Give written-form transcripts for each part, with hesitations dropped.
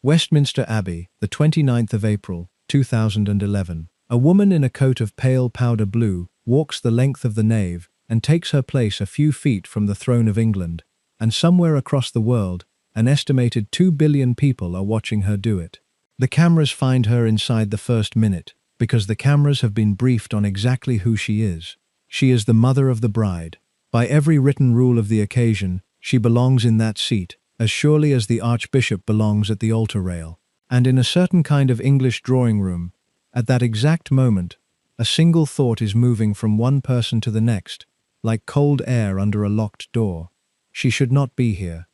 Westminster Abbey, the 29th of April, 2011. A woman in a coat of pale powder blue walks the length of the nave and takes her place a few feet from the throne of England, and somewhere across the world, an estimated 2 billion people are watching her do it. The cameras find her inside the first minute, because the cameras have been briefed on exactly who she is. She is the mother of the bride. By every written rule of the occasion, she belongs in that seat, as surely as the Archbishop belongs at the altar rail. And in a certain kind of English drawing room, at that exact moment, a single thought is moving from one person to the next, like cold air under a locked door. She should not be here.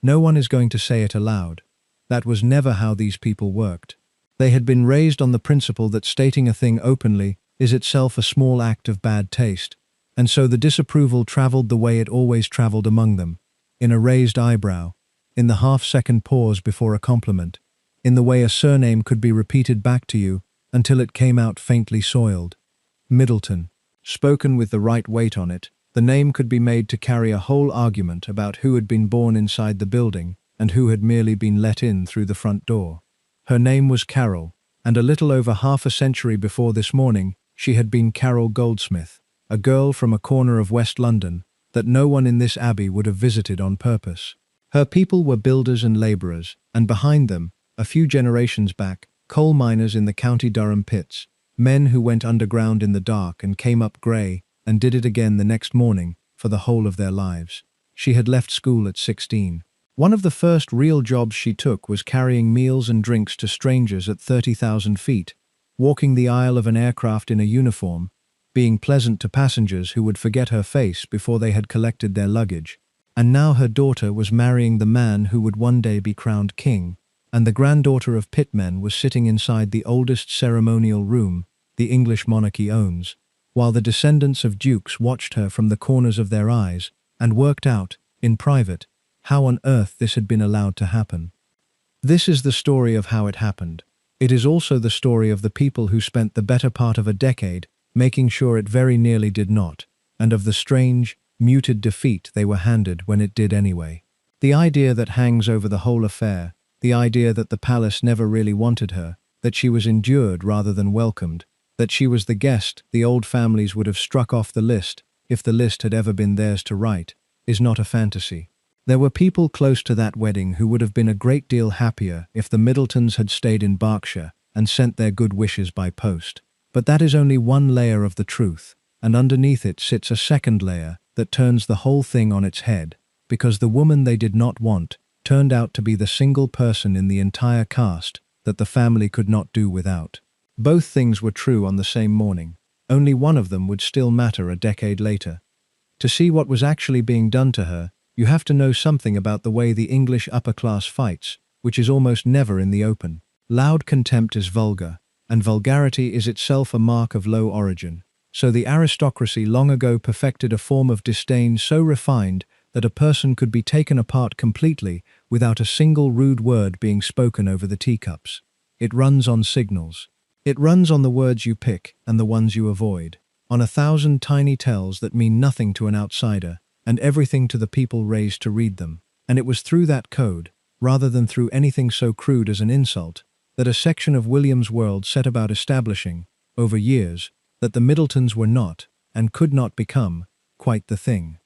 No one is going to say it aloud. That was never how these people worked. They had been raised on the principle that stating a thing openly is itself a small act of bad taste, and so the disapproval traveled the way it always traveled among them, in a raised eyebrow, in the half-second pause before a compliment, in the way a surname could be repeated back to you until it came out faintly soiled. Middleton. Spoken with the right weight on it, the name could be made to carry a whole argument about who had been born inside the building and who had merely been let in through the front door. Her name was Carole, and a little over half a century before this morning, she had been Carole Goldsmith, a girl from a corner of West London that no one in this abbey would have visited on purpose. Her people were builders and labourers, and behind them, a few generations back, coal miners in the County Durham pits, men who went underground in the dark and came up grey and did it again the next morning for the whole of their lives. She had left school at 16. One of the first real jobs she took was carrying meals and drinks to strangers at 30,000 feet, walking the aisle of an aircraft in a uniform, being pleasant to passengers who would forget her face before they had collected their luggage. And now her daughter was marrying the man who would one day be crowned king, and the granddaughter of pitmen was sitting inside the oldest ceremonial room the English monarchy owns, while the descendants of dukes watched her from the corners of their eyes and worked out, in private, how on earth this had been allowed to happen. This is the story of how it happened. It is also the story of the people who spent the better part of a decade making sure it very nearly did not, and of the strange, muted defeat they were handed when it did anyway. The idea that hangs over the whole affair, the idea that the palace never really wanted her, that she was endured rather than welcomed, that she was the guest the old families would have struck off the list if the list had ever been theirs to write, is not a fantasy. There were people close to that wedding who would have been a great deal happier if the Middletons had stayed in Berkshire and sent their good wishes by post. But that is only one layer of the truth, and underneath it sits a second layer that turns the whole thing on its head, because the woman they did not want turned out to be the single person in the entire cast that the family could not do without. Both things were true on the same morning. Only one of them would still matter a decade later. To see what was actually being done to her, you have to know something about the way the English upper class fights, which is almost never in the open. Loud contempt is vulgar, and vulgarity is itself a mark of low origin. So the aristocracy long ago perfected a form of disdain so refined that a person could be taken apart completely without a single rude word being spoken over the teacups. It runs on signals. It runs on the words you pick and the ones you avoid, on 1,000 tiny tells that mean nothing to an outsider and everything to the people raised to read them. And it was through that code, rather than through anything so crude as an insult, that a section of William's world set about establishing, over years, that the Middletons were not, and could not become, quite the thing.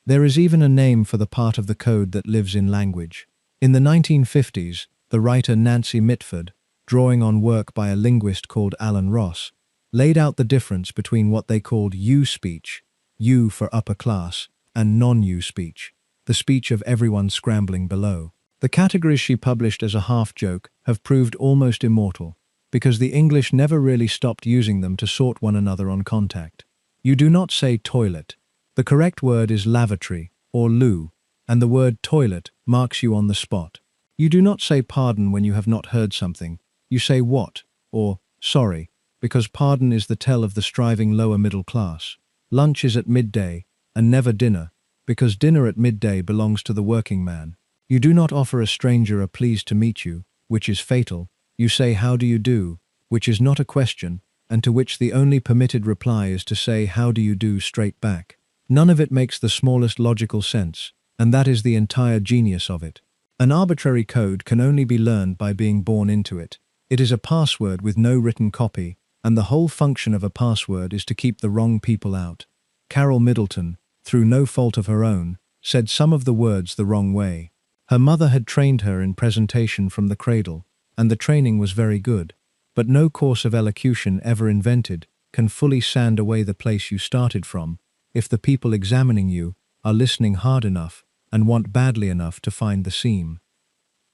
There is even a name for the part of the code that lives in language. In the 1950s, the writer Nancy Mitford, drawing on work by a linguist called Alan Ross, laid out the difference between what they called you speech, you for upper class, and non-you speech, the speech of everyone scrambling below. The categories she published as a half-joke have proved almost immortal, because the English never really stopped using them to sort one another on contact. You do not say toilet. The correct word is lavatory, or loo, and the word toilet marks you on the spot. You do not say pardon when you have not heard something. You say what, or sorry, because pardon is the tell of the striving lower middle class. Lunch is at midday, and never dinner, because dinner at midday belongs to the working man. You do not offer a stranger a pleased to meet you, which is fatal. You say how do you do, which is not a question, and to which the only permitted reply is to say how do you do straight back. None of it makes the smallest logical sense, and that is the entire genius of it. An arbitrary code can only be learned by being born into it. It is a password with no written copy, and the whole function of a password is to keep the wrong people out. Carole Middleton, through no fault of her own, said some of the words the wrong way. Her mother had trained her in presentation from the cradle, and the training was very good. But no course of elocution ever invented can fully sand away the place you started from, if the people examining you are listening hard enough and want badly enough to find the seam.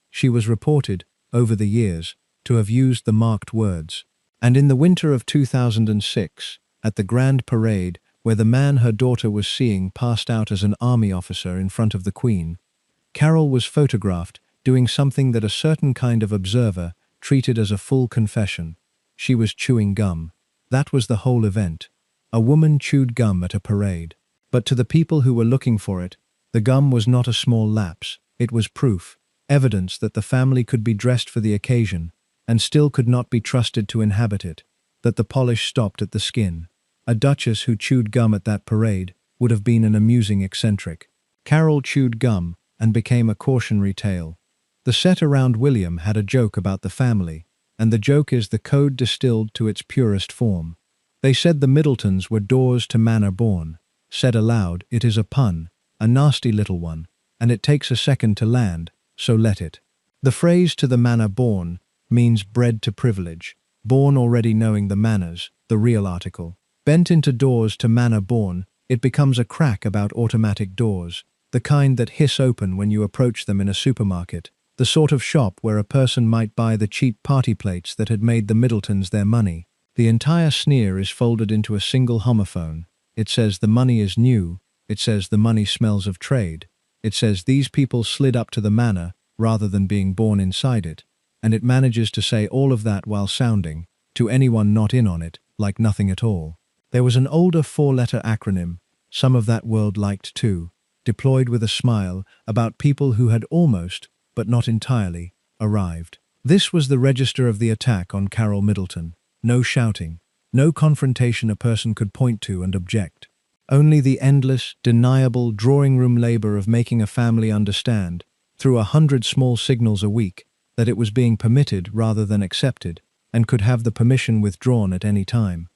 She was reported, over the years, to have used the marked words. And in the winter of 2006, at the Grand Parade, where the man her daughter was seeing passed out as an army officer in front of the Queen, Carole was photographed doing something that a certain kind of observer treated as a full confession. She was chewing gum. That was the whole event. A woman chewed gum at a parade. But to the people who were looking for it, the gum was not a small lapse. It was proof, evidence that the family could be dressed for the occasion, and still could not be trusted to inhabit it, that the polish stopped at the skin. A duchess who chewed gum at that parade would have been an amusing eccentric. Carole chewed gum and became a cautionary tale. The set around William had a joke about the family, and the joke is the code distilled to its purest form. They said the Middletons were daughters to manor born. Said aloud, it is a pun, a nasty little one, and it takes a second to land, so let it. The phrase to the manor born means bred to privilege, born already knowing the manners, the real article. Bent into doors to manor born, it becomes a crack about automatic doors, the kind that hiss open when you approach them in a supermarket, the sort of shop where a person might buy the cheap party plates that had made the Middletons their money. The entire sneer is folded into a single homophone. It says the money is new, it says the money smells of trade, it says these people slid up to the manor rather than being born inside it, and it manages to say all of that while sounding, to anyone not in on it, like nothing at all. There was an older four-letter acronym, some of that world liked too, deployed with a smile about people who had almost, but not entirely, arrived. This was the register of the attack on Carole Middleton. No shouting, no confrontation a person could point to and object. Only the endless, deniable drawing-room labor of making a family understand, through 100 small signals a week, that it was being permitted rather than accepted, and could have the permission withdrawn at any time.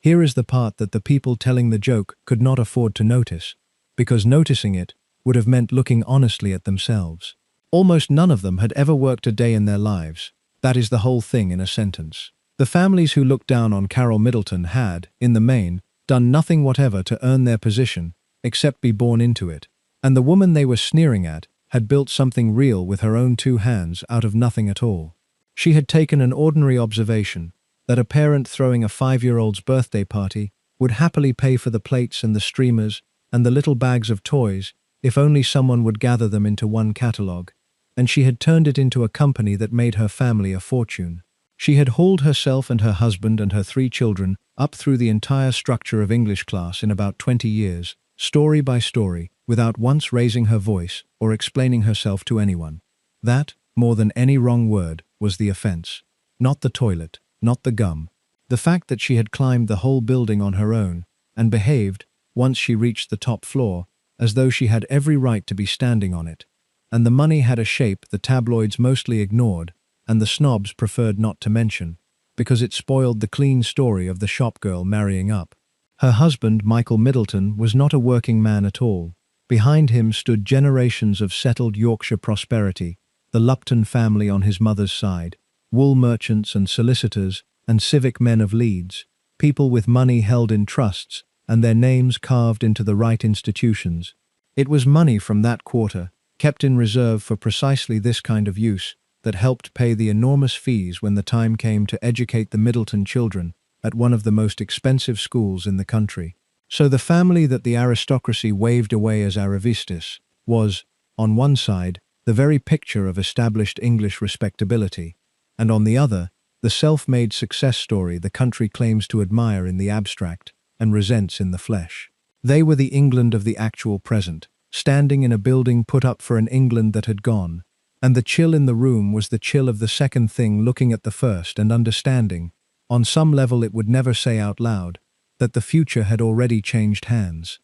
Here is the part that the people telling the joke could not afford to notice, because noticing it would have meant looking honestly at themselves. Almost none of them had ever worked a day in their lives. That is the whole thing in a sentence. The families who looked down on Carole Middleton had, in the main, done nothing whatever to earn their position, except be born into it. And the woman they were sneering at had built something real with her own two hands out of nothing at all. She had taken an ordinary observation, that a parent throwing a 5-year-old's birthday party would happily pay for the plates and the streamers and the little bags of toys if only someone would gather them into one catalogue, and she had turned it into a company that made her family a fortune. She had hauled herself and her husband and her 3 children up through the entire structure of English class in about 20 years, story by story, without once raising her voice or explaining herself to anyone. That, more than any wrong word, was the offense. Not the toilet, not the gum. The fact that she had climbed the whole building on her own, and behaved, once she reached the top floor, as though she had every right to be standing on it. And the money had a shape the tabloids mostly ignored, and the snobs preferred not to mention, because it spoiled the clean story of the shopgirl marrying up. Her husband, Michael Middleton, was not a working man at all. Behind him stood generations of settled Yorkshire prosperity, the Lupton family on his mother's side, wool merchants and solicitors and civic men of Leeds, people with money held in trusts and their names carved into the right institutions. It was money from that quarter, kept in reserve for precisely this kind of use, that helped pay the enormous fees when the time came to educate the Middleton children at one of the most expensive schools in the country. So the family that the aristocracy waved away as arrivistas was, on one side, the very picture of established English respectability, and on the other, the self-made success story the country claims to admire in the abstract and resents in the flesh. They were the England of the actual present, standing in a building put up for an England that had gone, and the chill in the room was the chill of the second thing looking at the first and understanding, on some level it would never say out loud, that the future had already changed hands.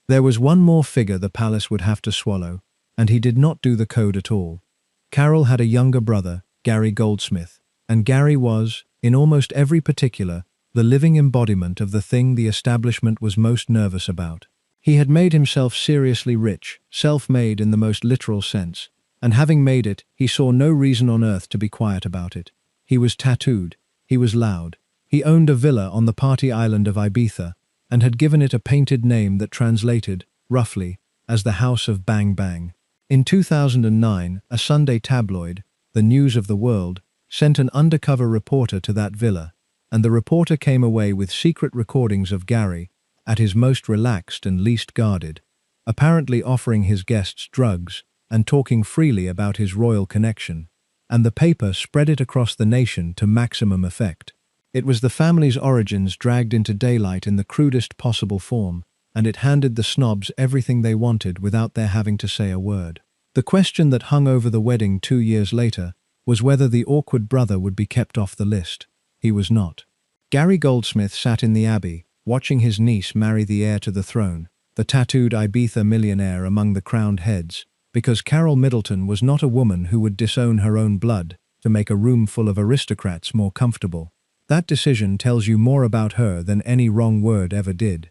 There was one more figure the palace would have to swallow, and he did not do the code at all. Carole had a younger brother, Gary Goldsmith, and Gary was, in almost every particular, the living embodiment of the thing the establishment was most nervous about. He had made himself seriously rich, self-made in the most literal sense, and having made it, he saw no reason on earth to be quiet about it. He was tattooed, he was loud, he owned a villa on the party island of Ibiza, and had given it a painted name that translated, roughly, as the House of Bang Bang. In 2009, a Sunday tabloid, The News of the World, sent an undercover reporter to that villa, and the reporter came away with secret recordings of Gary, at his most relaxed and least guarded, apparently offering his guests drugs and talking freely about his royal connection, and the paper spread it across the nation to maximum effect. It was the family's origins dragged into daylight in the crudest possible form, and it handed the snobs everything they wanted without their having to say a word. The question that hung over the wedding 2 years later was whether the awkward brother would be kept off the list. He was not. Gary Goldsmith sat in the Abbey, watching his niece marry the heir to the throne, the tattooed Ibiza millionaire among the crowned heads, because Carole Middleton was not a woman who would disown her own blood to make a room full of aristocrats more comfortable. That decision tells you more about her than any wrong word ever did.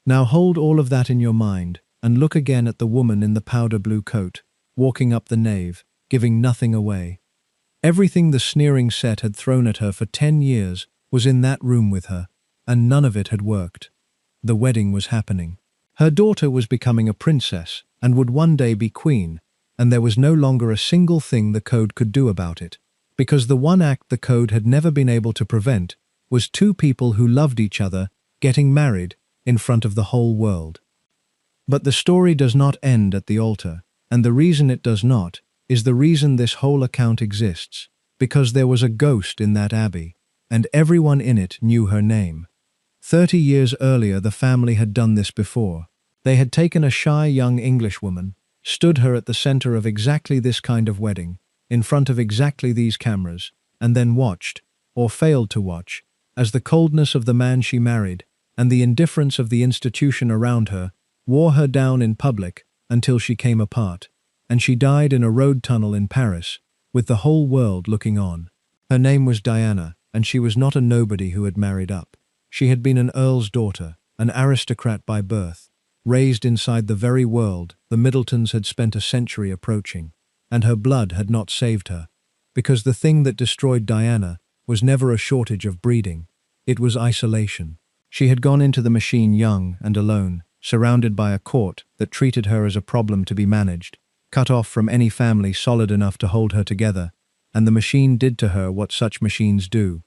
Now hold all of that in your mind, and look again at the woman in the powder blue coat, walking up the nave, giving nothing away. Everything the sneering set had thrown at her for 10 years was in that room with her, and none of it had worked. The wedding was happening. Her daughter was becoming a princess, and would one day be queen, and there was no longer a single thing the code could do about it, because the one act the code had never been able to prevent was two people who loved each other getting married in front of the whole world. But the story does not end at the altar, and the reason it does not is the reason this whole account exists, because there was a ghost in that abbey, and everyone in it knew her name. 30 years earlier the family had done this before. They had taken a shy young Englishwoman, stood her at the center of exactly this kind of wedding, in front of exactly these cameras, and then watched, or failed to watch, as the coldness of the man she married, and the indifference of the institution around her, wore her down in public until she came apart, and she died in a road tunnel in Paris, with the whole world looking on. Her name was Diana, and she was not a nobody who had married up. She had been an earl's daughter, an aristocrat by birth, raised inside the very world the Middletons had spent a century approaching, and her blood had not saved her, because the thing that destroyed Diana was never a shortage of breeding. It was isolation. She had gone into the machine young and alone, surrounded by a court that treated her as a problem to be managed, cut off from any family solid enough to hold her together, and the machine did to her what such machines do.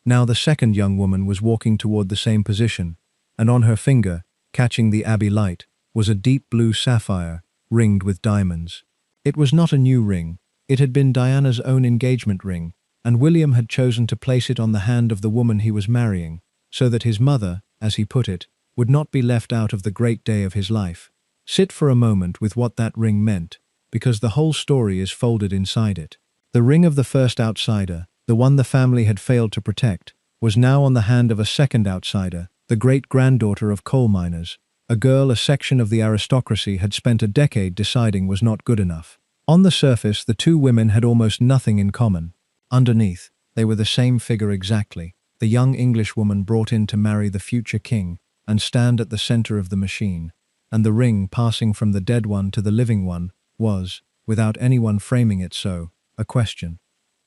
Now the second young woman was walking toward the same position, and on her finger, catching the abbey light, was a deep blue sapphire, ringed with diamonds. It was not a new ring, it had been Diana's own engagement ring, and William had chosen to place it on the hand of the woman he was marrying, so that his mother, as he put it, would not be left out of the great day of his life. Sit for a moment with what that ring meant, because the whole story is folded inside it. The ring of the first outsider, the one the family had failed to protect, was now on the hand of a second outsider, the great-granddaughter of coal miners, a girl a section of the aristocracy had spent a decade deciding was not good enough. On the surface, the two women had almost nothing in common. Underneath, they were the same figure exactly, the young Englishwoman brought in to marry the future king and stand at the center of the machine, and the ring passing from the dead one to the living one was, without anyone framing it so, a question.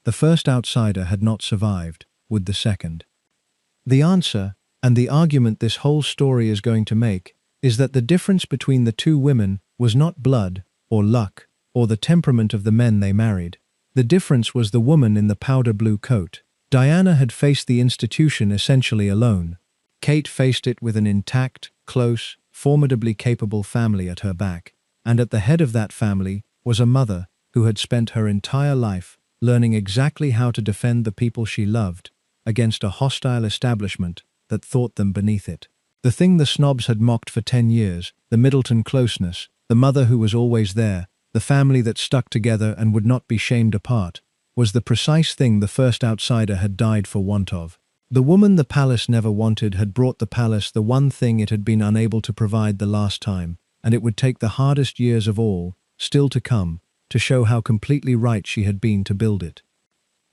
The first outsider had not survived, would the second? The answer, and the argument this whole story is going to make, is that the difference between the two women was not blood, or luck, or the temperament of the men they married. The difference was the woman in the powder blue coat. Diana had faced the institution essentially alone. Kate faced it with an intact, close, formidably capable family at her back, and at the head of that family was a mother who had spent her entire life learning exactly how to defend the people she loved against a hostile establishment that thought them beneath it. The thing the snobs had mocked for 10 years, the Middleton closeness, the mother who was always there, the family that stuck together and would not be shamed apart, was the precise thing the first outsider had died for want of. The woman the palace never wanted had brought the palace the one thing it had been unable to provide the last time, and it would take the hardest years of all, still to come, to show how completely right she had been to build it.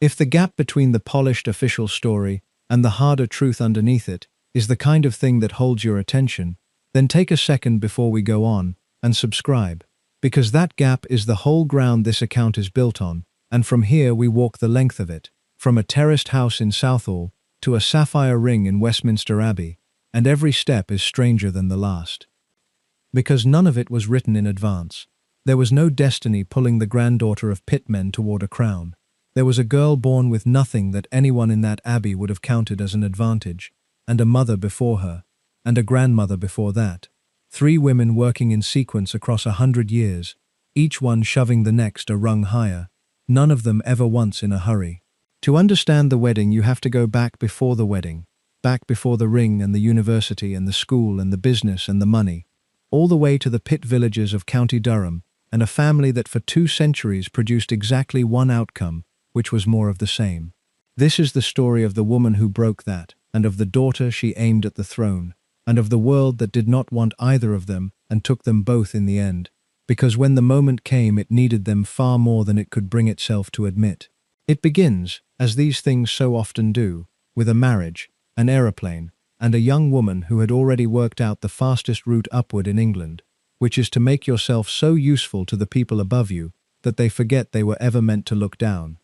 If the gap between the polished official story and the harder truth underneath it is the kind of thing that holds your attention, then take a second before we go on and subscribe, because that gap is the whole ground this account is built on, and from here we walk the length of it, from a terraced house in Southall to a sapphire ring in Westminster Abbey, and every step is stranger than the last. Because none of it was written in advance. There was no destiny pulling the granddaughter of pitmen toward a crown. There was a girl born with nothing that anyone in that abbey would have counted as an advantage, and a mother before her, and a grandmother before that. 3 women working in sequence across 100 years, each one shoving the next a rung higher, none of them ever once in a hurry. To understand the wedding, you have to go back before the wedding, back before the ring and the university and the school and the business and the money, all the way to the pit villages of County Durham, and a family that for 2 centuries produced exactly one outcome, which was more of the same. This is the story of the woman who broke that, and of the daughter she aimed at the throne, and of the world that did not want either of them and took them both in the end, because when the moment came it needed them far more than it could bring itself to admit. It begins, as these things so often do, with a marriage, an aeroplane, and a young woman who had already worked out the fastest route upward in England, which is to make yourself so useful to the people above you that they forget they were ever meant to look down.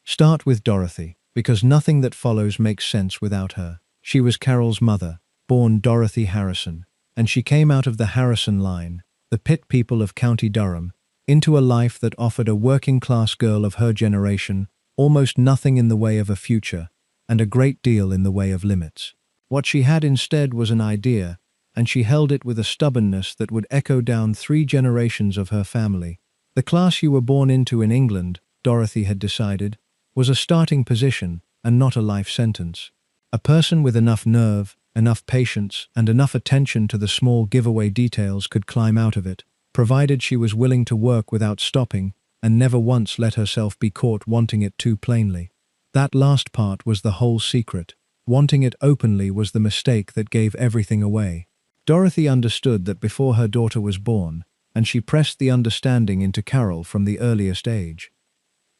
Start with Dorothy, because nothing that follows makes sense without her. She was Carole's mother, born Dorothy Harrison, and she came out of the Harrison line, the pit people of County Durham, into a life that offered a working-class girl of her generation almost nothing in the way of a future, and a great deal in the way of limits. What she had instead was an idea, and she held it with a stubbornness that would echo down 3 generations of her family. The class you were born into in England, Dorothy had decided, was a starting position and not a life sentence. A person with enough nerve, enough patience, and enough attention to the small giveaway details could climb out of it, provided she was willing to work without stopping and never once let herself be caught wanting it too plainly. That last part was the whole secret. Wanting it openly was the mistake that gave everything away. Dorothy understood that before her daughter was born, and she pressed the understanding into Carole from the earliest age.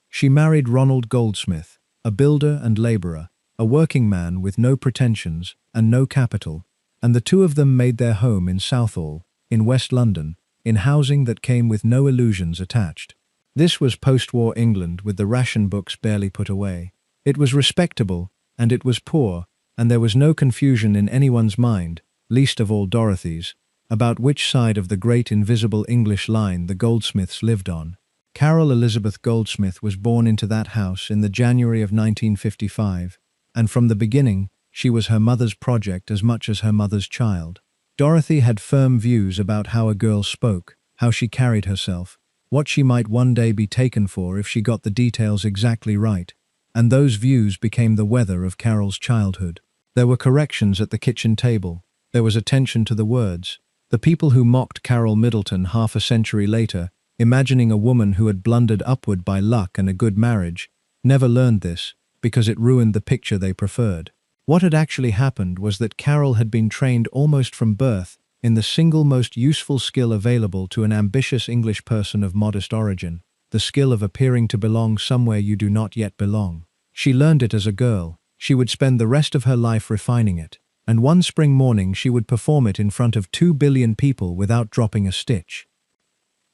She married Ronald Goldsmith, a builder and labourer, a working man with no pretensions and no capital, and the 2 of them made their home in Southall, in West London, in housing that came with no illusions attached. This was post-war England with the ration books barely put away. It was respectable, and it was poor, and there was no confusion in anyone's mind, least of all Dorothy's, about which side of the great invisible English line the Goldsmiths lived on. Carole Elizabeth Goldsmith was born into that house in the January of 1955, and from the beginning she was her mother's project as much as her mother's child. Dorothy had firm views about how a girl spoke, how she carried herself, what she might one day be taken for if she got the details exactly right, and those views became the weather of Carole's childhood. There were corrections at the kitchen table. There was attention to the words. The people who mocked Carole Middleton half a century later, imagining a woman who had blundered upward by luck and a good marriage, never learned this, because it ruined the picture they preferred. What had actually happened was that Carole had been trained almost from birth in the single most useful skill available to an ambitious English person of modest origin, the skill of appearing to belong somewhere you do not yet belong. She learned it as a girl. She would spend the rest of her life refining it, and one spring morning she would perform it in front of 2 billion people without dropping a stitch.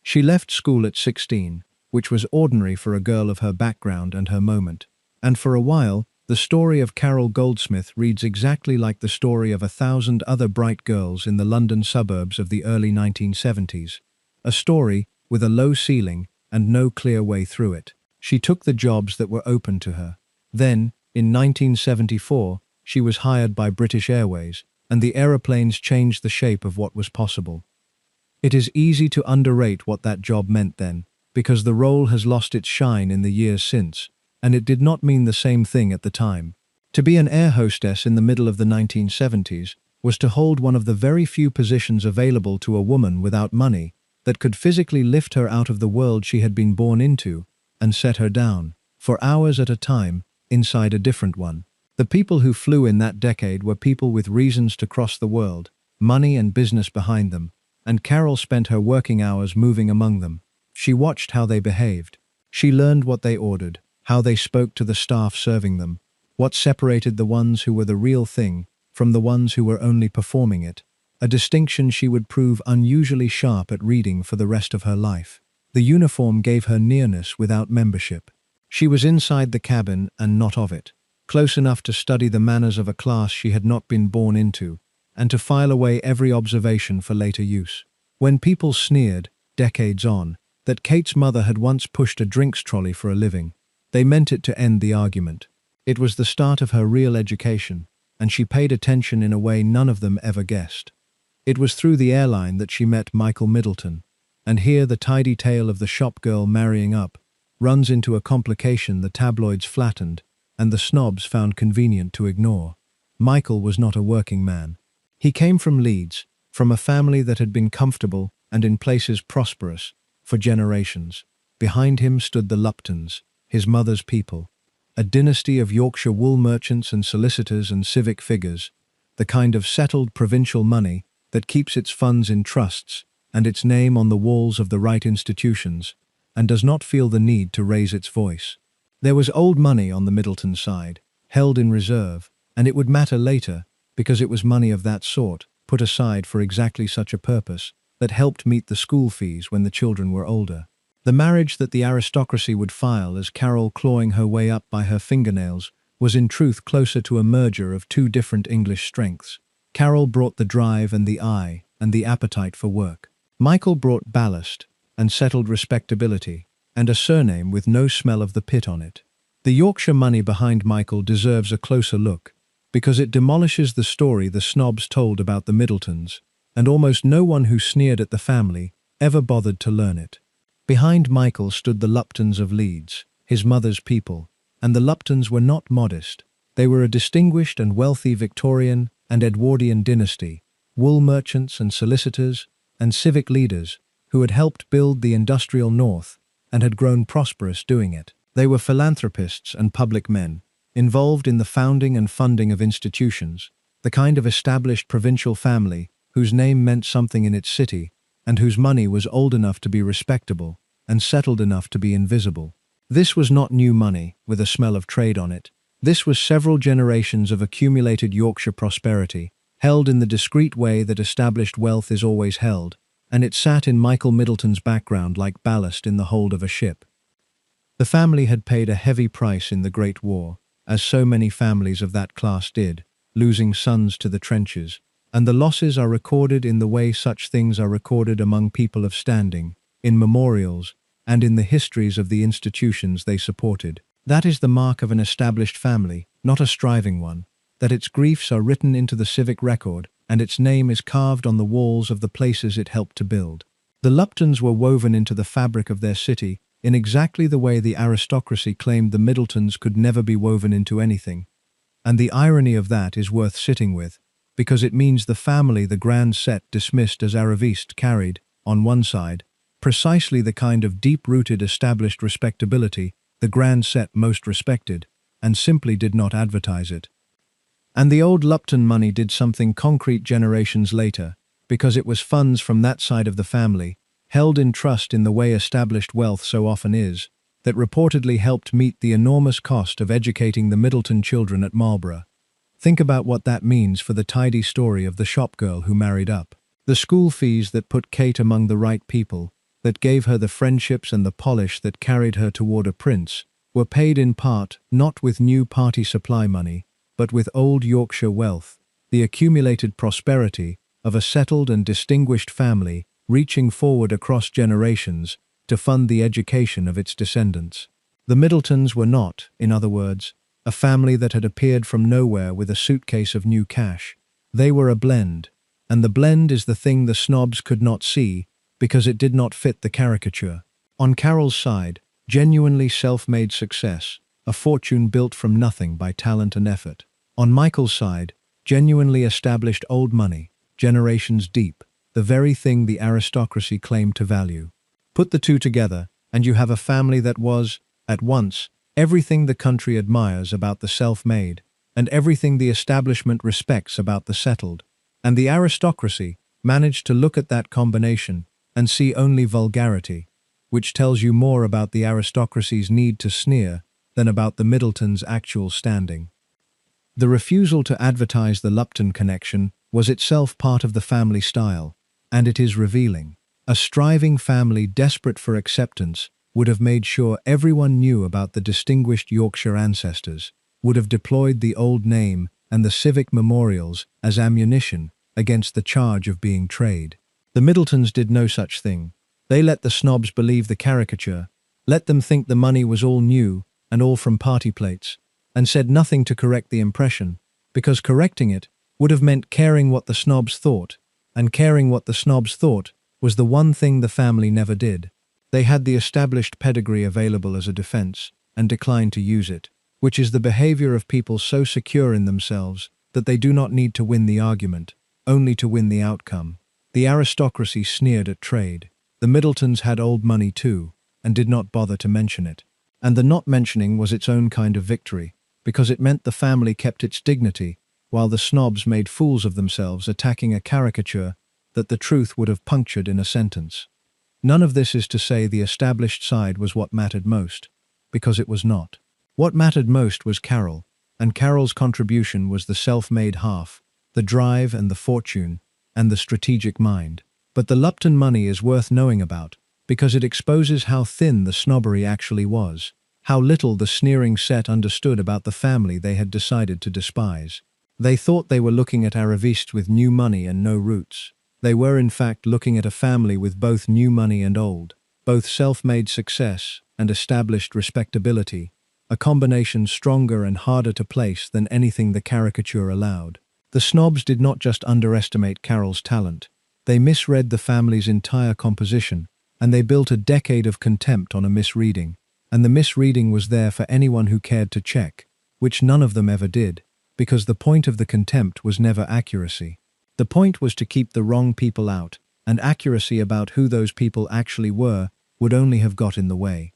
She left school at 16, which was ordinary for a girl of her background and her moment, and for a while, the story of Carole Goldsmith reads exactly like the story of 1,000 other bright girls in the London suburbs of the early 1970s. A story with a low ceiling and no clear way through it. She took the jobs that were open to her. Then, in 1974, she was hired by British Airways, and the aeroplanes changed the shape of what was possible. It is easy to underrate what that job meant then, because the role has lost its shine in the years since, and it did not mean the same thing at the time. To be an air hostess in the middle of the 1970s was to hold one of the very few positions available to a woman without money that could physically lift her out of the world she had been born into and set her down, for hours at a time, inside a different one. The people who flew in that decade were people with reasons to cross the world, money and business behind them, and Carole spent her working hours moving among them. She watched how they behaved. She learned what they ordered, how they spoke to the staff serving them, what separated the ones who were the real thing from the ones who were only performing it, a distinction she would prove unusually sharp at reading for the rest of her life. The uniform gave her nearness without membership. She was inside the cabin and not of it, close enough to study the manners of a class she had not been born into, and to file away every observation for later use. When people sneered, decades on, that Kate's mother had once pushed a drinks trolley for a living, they meant it to end the argument. It was the start of her real education, and she paid attention in a way none of them ever guessed. It was through the airline that she met Michael Middleton, and here the tidy tale of the shop girl marrying up runs into a complication the tabloids flattened and the snobs found convenient to ignore. Michael was not a working man. He came from Leeds, from a family that had been comfortable and in places prosperous for generations. Behind him stood the Luptons, his mother's people, a dynasty of Yorkshire wool merchants and solicitors and civic figures, the kind of settled provincial money that keeps its funds in trusts and its name on the walls of the right institutions, and does not feel the need to raise its voice. There was old money on the Middleton side, held in reserve, and it would matter later because it was money of that sort, put aside for exactly such a purpose, that helped meet the school fees when the children were older. The marriage that the aristocracy would file as Carole clawing her way up by her fingernails was in truth closer to a merger of two different English strengths. Carole brought the drive and the eye and the appetite for work. Michael brought ballast and settled respectability, and a surname with no smell of the pit on it. The Yorkshire money behind Michael deserves a closer look, because it demolishes the story the snobs told about the Middletons, and almost no one who sneered at the family ever bothered to learn it. Behind Michael stood the Luptons of Leeds, his mother's people, and the Luptons were not modest. They were a distinguished and wealthy Victorian and Edwardian dynasty, wool merchants and solicitors and civic leaders who had helped build the industrial North and had grown prosperous doing it. They were philanthropists and public men, involved in the founding and funding of institutions, the kind of established provincial family whose name meant something in its city and whose money was old enough to be respectable and settled enough to be invisible. This was not new money with a smell of trade on it. This was several generations of accumulated Yorkshire prosperity, held in the discreet way that established wealth is always held, and it sat in Michael Middleton's background like ballast in the hold of a ship. The family had paid a heavy price in the Great War, as so many families of that class did, losing sons to the trenches, and the losses are recorded in the way such things are recorded among people of standing, in memorials, and in the histories of the institutions they supported. That is the mark of an established family, not a striving one, that its griefs are written into the civic record, and its name is carved on the walls of the places it helped to build. The Luptons were woven into the fabric of their city in exactly the way the aristocracy claimed the Middletons could never be woven into anything. And the irony of that is worth sitting with, because it means the family the grand set dismissed as arriviste carried, on one side, precisely the kind of deep-rooted established respectability the grand set most respected, and simply did not advertise it. And the old Lupton money did something concrete generations later, because it was funds from that side of the family, held in trust in the way established wealth so often is, that reportedly helped meet the enormous cost of educating the Middleton children at Marlborough. Think about what that means for the tidy story of the shop girl who married up. The school fees that put Kate among the right people, that gave her the friendships and the polish that carried her toward a prince, were paid in part not with new party supply money, but with old Yorkshire wealth, the accumulated prosperity of a settled and distinguished family reaching forward across generations to fund the education of its descendants. The Middletons were not, in other words, a family that had appeared from nowhere with a suitcase of new cash. They were a blend, and the blend is the thing the snobs could not see because it did not fit the caricature. On Carole's side, genuinely self-made success, a fortune built from nothing by talent and effort. On Michael's side, genuinely established old money, generations deep, the very thing the aristocracy claimed to value. Put the two together, and you have a family that was, at once, everything the country admires about the self-made, and everything the establishment respects about the settled. And the aristocracy managed to look at that combination and see only vulgarity, which tells you more about the aristocracy's need to sneer than about the Middletons' actual standing. The refusal to advertise the Lupton connection was itself part of the family style, and it is revealing. A striving family desperate for acceptance would have made sure everyone knew about the distinguished Yorkshire ancestors, would have deployed the old name and the civic memorials as ammunition against the charge of being trade. The Middletons did no such thing. They let the snobs believe the caricature, let them think the money was all new and all from party plates, and said nothing to correct the impression, because correcting it would have meant caring what the snobs thought, and caring what the snobs thought was the one thing the family never did. They had the established pedigree available as a defense, and declined to use it, which is the behavior of people so secure in themselves that they do not need to win the argument, only to win the outcome. The aristocracy sneered at trade. The Middletons had old money too, and did not bother to mention it. And the not mentioning was its own kind of victory, because it meant the family kept its dignity, while the snobs made fools of themselves attacking a caricature that the truth would have punctured in a sentence. None of this is to say the established side was what mattered most, because it was not. What mattered most was Carole, and Carole's contribution was the self-made half, the drive and the fortune, and the strategic mind. But the Lupton money is worth knowing about, because it exposes how thin the snobbery actually was, how little the sneering set understood about the family they had decided to despise. They thought they were looking at arrivistes with new money and no roots. They were in fact looking at a family with both new money and old, both self-made success and established respectability, a combination stronger and harder to place than anything the caricature allowed. The snobs did not just underestimate Carole's talent. They misread the family's entire composition, and they built a decade of contempt on a misreading. And the misreading was there for anyone who cared to check, which none of them ever did, because the point of the contempt was never accuracy. The point was to keep the wrong people out, and accuracy about who those people actually were would only have got in the way.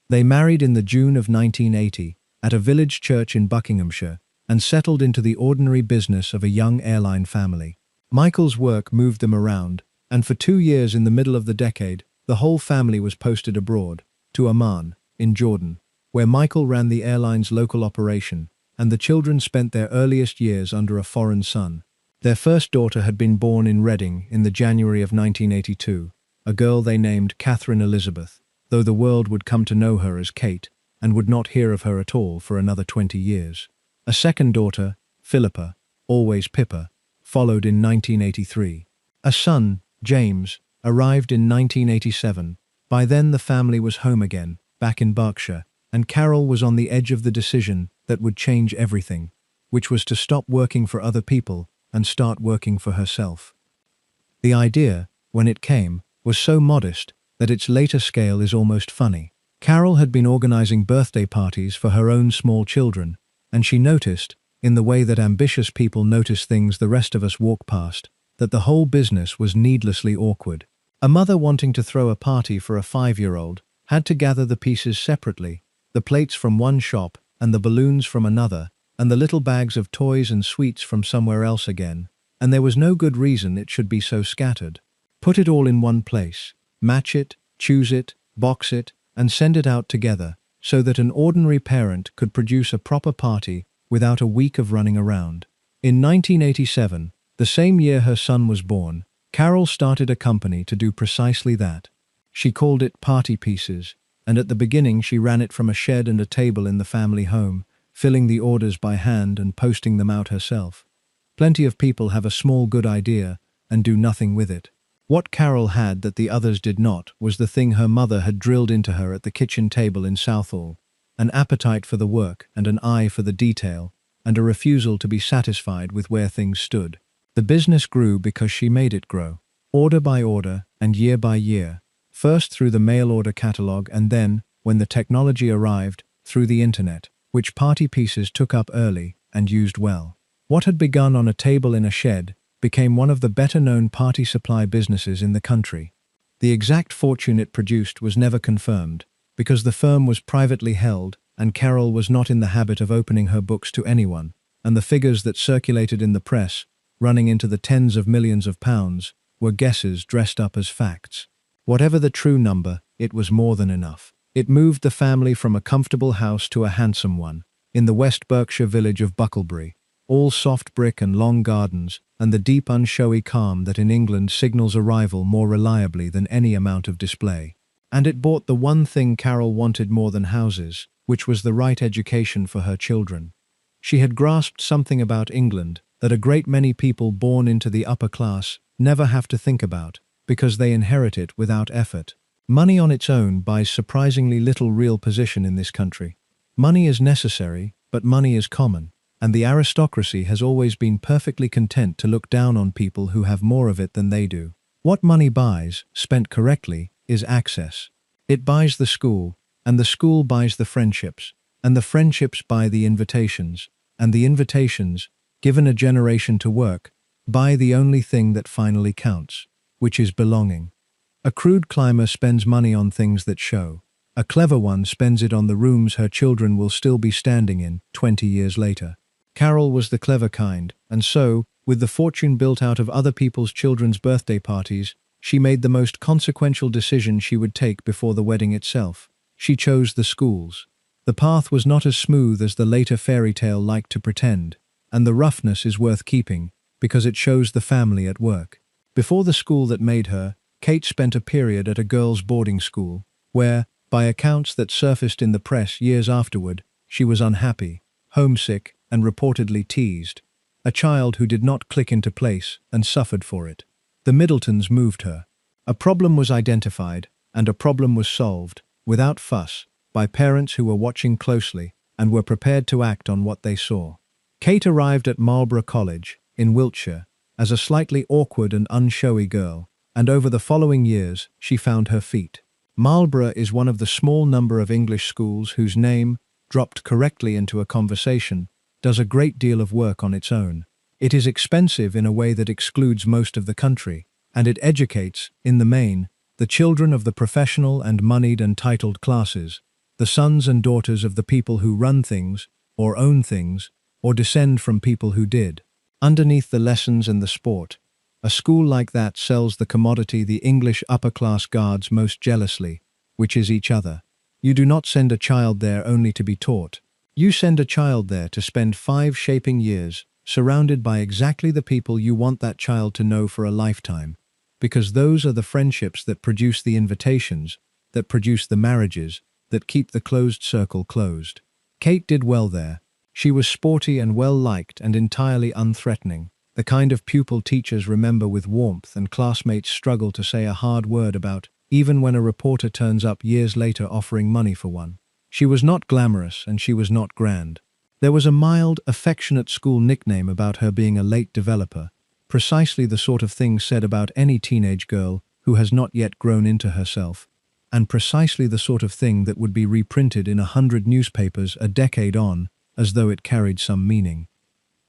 They married in the June of 1980 at a village church in Buckinghamshire and settled into the ordinary business of a young airline family. Michael's work moved them around, and for 2 years in the middle of the decade, the whole family was posted abroad, to Amman, in Jordan, where Michael ran the airline's local operation, and the children spent their earliest years under a foreign sun. Their first daughter had been born in Reading in the January of 1982, a girl they named Catherine Elizabeth, though the world would come to know her as Kate, and would not hear of her at all for another 20 years. A second daughter, Philippa, always Pippa, followed in 1983. A son, James, arrived in 1987. By then the family was home again, back in Berkshire, and Carole was on the edge of the decision that would change everything, which was to stop working for other people and start working for herself. The idea, when it came, was so modest that its later scale is almost funny. Carole had been organizing birthday parties for her own small children, and she noticed, in the way that ambitious people notice things the rest of us walk past, that the whole business was needlessly awkward. A mother wanting to throw a party for a 5-year-old had to gather the pieces separately, the plates from one shop and the balloons from another, and the little bags of toys and sweets from somewhere else again, and there was no good reason it should be so scattered. Put it all in one place, match it, choose it, box it, and send it out together, so that an ordinary parent could produce a proper party without a week of running around. In 1987, the same year her son was born, Carole started a company to do precisely that. She called it Party Pieces, and at the beginning she ran it from a shed and a table in the family home, filling the orders by hand and posting them out herself. Plenty of people have a small good idea and do nothing with it. What Carole had that the others did not was the thing her mother had drilled into her at the kitchen table in Southall: an appetite for the work and an eye for the detail, and a refusal to be satisfied with where things stood. The business grew because she made it grow, order by order and year by year, first through the mail-order catalogue and then, when the technology arrived, through the internet, which Party Pieces took up early and used well. What had begun on a table in a shed became one of the better-known party supply businesses in the country. The exact fortune it produced was never confirmed, because the firm was privately held and Carole was not in the habit of opening her books to anyone, and the figures that circulated in the press, running into the tens of millions of pounds, were guesses dressed up as facts. Whatever the true number, it was more than enough. It moved the family from a comfortable house to a handsome one, in the West Berkshire village of Bucklebury, all soft brick and long gardens, and the deep unshowy calm that in England signals arrival more reliably than any amount of display. And it bought the one thing Carole wanted more than houses, which was the right education for her children. She had grasped something about England that a great many people born into the upper class never have to think about, because they inherit it without effort. Money on its own buys surprisingly little real position in this country. Money is necessary, but money is common, and the aristocracy has always been perfectly content to look down on people who have more of it than they do. What money buys, spent correctly, is access. It buys the school, and the school buys the friendships, and the friendships buy the invitations, and the invitations, given a generation to work, buy the only thing that finally counts, which is belonging. A crude climber spends money on things that show. A clever one spends it on the rooms her children will still be standing in 20 years later. Carole was the clever kind, and so, with the fortune built out of other people's children's birthday parties, she made the most consequential decision she would take before the wedding itself. She chose the schools. The path was not as smooth as the later fairy tale liked to pretend, and the roughness is worth keeping, because it shows the family at work. Before the school that made her, Kate spent a period at a girls' boarding school, where, by accounts that surfaced in the press years afterward, she was unhappy, homesick, and reportedly teased. A child who did not click into place and suffered for it. The Middletons moved her. A problem was identified, and a problem was solved, without fuss, by parents who were watching closely and were prepared to act on what they saw. Kate arrived at Marlborough College, in Wiltshire, as a slightly awkward and unshowy girl, and over the following years she found her feet. Marlborough is one of the small number of English schools whose name, dropped correctly into a conversation, does a great deal of work on its own. It is expensive in a way that excludes most of the country, and it educates, in the main, the children of the professional and moneyed and titled classes, the sons and daughters of the people who run things, or own things, or descend from people who did. Underneath the lessons and the sport, a school like that sells the commodity the English upper-class guards most jealously, which is each other. You do not send a child there only to be taught. You send a child there to spend 5 shaping years, surrounded by exactly the people you want that child to know for a lifetime, because those are the friendships that produce the invitations, that produce the marriages, that keep the closed circle closed. Kate did well there. She was sporty and well-liked and entirely unthreatening, the kind of pupil teachers remember with warmth and classmates struggle to say a hard word about, even when a reporter turns up years later offering money for one. She was not glamorous and she was not grand. There was a mild, affectionate school nickname about her being a late developer, precisely the sort of thing said about any teenage girl who has not yet grown into herself, and precisely the sort of thing that would be reprinted in 100 newspapers a decade on, as though it carried some meaning.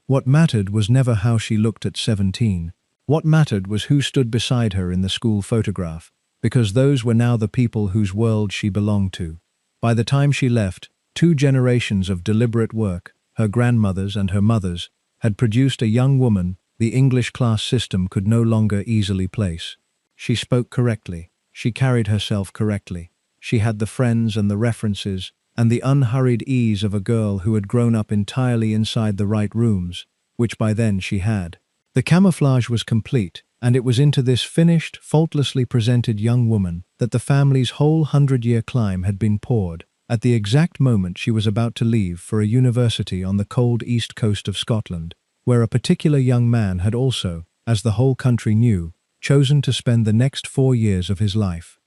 What mattered was never how she looked at 17. What mattered was who stood beside her in the school photograph, because those were now the people whose world she belonged to. By the time she left, 2 generations of deliberate work, her grandmother's and her mother's, had produced a young woman the English class system could no longer easily place. She spoke correctly. She carried herself correctly. She had the friends and the references, and the unhurried ease of a girl who had grown up entirely inside the right rooms, which by then she had. The camouflage was complete, and it was into this finished, faultlessly presented young woman that the family's whole 100-year climb had been poured, at the exact moment she was about to leave for a university on the cold east coast of Scotland, where a particular young man had also, as the whole country knew, chosen to spend the next 4 years of his life.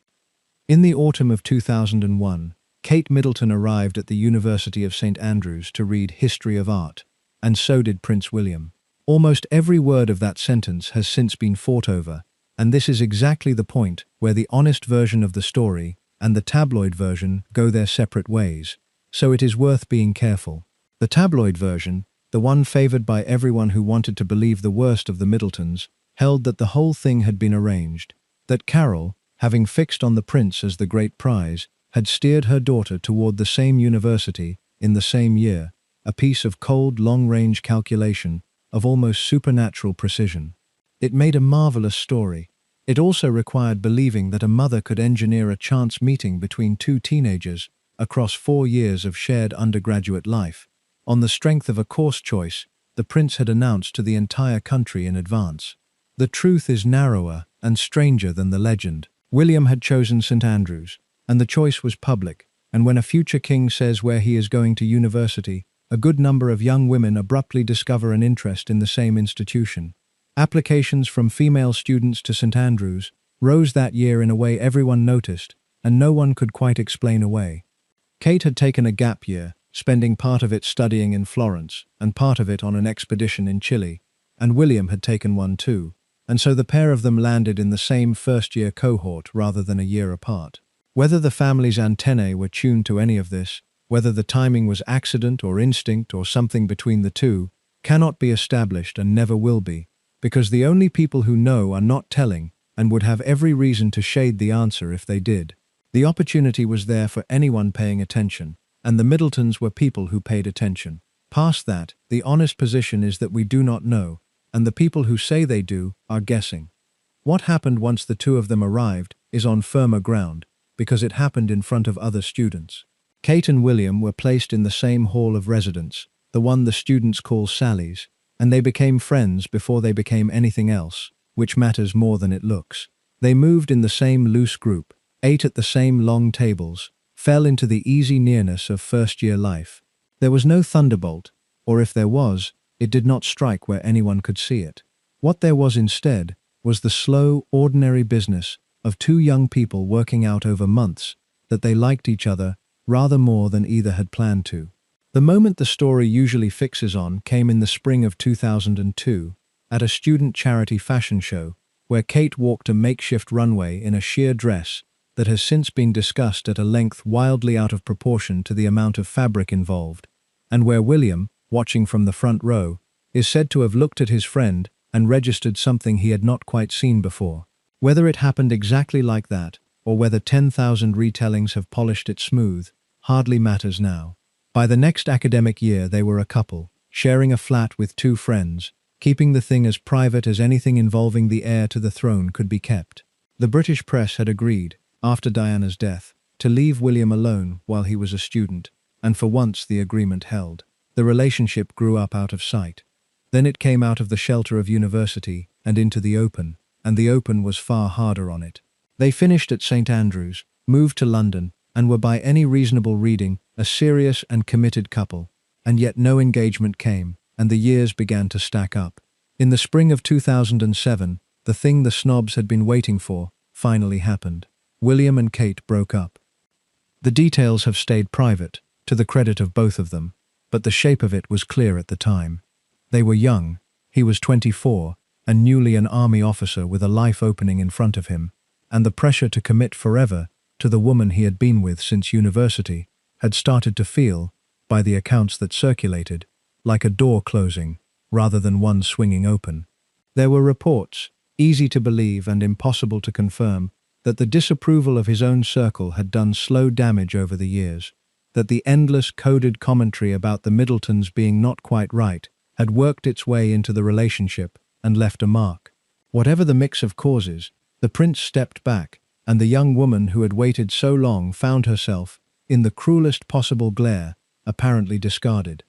In the autumn of 2001, Kate Middleton arrived at the University of St. Andrews to read History of Art, and so did Prince William. Almost every word of that sentence has since been fought over, and this is exactly the point where the honest version of the story and the tabloid version go their separate ways, so it is worth being careful. The tabloid version, the one favored by everyone who wanted to believe the worst of the Middletons, held that the whole thing had been arranged, that Carole, having fixed on the prince as the great prize, had steered her daughter toward the same university in the same year, a piece of cold, long-range calculation of almost supernatural precision. It made a marvelous story, It also required believing that a mother could engineer a chance meeting between two teenagers across 4 years of shared undergraduate life. On the strength of a course choice, the prince had announced to the entire country in advance. The truth is narrower and stranger than the legend. William had chosen St. Andrews, and the choice was public, and when a future king says where he is going to university, a good number of young women abruptly discover an interest in the same institution. Applications from female students to St. Andrews rose that year in a way everyone noticed, and no one could quite explain away. Kate had taken a gap year, spending part of it studying in Florence, and part of it on an expedition in Chile, and William had taken one too, and so the pair of them landed in the same first-year cohort rather than a year apart. Whether the family's antennae were tuned to any of this, whether the timing was accident or instinct or something between the two, cannot be established and never will be, because the only people who know are not telling and would have every reason to shade the answer if they did. The opportunity was there for anyone paying attention, and the Middletons were people who paid attention. Past that, the honest position is that we do not know, and the people who say they do are guessing. What happened once the two of them arrived is on firmer ground, because it happened in front of other students. Kate and William were placed in the same hall of residence, the one the students call Sally's, and they became friends before they became anything else, which matters more than it looks. They moved in the same loose group, ate at the same long tables, fell into the easy nearness of first-year life. There was no thunderbolt, or if there was, it did not strike where anyone could see it. What there was instead was the slow, ordinary business of two young people working out over months that they liked each other rather more than either had planned to. The moment the story usually fixes on came in the spring of 2002 at a student charity fashion show where Kate walked a makeshift runway in a sheer dress that has since been discussed at a length wildly out of proportion to the amount of fabric involved, and where William, watching from the front row, is said to have looked at his friend and registered something he had not quite seen before. Whether it happened exactly like that, or whether 10,000 retellings have polished it smooth, hardly matters now. By the next academic year they were a couple, sharing a flat with two friends, keeping the thing as private as anything involving the heir to the throne could be kept. The British press had agreed, after Diana's death, to leave William alone while he was a student, and for once the agreement held. The relationship grew up out of sight. Then it came out of the shelter of university and into the open, and the open was far harder on it. They finished at St. Andrews, moved to London, and were by any reasonable reading a serious and committed couple, and yet no engagement came, and the years began to stack up. In the spring of 2007, the thing the snobs had been waiting for finally happened. William and Kate broke up. The details have stayed private, to the credit of both of them, but the shape of it was clear at the time. They were young, he was 24, and newly an army officer with a life opening in front of him, and the pressure to commit forever to the woman he had been with since university had started to feel, by the accounts that circulated, like a door closing rather than one swinging open. There were reports, easy to believe and impossible to confirm, that the disapproval of his own circle had done slow damage over the years, that the endless coded commentary about the Middletons being not quite right had worked its way into the relationship and left a mark. Whatever the mix of causes, the prince stepped back, and the young woman who had waited so long found herself, in the cruelest possible glare, apparently discarded.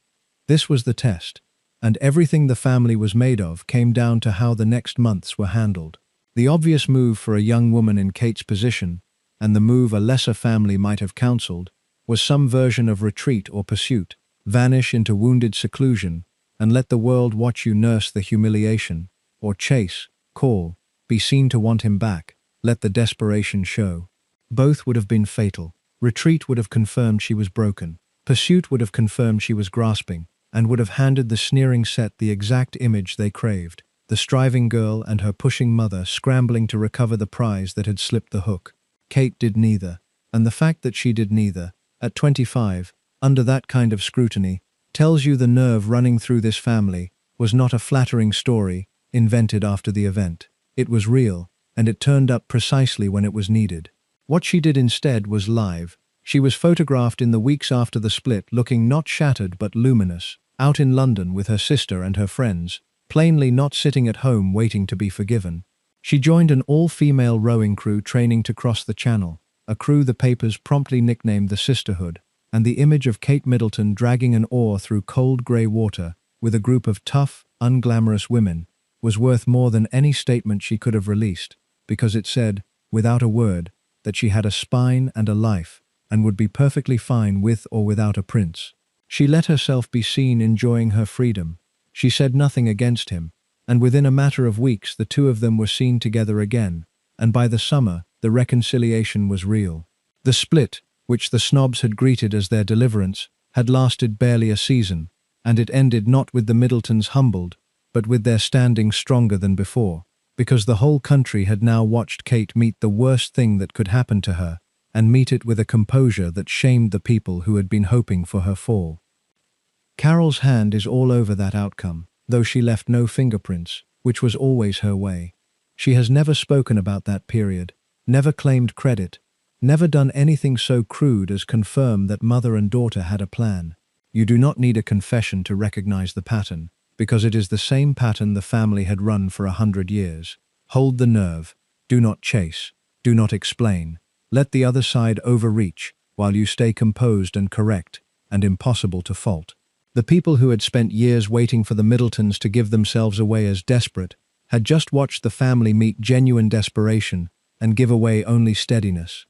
This was the test, and everything the family was made of came down to how the next months were handled. The obvious move for a young woman in Kate's position, and the move a lesser family might have counseled, was some version of retreat or pursuit, vanish into wounded seclusion, and let the world watch you nurse the humiliation, or chase, call, be seen to want him back, let the desperation show. Both would have been fatal. Retreat would have confirmed she was broken. Pursuit would have confirmed she was grasping, and would have handed the sneering set the exact image they craved, the striving girl and her pushing mother scrambling to recover the prize that had slipped the hook. Kate did neither, and the fact that she did neither, at 25, under that kind of scrutiny, tells you the nerve running through this family was not a flattering story invented after the event. It was real, and it turned up precisely when it was needed. What she did instead was live. She was photographed in the weeks after the split looking not shattered but luminous, out in London with her sister and her friends, plainly not sitting at home waiting to be forgiven. She joined an all-female rowing crew training to cross the Channel, a crew the papers promptly nicknamed the Sisterhood, and the image of Kate Middleton dragging an oar through cold grey water with a group of tough, unglamorous women was worth more than any statement she could have released, because it said, without a word, that she had a spine and a life, and would be perfectly fine with or without a prince. She let herself be seen enjoying her freedom. She said nothing against him, and within a matter of weeks the two of them were seen together again, and by the summer the reconciliation was real. The split, which the snobs had greeted as their deliverance, had lasted barely a season, and it ended not with the Middletons humbled, but with their standing stronger than before, because the whole country had now watched Kate meet the worst thing that could happen to her, and meet it with a composure that shamed the people who had been hoping for her fall. Carole's hand is all over that outcome, though she left no fingerprints, which was always her way. She has never spoken about that period, never claimed credit, never done anything so crude as confirm that mother and daughter had a plan. You do not need a confession to recognize the pattern, because it is the same pattern the family had run for 100 years. Hold the nerve, do not chase, do not explain, let the other side overreach, while you stay composed and correct, and impossible to fault. The people who had spent years waiting for the Middletons to give themselves away as desperate had just watched the family meet genuine desperation and give away only steadiness.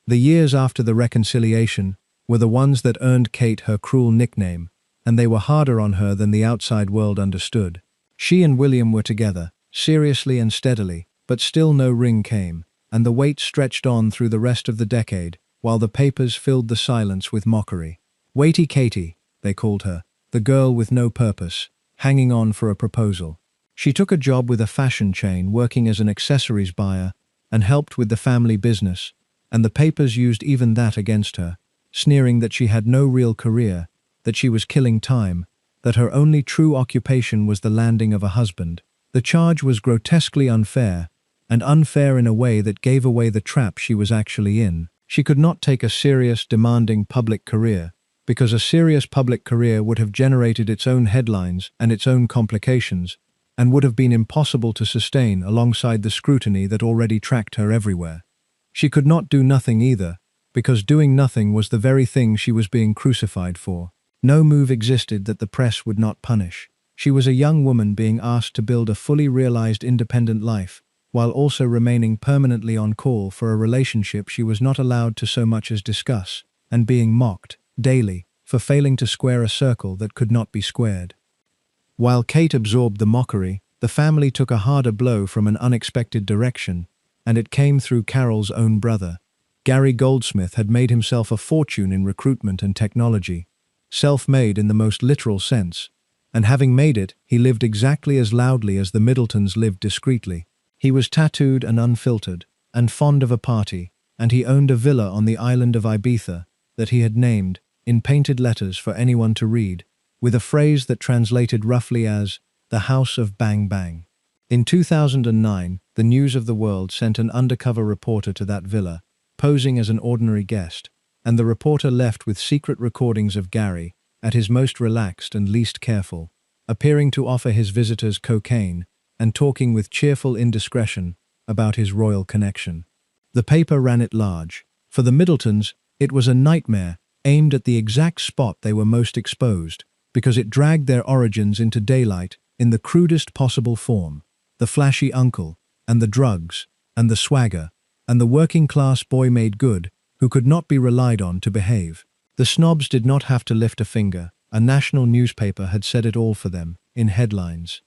The years after the reconciliation were the ones that earned Kate her cruel nickname, and they were harder on her than the outside world understood. She and William were together, seriously and steadily, but still no ring came, and the wait stretched on through the rest of the decade, while the papers filled the silence with mockery. Waity Katie, they called her, the girl with no purpose, hanging on for a proposal. She took a job with a fashion chain working as an accessories buyer and helped with the family business, and the papers used even that against her, sneering that she had no real career, that she was killing time, that her only true occupation was the landing of a husband. The charge was grotesquely unfair, and unfair in a way that gave away the trap she was actually in. She could not take a serious, demanding public career, because a serious public career would have generated its own headlines and its own complications, and would have been impossible to sustain alongside the scrutiny that already tracked her everywhere. She could not do nothing either, because doing nothing was the very thing she was being crucified for. No move existed that the press would not punish. She was a young woman being asked to build a fully realized independent life, while also remaining permanently on call for a relationship she was not allowed to so much as discuss, and being mocked, daily, for failing to square a circle that could not be squared. While Kate absorbed the mockery, the family took a harder blow from an unexpected direction, and it came through Carole's own brother. Gary Goldsmith had made himself a fortune in recruitment and technology, self-made in the most literal sense, and having made it, he lived exactly as loudly as the Middletons lived discreetly. He was tattooed and unfiltered, and fond of a party, and he owned a villa on the island of Ibiza that he had named, in painted letters for anyone to read, with a phrase that translated roughly as, the House of Bang Bang. In 2009, the News of the World sent an undercover reporter to that villa, posing as an ordinary guest, and the reporter left with secret recordings of Gary, at his most relaxed and least careful, appearing to offer his visitors cocaine and talking with cheerful indiscretion about his royal connection. The paper ran it large. For the Middletons, it was a nightmare aimed at the exact spot they were most exposed, because it dragged their origins into daylight in the crudest possible form. The flashy uncle, and the drugs, and the swagger, and the working-class boy made good, who could not be relied on to behave. The snobs did not have to lift a finger. A national newspaper had said it all for them, in headlines.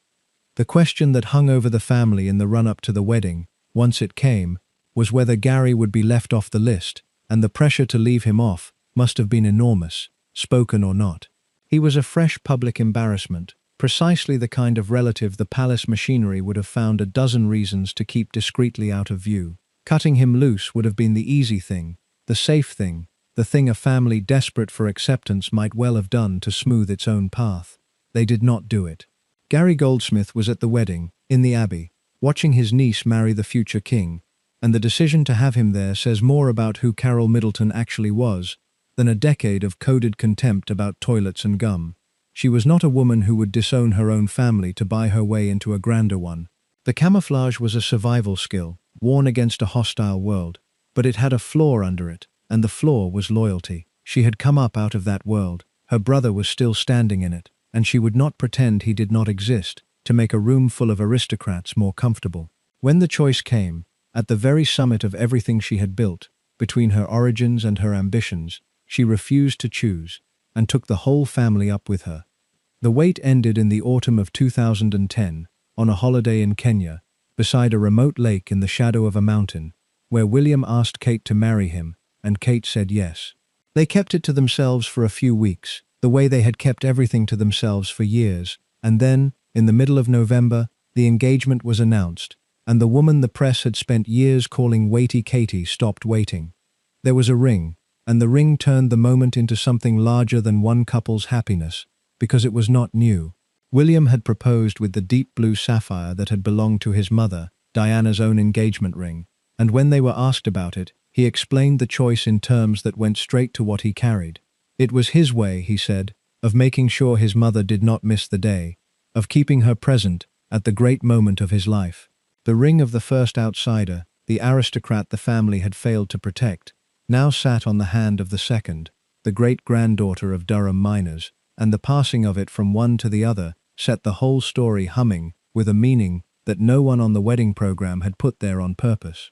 The question that hung over the family in the run-up to the wedding, once it came, was whether Gary would be left off the list, and the pressure to leave him off must have been enormous, spoken or not. He was a fresh public embarrassment, precisely the kind of relative the palace machinery would have found a dozen reasons to keep discreetly out of view. Cutting him loose would have been the easy thing, the safe thing, the thing a family desperate for acceptance might well have done to smooth its own path. They did not do it. Gary Goldsmith was at the wedding, in the Abbey, watching his niece marry the future king, and the decision to have him there says more about who Carole Middleton actually was than a decade of coded contempt about toilets and gum. She was not a woman who would disown her own family to buy her way into a grander one. The camouflage was a survival skill, worn against a hostile world, but it had a flaw under it, and the flaw was loyalty. She had come up out of that world, her brother was still standing in it, and she would not pretend he did not exist to make a room full of aristocrats more comfortable. When the choice came, at the very summit of everything she had built, between her origins and her ambitions, she refused to choose, and took the whole family up with her. The wait ended in the autumn of 2010, on a holiday in Kenya, beside a remote lake in the shadow of a mountain, where William asked Kate to marry him, and Kate said yes. They kept it to themselves for a few weeks, the way they had kept everything to themselves for years, and then, in the middle of November, the engagement was announced, and the woman the press had spent years calling Waity Katie stopped waiting. There was a ring, and the ring turned the moment into something larger than one couple's happiness, because it was not new. William had proposed with the deep blue sapphire that had belonged to his mother, Diana's own engagement ring, and when they were asked about it, he explained the choice in terms that went straight to what he carried. It was his way, he said, of making sure his mother did not miss the day, of keeping her present at the great moment of his life. The ring of the first outsider, the aristocrat the family had failed to protect, now sat on the hand of the second, the great-granddaughter of Durham miners, and the passing of it from one to the other set the whole story humming with a meaning that no one on the wedding program had put there on purpose.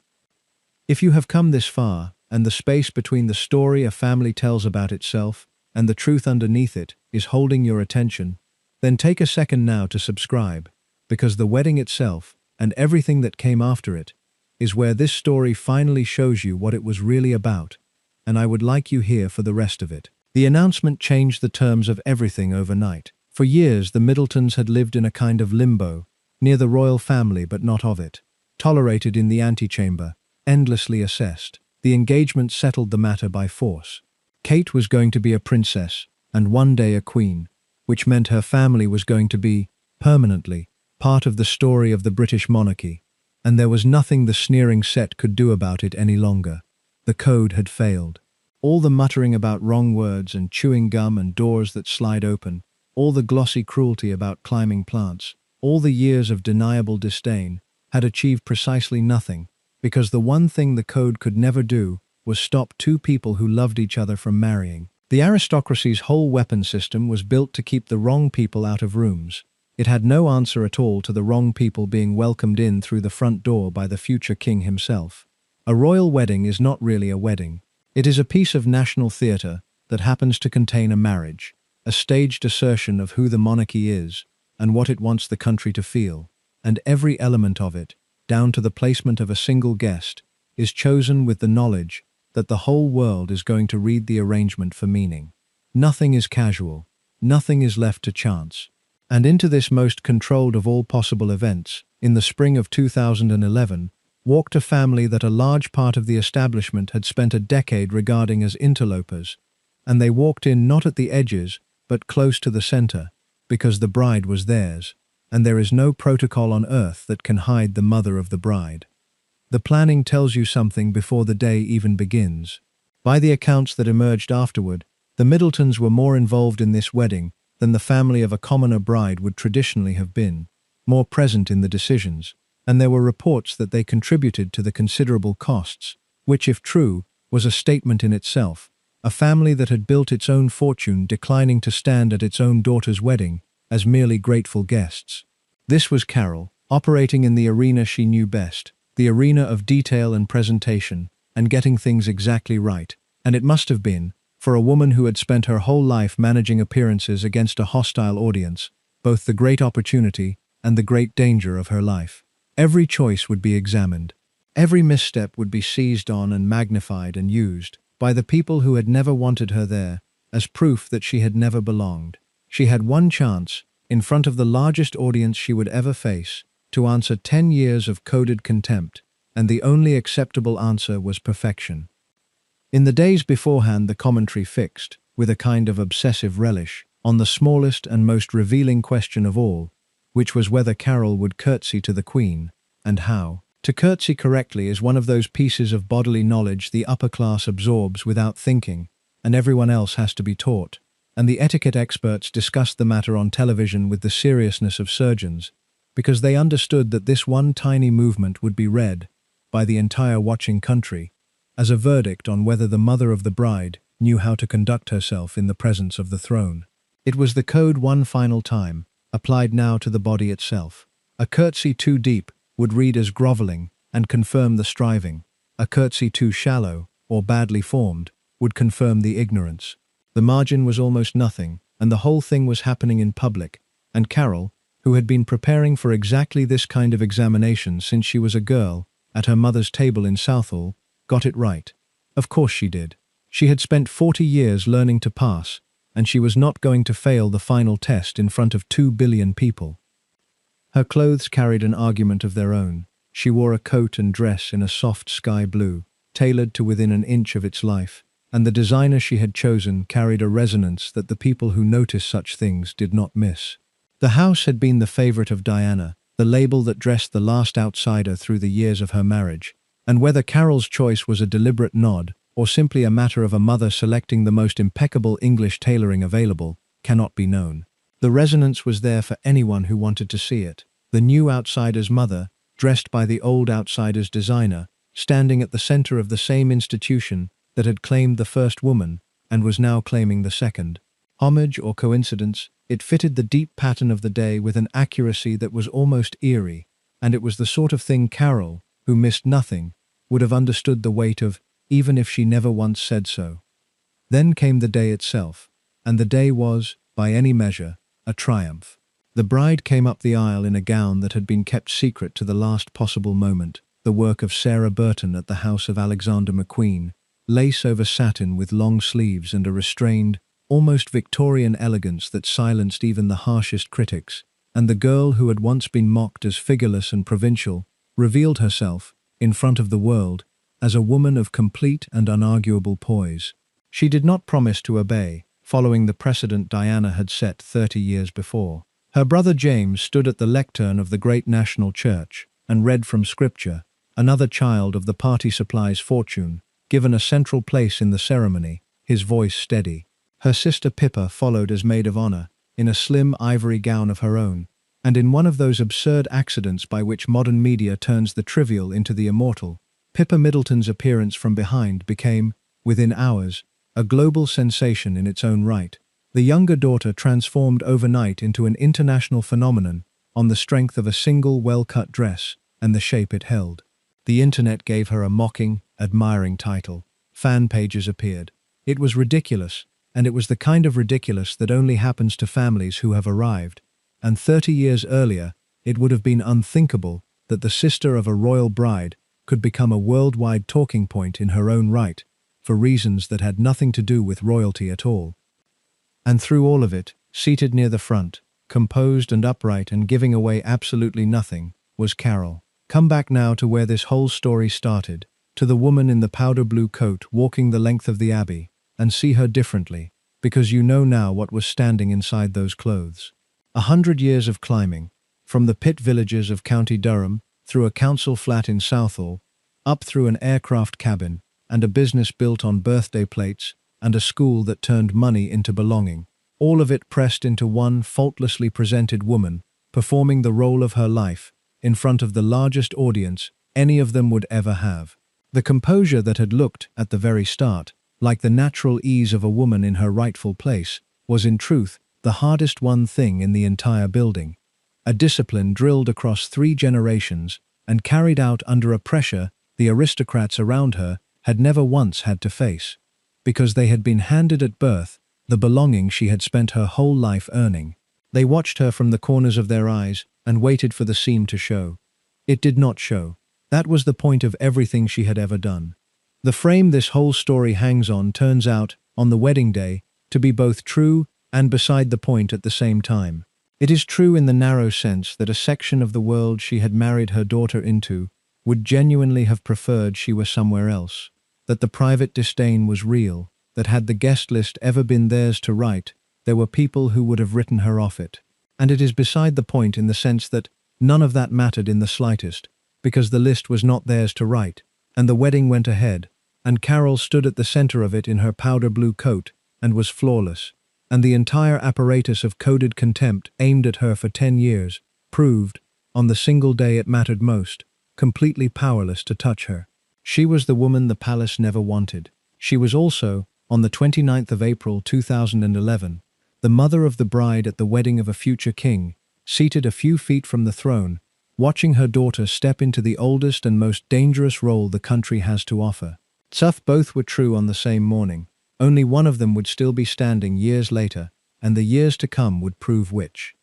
If you have come this far, and the space between the story a family tells about itself and the truth underneath it is holding your attention, then take a second now to subscribe, because the wedding itself, and everything that came after it, is where this story finally shows you what it was really about, and I would like you here for the rest of it. The announcement changed the terms of everything overnight. For years, the Middletons had lived in a kind of limbo, near the royal family but not of it, tolerated in the antechamber, endlessly assessed. The engagement settled the matter by force. Kate was going to be a princess, and one day a queen, which meant her family was going to be, permanently, part of the story of the British monarchy, and there was nothing the sneering set could do about it any longer. The code had failed. All the muttering about wrong words and chewing gum and doors that slide open, all the glossy cruelty about climbing plants, all the years of deniable disdain, had achieved precisely nothing, because the one thing the code could never do was stop two people who loved each other from marrying. The aristocracy's whole weapon system was built to keep the wrong people out of rooms. It had no answer at all to the wrong people being welcomed in through the front door by the future king himself. A royal wedding is not really a wedding. It is a piece of national theatre that happens to contain a marriage, a staged assertion of who the monarchy is and what it wants the country to feel, and every element of it, down to the placement of a single guest, is chosen with the knowledge that the whole world is going to read the arrangement for meaning. Nothing is casual, nothing is left to chance. And into this most controlled of all possible events, in the spring of 2011, walked a family that a large part of the establishment had spent a decade regarding as interlopers, and they walked in not at the edges, but close to the center, because the bride was theirs, and there is no protocol on earth that can hide the mother of the bride. The planning tells you something before the day even begins. By the accounts that emerged afterward, the Middletons were more involved in this wedding than the family of a commoner bride would traditionally have been, more present in the decisions, and there were reports that they contributed to the considerable costs, which, if true, was a statement in itself. A family that had built its own fortune declining to stand at its own daughter's wedding as merely grateful guests. This was Carole, operating in the arena she knew best, the arena of detail and presentation, and getting things exactly right, and it must have been, for a woman who had spent her whole life managing appearances against a hostile audience, both the great opportunity and the great danger of her life. Every choice would be examined. Every misstep would be seized on and magnified and used by the people who had never wanted her there as proof that she had never belonged. She had one chance, in front of the largest audience she would ever face, to answer 10 years of coded contempt, and the only acceptable answer was perfection. In the days beforehand, the commentary fixed, with a kind of obsessive relish, on the smallest and most revealing question of all, which was whether Carole would curtsy to the Queen, and how. To curtsy correctly is one of those pieces of bodily knowledge the upper class absorbs without thinking, and everyone else has to be taught, and the etiquette experts discussed the matter on television with the seriousness of surgeons, because they understood that this one tiny movement would be read by the entire watching country as a verdict on whether the mother of the bride knew how to conduct herself in the presence of the throne. It was the code one final time, applied now to the body itself. A curtsy too deep would read as grovelling and confirm the striving. A curtsy too shallow or badly formed would confirm the ignorance. The margin was almost nothing, and the whole thing was happening in public, and Carole, who had been preparing for exactly this kind of examination since she was a girl at her mother's table in Southall, got it right. Of course she did. She had spent 40 years learning to pass, and she was not going to fail the final test in front of 2 billion people. Her clothes carried an argument of their own. She wore a coat and dress in a soft sky blue, tailored to within an inch of its life, and the designer she had chosen carried a resonance that the people who noticed such things did not miss. The house had been the favorite of Diana, the label that dressed the last outsider through the years of her marriage, and whether Carole's choice was a deliberate nod or simply a matter of a mother selecting the most impeccable English tailoring available cannot be known. The resonance was there for anyone who wanted to see it. The new outsider's mother, dressed by the old outsider's designer, standing at the center of the same institution that had claimed the first woman and was now claiming the second. Homage or coincidence, it fitted the deep pattern of the day with an accuracy that was almost eerie, and it was the sort of thing Carole, who missed nothing, would have understood the weight of, even if she never once said so. Then came the day itself, and the day was, by any measure, a triumph. The bride came up the aisle in a gown that had been kept secret to the last possible moment, the work of Sarah Burton at the house of Alexander McQueen, lace over satin with long sleeves and a restrained, almost Victorian elegance that silenced even the harshest critics, and the girl who had once been mocked as figureless and provincial revealed herself, in front of the world, as a woman of complete and unarguable poise. She did not promise to obey, following the precedent Diana had set 30 years before. Her brother James stood at the lectern of the great national church and read from Scripture, another child of the party supply's fortune, given a central place in the ceremony, his voice steady. Her sister Pippa followed as maid of honor, in a slim ivory gown of her own, and in one of those absurd accidents by which modern media turns the trivial into the immortal, Pippa Middleton's appearance from behind became, within hours, a global sensation in its own right. The younger daughter transformed overnight into an international phenomenon on the strength of a single well-cut dress and the shape it held. The internet gave her a mocking, admiring title. Fan pages appeared. It was ridiculous, and it was the kind of ridiculous that only happens to families who have arrived. And 30 years earlier, it would have been unthinkable that the sister of a royal bride could become a worldwide talking point in her own right, for reasons that had nothing to do with royalty at all. And through all of it, seated near the front, composed and upright and giving away absolutely nothing, was Carole. Come back now to where this whole story started, to the woman in the powder blue coat walking the length of the Abbey, and see her differently, because you know now what was standing inside those clothes. 100 years of climbing, from the pit villages of County Durham, through a council flat in Southall, up through an aircraft cabin, and a business built on birthday plates, and a school that turned money into belonging, all of it pressed into one faultlessly presented woman, performing the role of her life, in front of the largest audience any of them would ever have. The composure that had looked, at the very start, like the natural ease of a woman in her rightful place, was in truth the hardest won thing in the entire building. A discipline drilled across 3 generations and carried out under a pressure the aristocrats around her had never once had to face, because they had been handed at birth the belonging she had spent her whole life earning. They watched her from the corners of their eyes and waited for the seam to show. It did not show. That was the point of everything she had ever done. The frame this whole story hangs on turns out, on the wedding day, to be both true and beside the point at the same time. It is true in the narrow sense that a section of the world she had married her daughter into would genuinely have preferred she were somewhere else, that the private disdain was real, that had the guest list ever been theirs to write, there were people who would have written her off it. And it is beside the point in the sense that none of that mattered in the slightest, because the list was not theirs to write, and the wedding went ahead, and Carole stood at the center of it in her powder blue coat, and was flawless, and the entire apparatus of coded contempt aimed at her for 10 years proved, on the single day it mattered most, completely powerless to touch her. She was the woman the palace never wanted. She was also, on the 29th of April 2011, the mother of the bride at the wedding of a future king, seated a few feet from the throne, watching her daughter step into the oldest and most dangerous role the country has to offer. Both were true on the same morning. Only one of them would still be standing years later, and the years to come would prove which.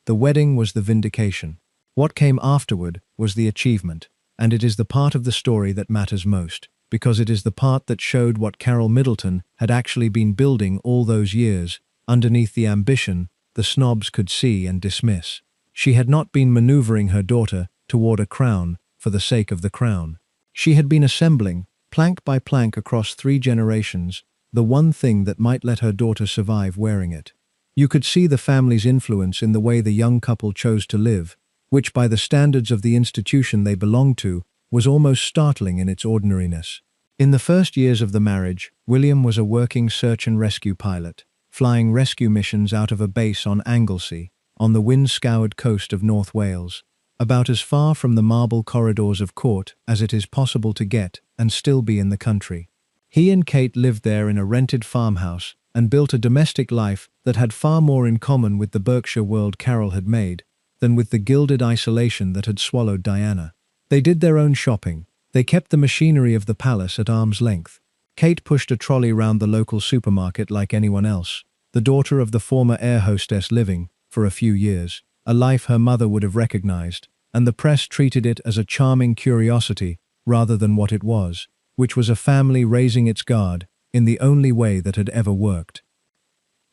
The wedding was the vindication. What came afterward was the achievement, and it is the part of the story that matters most, because it is the part that showed what Carole Middleton had actually been building all those years, underneath the ambition the snobs could see and dismiss. She had not been maneuvering her daughter toward a crown for the sake of the crown. She had been assembling, plank by plank across 3 generations, the one thing that might let her daughter survive wearing it. You could see the family's influence in the way the young couple chose to live, which by the standards of the institution they belonged to, was almost startling in its ordinariness. In the first years of the marriage, William was a working search and rescue pilot, flying rescue missions out of a base on Anglesey, on the wind-scoured coast of North Wales, about as far from the marble corridors of court as it is possible to get and still be in the country. He and Kate lived there in a rented farmhouse and built a domestic life that had far more in common with the Berkshire world Carole had made than with the gilded isolation that had swallowed Diana. They did their own shopping. They kept the machinery of the palace at arm's length. Kate pushed a trolley round the local supermarket like anyone else, the daughter of the former air hostess living, for a few years, a life her mother would have recognized, and the press treated it as a charming curiosity rather than what it was, which was a family raising its guard in the only way that had ever worked.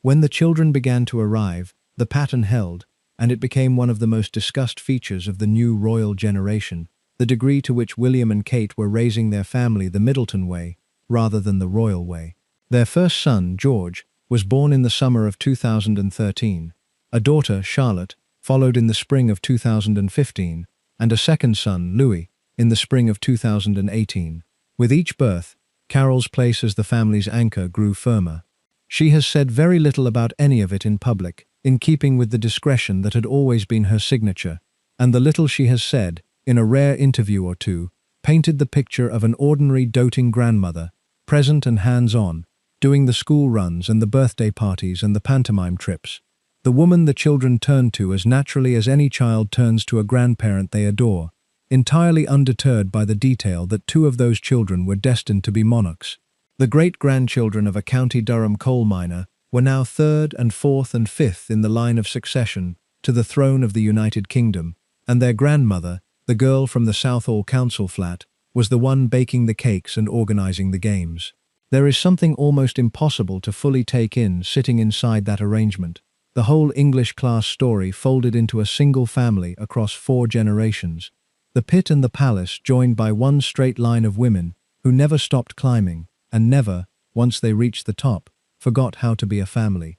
When the children began to arrive, the pattern held, and it became one of the most discussed features of the new royal generation, the degree to which William and Kate were raising their family the Middleton way, rather than the royal way. Their first son, George, was born in the summer of 2013. A daughter, Charlotte, followed in the spring of 2015, and a second son, Louis, in the spring of 2018. With each birth, Carole's place as the family's anchor grew firmer. She has said very little about any of it in public, in keeping with the discretion that had always been her signature, and the little she has said, in a rare interview or two, painted the picture of an ordinary doting grandmother, present and hands-on, doing the school runs and the birthday parties and the pantomime trips. The woman the children turned to as naturally as any child turns to a grandparent they adore, entirely undeterred by the detail that 2 of those children were destined to be monarchs. The great-grandchildren of a County Durham coal miner were now 3rd and 4th and 5th in the line of succession to the throne of the United Kingdom, and their grandmother, the girl from the Southall council flat, was the one baking the cakes and organizing the games. There is something almost impossible to fully take in sitting inside that arrangement. The whole English-class story folded into a single family across 4 generations. The pit and the palace joined by one straight line of women who never stopped climbing and never, once they reached the top, forgot how to be a family.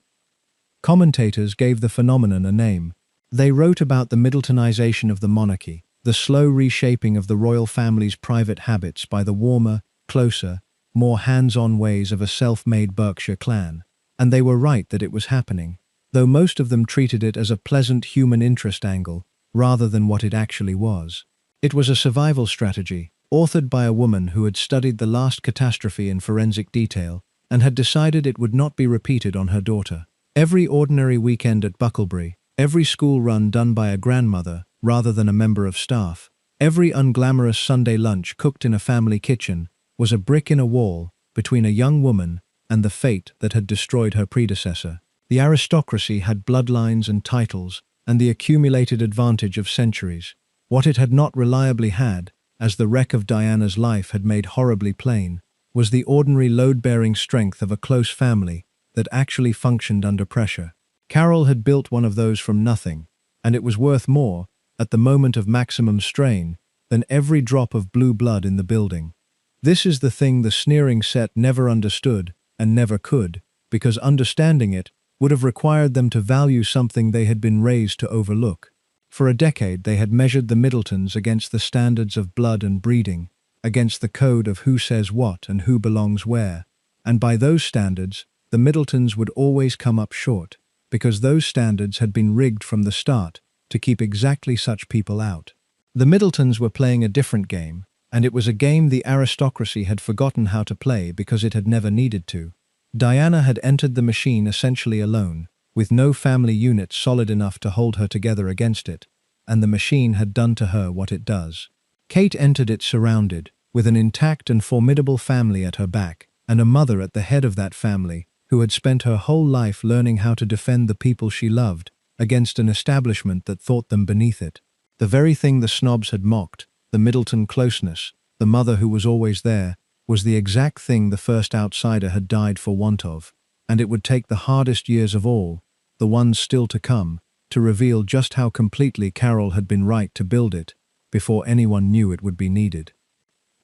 Commentators gave the phenomenon a name. They wrote about the Middletonization of the monarchy, the slow reshaping of the royal family's private habits by the warmer, closer, more hands-on ways of a self-made Berkshire clan. And they were right that it was happening, though most of them treated it as a pleasant human interest angle, rather than what it actually was. It was a survival strategy, authored by a woman who had studied the last catastrophe in forensic detail, and had decided it would not be repeated on her daughter. Every ordinary weekend at Bucklebury, every school run done by a grandmother rather than a member of staff, every unglamorous Sunday lunch cooked in a family kitchen, was a brick in a wall between a young woman and the fate that had destroyed her predecessor. The aristocracy had bloodlines and titles and the accumulated advantage of centuries. What it had not reliably had, as the wreck of Diana's life had made horribly plain, was the ordinary load-bearing strength of a close family that actually functioned under pressure. Carole had built one of those from nothing, and it was worth more, at the moment of maximum strain, than every drop of blue blood in the building. This is the thing the sneering set never understood and never could, because understanding it would have required them to value something they had been raised to overlook. For a decade they had measured the Middletons against the standards of blood and breeding, against the code of who says what and who belongs where, and by those standards, the Middletons would always come up short, because those standards had been rigged from the start to keep exactly such people out. The Middletons were playing a different game, and it was a game the aristocracy had forgotten how to play because it had never needed to. Diana had entered the machine essentially alone, with no family unit solid enough to hold her together against it, and the machine had done to her what it does. Kate entered it surrounded, with an intact and formidable family at her back, and a mother at the head of that family, who had spent her whole life learning how to defend the people she loved against an establishment that thought them beneath it. The very thing the snobs had mocked, the Middleton closeness, the mother who was always there, was the exact thing the first outsider had died for want of, and it would take the hardest years of all, the ones still to come, to reveal just how completely Carole had been right to build it, before anyone knew it would be needed.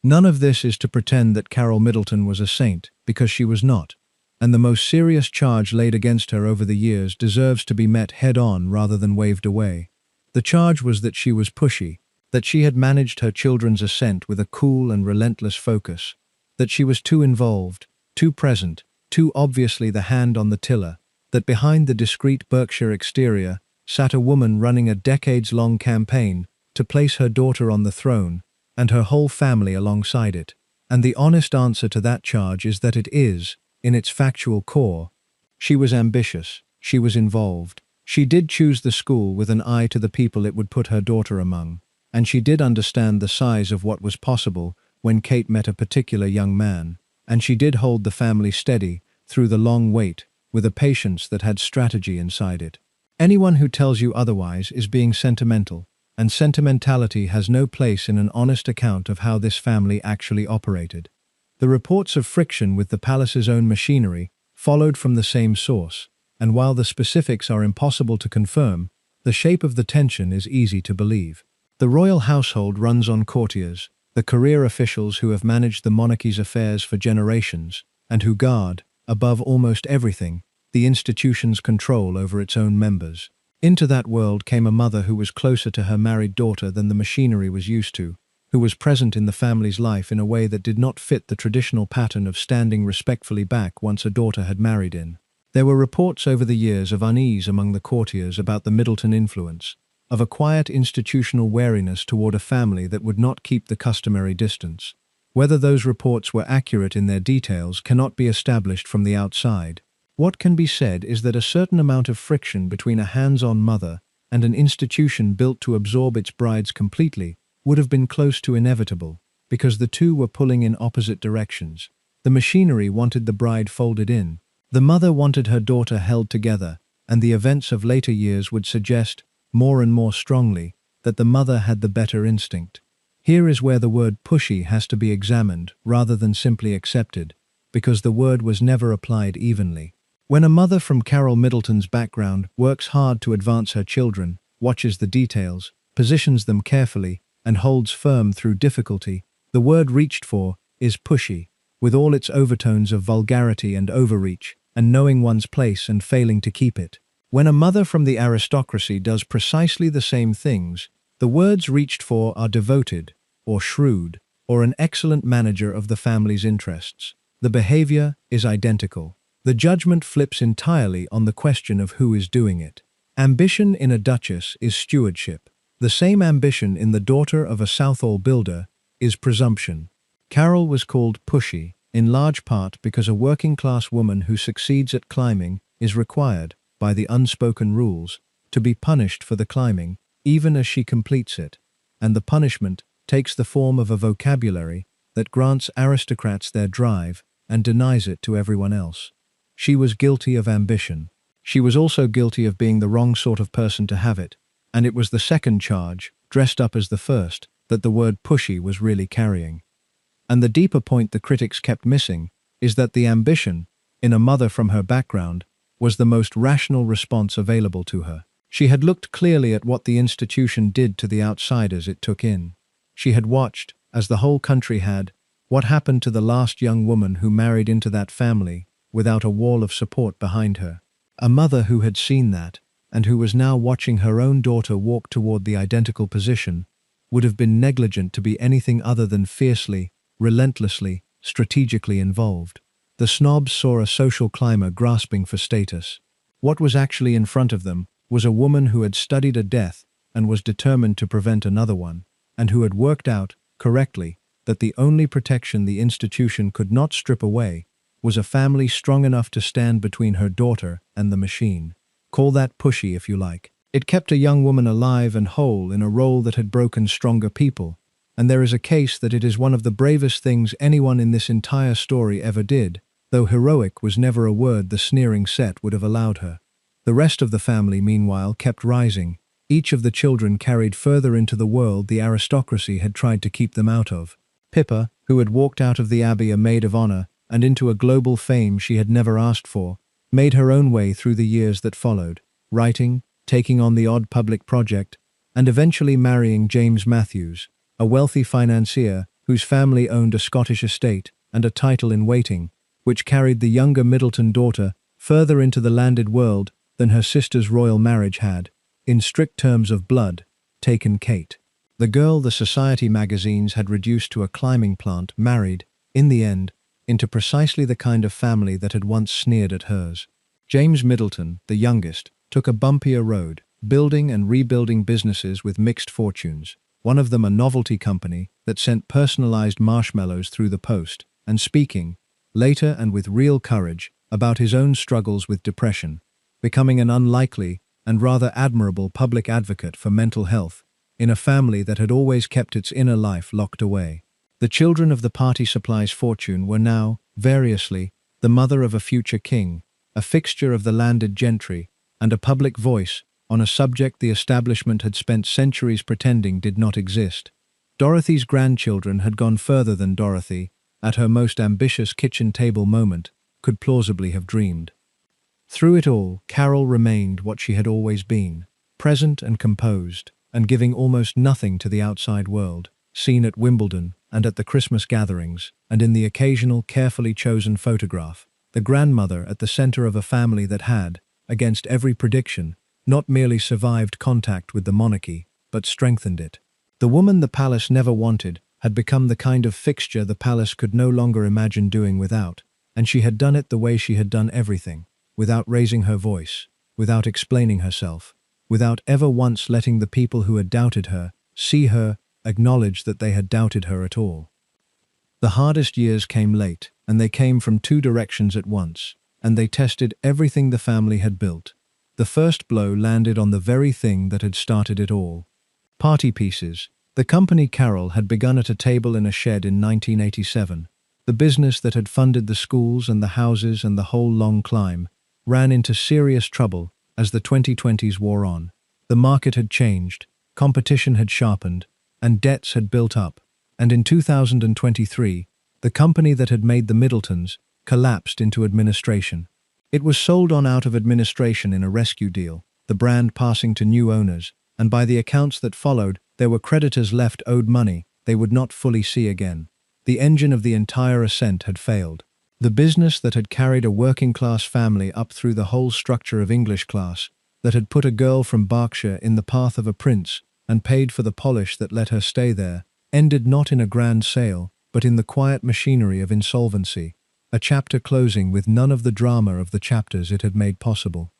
None of this is to pretend that Carole Middleton was a saint, because she was not, and the most serious charge laid against her over the years deserves to be met head-on rather than waved away. The charge was that she was pushy, that she had managed her children's ascent with a cool and relentless focus, that she was too involved, too present, too obviously the hand on the tiller, that behind the discreet Berkshire exterior sat a woman running a decades-long campaign to place her daughter on the throne, and her whole family alongside it. And the honest answer to that charge is that it is, in its factual core. She was ambitious, she was involved, she did choose the school with an eye to the people it would put her daughter among, and she did understand the size of what was possible when Kate met a particular young man, and she did hold the family steady through the long wait with a patience that had strategy inside it. Anyone who tells you otherwise is being sentimental, and sentimentality has no place in an honest account of how this family actually operated. The reports of friction with the palace's own machinery followed from the same source, and while the specifics are impossible to confirm, the shape of the tension is easy to believe. The royal household runs on courtiers, the career officials who have managed the monarchy's affairs for generations, and who guard, above almost everything, the institution's control over its own members. Into that world came a mother who was closer to her married daughter than the machinery was used to, who was present in the family's life in a way that did not fit the traditional pattern of standing respectfully back once a daughter had married in. There were reports over the years of unease among the courtiers about the Middleton influence, of a quiet institutional wariness toward a family that would not keep the customary distance. Whether those reports were accurate in their details cannot be established from the outside. What can be said is that a certain amount of friction between a hands-on mother and an institution built to absorb its brides completely would have been close to inevitable, because the two were pulling in opposite directions. The machinery wanted the bride folded in. The mother wanted her daughter held together, and the events of later years would suggest, more and more strongly, that the mother had the better instinct. Here is where the word pushy has to be examined rather than simply accepted, because the word was never applied evenly. When a mother from Carole Middleton's background works hard to advance her children, watches the details, positions them carefully, and holds firm through difficulty, the word reached for is pushy, with all its overtones of vulgarity and overreach, and knowing one's place and failing to keep it. When a mother from the aristocracy does precisely the same things, the words reached for are devoted, or shrewd, or an excellent manager of the family's interests. The behavior is identical. The judgment flips entirely on the question of who is doing it. Ambition in a duchess is stewardship. The same ambition in the daughter of a Southall builder is presumption. Carole was called pushy, in large part because a working-class woman who succeeds at climbing is required, by the unspoken rules, to be punished for the climbing, even as she completes it, and the punishment takes the form of a vocabulary that grants aristocrats their drive and denies it to everyone else. She was guilty of ambition. She was also guilty of being the wrong sort of person to have it, and it was the second charge, dressed up as the first, that the word pushy was really carrying. And the deeper point the critics kept missing is that the ambition, in a mother from her background, was the most rational response available to her. She had looked clearly at what the institution did to the outsiders it took in. She had watched, as the whole country had, what happened to the last young woman who married into that family without a wall of support behind her. A mother who had seen that, and who was now watching her own daughter walk toward the identical position, would have been negligent to be anything other than fiercely, relentlessly, strategically involved. The snobs saw a social climber grasping for status. What was actually in front of them was a woman who had studied a death and was determined to prevent another one, and who had worked out, correctly, that the only protection the institution could not strip away was a family strong enough to stand between her daughter and the machine. Call that pushy if you like. It kept a young woman alive and whole in a role that had broken stronger people, and there is a case that it is one of the bravest things anyone in this entire story ever did, though heroic was never a word the sneering set would have allowed her. The rest of the family, meanwhile, kept rising. Each of the children carried further into the world the aristocracy had tried to keep them out of. Pippa, who had walked out of the Abbey a maid of honor and into a global fame she had never asked for, made her own way through the years that followed, writing, taking on the odd public project, and eventually marrying James Matthews, a wealthy financier whose family owned a Scottish estate and a title in waiting, which carried the younger Middleton daughter further into the landed world than her sister's royal marriage had, in strict terms of blood, taken Kate. The girl the society magazines had reduced to a climbing plant married, in the end, into precisely the kind of family that had once sneered at hers. James Middleton, the youngest, took a bumpier road, building and rebuilding businesses with mixed fortunes, one of them a novelty company that sent personalized marshmallows through the post, and speaking, later and with real courage, about his own struggles with depression, becoming an unlikely and rather admirable public advocate for mental health in a family that had always kept its inner life locked away. The children of the party supply's fortune were now, variously, the mother of a future king, a fixture of the landed gentry, and a public voice on a subject the establishment had spent centuries pretending did not exist. Dorothy's grandchildren had gone further than Dorothy, at her most ambitious kitchen table moment, could plausibly have dreamed. Through it all, Carole remained what she had always been, present and composed, and giving almost nothing to the outside world, seen at Wimbledon and at the Christmas gatherings, and in the occasional carefully chosen photograph, the grandmother at the center of a family that had, against every prediction, not merely survived contact with the monarchy, but strengthened it. The woman the palace never wanted had become the kind of fixture the palace could no longer imagine doing without, and she had done it the way she had done everything, without raising her voice, without explaining herself, without ever once letting the people who had doubted her see her, acknowledge that they had doubted her at all. The hardest years came late, and they came from two directions at once, and they tested everything the family had built. The first blow landed on the very thing that had started it all. Party pieces. The company Carole had begun at a table in a shed in 1987. The business that had funded the schools and the houses and the whole long climb ran into serious trouble as the 2020s wore on. The market had changed, competition had sharpened, and debts had built up, and in 2023, the company that had made the Middletons collapsed into administration. It was sold on out of administration in a rescue deal, the brand passing to new owners, and by the accounts that followed, there were creditors left owed money they would not fully see again. The engine of the entire ascent had failed. The business that had carried a working-class family up through the whole structure of English class, that had put a girl from Berkshire in the path of a prince and paid for the polish that let her stay there, ended not in a grand sale, but in the quiet machinery of insolvency, a chapter closing with none of the drama of the chapters it had made possible.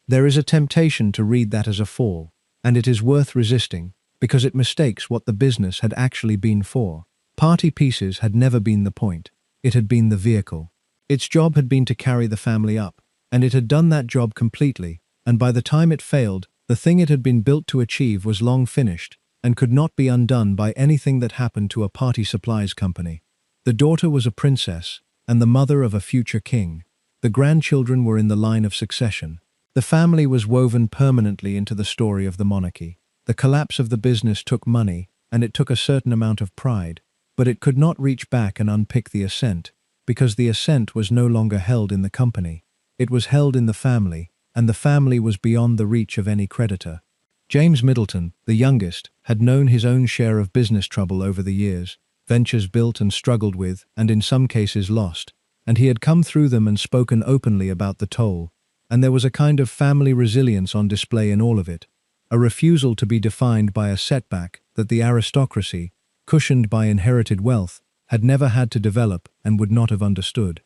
There is a temptation to read that as a fall, and it is worth resisting, because it mistakes what the business had actually been for. Party pieces had never been the point. It had been the vehicle. Its job had been to carry the family up, and it had done that job completely, and by the time it failed, the thing it had been built to achieve was long finished, and could not be undone by anything that happened to a party supplies company. The daughter was a princess, and the mother of a future king. The grandchildren were in the line of succession. The family was woven permanently into the story of the monarchy. The collapse of the business took money, and it took a certain amount of pride, but it could not reach back and unpick the ascent, because the ascent was no longer held in the company. It was held in the family, and the family was beyond the reach of any creditor. James Middleton, the youngest, had known his own share of business trouble over the years, ventures built and struggled with, and in some cases lost, and he had come through them and spoken openly about the toll, and there was a kind of family resilience on display in all of it, a refusal to be defined by a setback that the aristocracy, cushioned by inherited wealth, had never had to develop and would not have understood.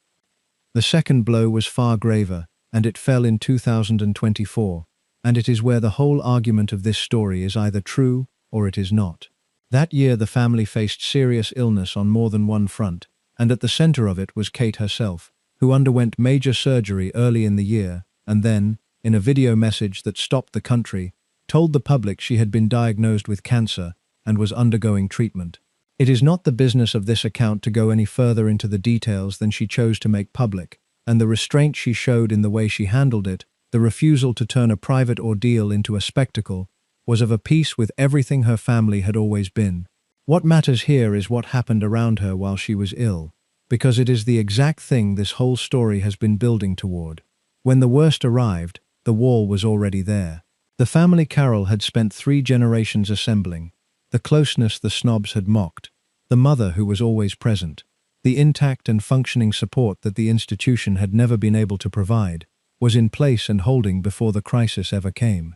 The second blow was far graver, and it fell in 2024, and it is where the whole argument of this story is either true or it is not. That year the family faced serious illness on more than one front, and at the center of it was Kate herself, who underwent major surgery early in the year, and then, in a video message that stopped the country, told the public she had been diagnosed with cancer and was undergoing treatment. It is not the business of this account to go any further into the details than she chose to make public, and the restraint she showed in the way she handled it, the refusal to turn a private ordeal into a spectacle, was of a piece with everything her family had always been. What matters here is what happened around her while she was ill, because it is the exact thing this whole story has been building toward. When the worst arrived, the wall was already there. The family Carole had spent 3 generations assembling, the closeness the snobs had mocked, the mother who was always present, the intact and functioning support that the institution had never been able to provide, was in place and holding before the crisis ever came.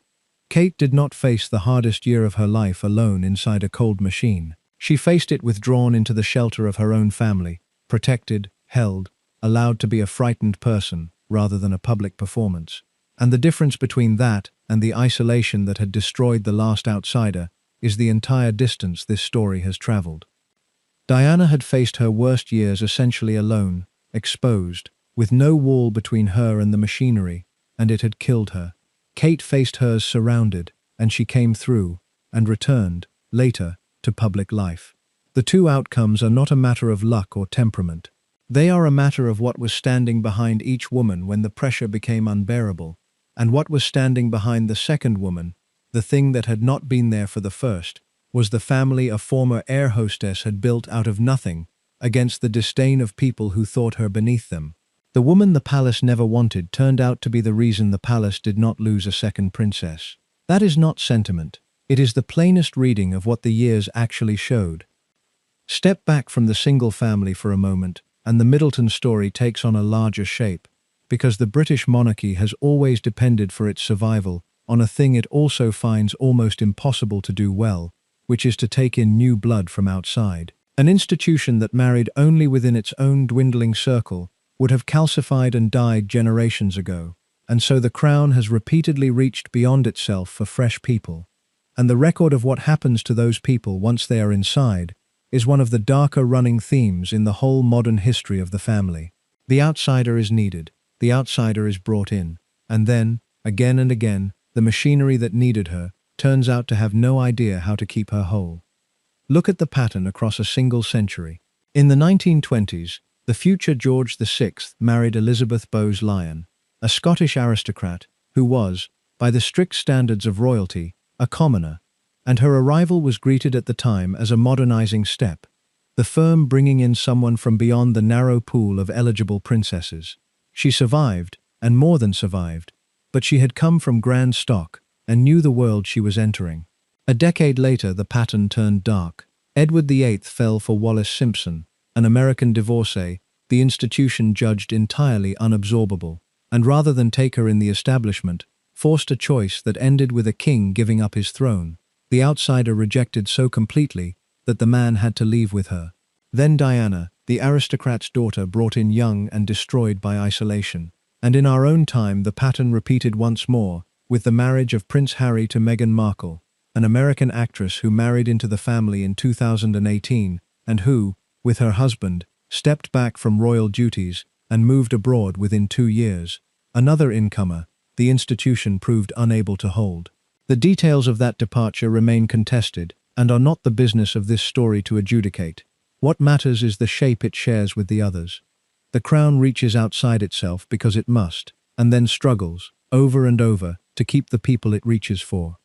Kate did not face the hardest year of her life alone inside a cold machine. She faced it withdrawn into the shelter of her own family, protected, held, allowed to be a frightened person rather than a public performance. And the difference between that and the isolation that had destroyed the last outsider is the entire distance this story has traveled. Diana had faced her worst years essentially alone, exposed, with no wall between her and the machinery, and it had killed her. Kate faced hers surrounded, and she came through, and returned, later, to public life. The two outcomes are not a matter of luck or temperament. They are a matter of what was standing behind each woman when the pressure became unbearable, and what was standing behind the second woman, the thing that had not been there for the first, was the family a former air hostess had built out of nothing, against the disdain of people who thought her beneath them. The woman the palace never wanted turned out to be the reason the palace did not lose a second princess. That is not sentiment. It is the plainest reading of what the years actually showed. Step back from the single family for a moment, and the Middleton story takes on a larger shape, because the British monarchy has always depended for its survival on a thing it also finds almost impossible to do well, which is to take in new blood from outside. An institution that married only within its own dwindling circle would have calcified and died generations ago, and so the crown has repeatedly reached beyond itself for fresh people. And the record of what happens to those people once they are inside is one of the darker running themes in the whole modern history of the family. The outsider is needed, the outsider is brought in, and then, again and again, the machinery that needed her turns out to have no idea how to keep her whole. Look at the pattern across a single century. In the 1920s, the future George VI married Elizabeth Bowes-Lyon, a Scottish aristocrat who was, by the strict standards of royalty, a commoner, and her arrival was greeted at the time as a modernizing step, the firm bringing in someone from beyond the narrow pool of eligible princesses. She survived, and more than survived, but she had come from grand stock and knew the world she was entering. A decade later, the pattern turned dark. Edward VIII fell for Wallis Simpson, an American divorcee, the institution judged entirely unabsorbable, and rather than take her in the establishment, forced a choice that ended with a king giving up his throne, the outsider rejected so completely that the man had to leave with her. Then Diana, the aristocrat's daughter, brought in young and destroyed by isolation. And in our own time the pattern repeated once more, with the marriage of Prince Harry to Meghan Markle, an American actress who married into the family in 2018 and who, with her husband, stepped back from royal duties and moved abroad within 2 years. Another incomer, the institution proved unable to hold. The details of that departure remain contested and are not the business of this story to adjudicate. What matters is the shape it shares with the others. The crown reaches outside itself because it must, and then struggles, over and over, to keep the people it reaches for.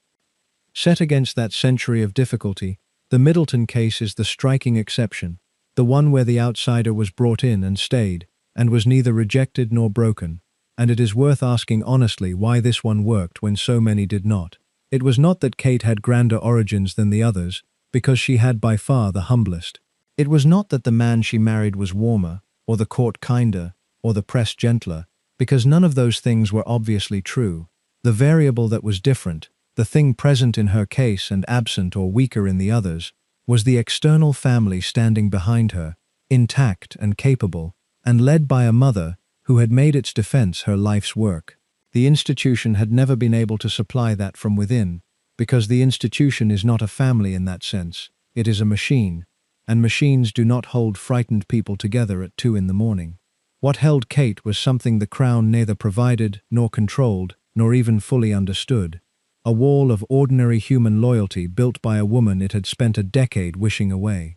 Set against that century of difficulty, the Middleton case is the striking exception, the one where the outsider was brought in and stayed, and was neither rejected nor broken, and it is worth asking honestly why this one worked when so many did not. It was not that Kate had grander origins than the others, because she had by far the humblest. It was not that the man she married was warmer, or the court kinder, or the press gentler, because none of those things were obviously true. The variable that was different, the thing present in her case and absent or weaker in the others, was the external family standing behind her, intact and capable, and led by a mother who had made its defense her life's work. The institution had never been able to supply that from within, because the institution is not a family in that sense, it is a machine, and machines do not hold frightened people together at 2 in the morning. What held Kate was something the Crown neither provided, nor controlled, nor even fully understood. A wall of ordinary human loyalty built by a woman it had spent a decade wishing away.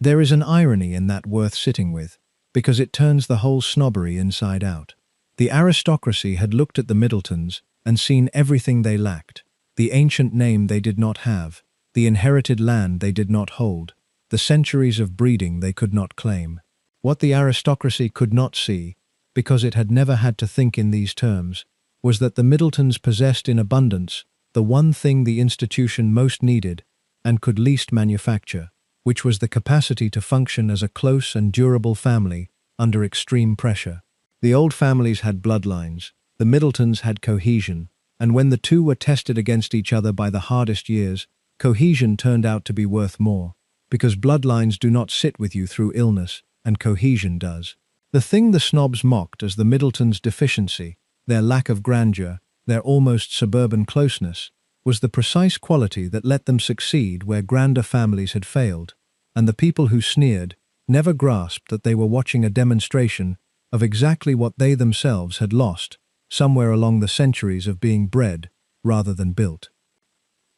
There is an irony in that worth sitting with, because it turns the whole snobbery inside out. The aristocracy had looked at the Middletons and seen everything they lacked: the ancient name they did not have, the inherited land they did not hold, the centuries of breeding they could not claim. What the aristocracy could not see, because it had never had to think in these terms, was that the Middletons possessed in abundance the one thing the institution most needed and could least manufacture, which was the capacity to function as a close and durable family under extreme pressure. The old families had bloodlines, the Middletons had cohesion, and when the two were tested against each other by the hardest years, cohesion turned out to be worth more, because bloodlines do not sit with you through illness, and cohesion does. The thing the snobs mocked as the Middletons' deficiency, their lack of grandeur, their almost suburban closeness, was the precise quality that let them succeed where grander families had failed, and the people who sneered never grasped that they were watching a demonstration of exactly what they themselves had lost somewhere along the centuries of being bred rather than built.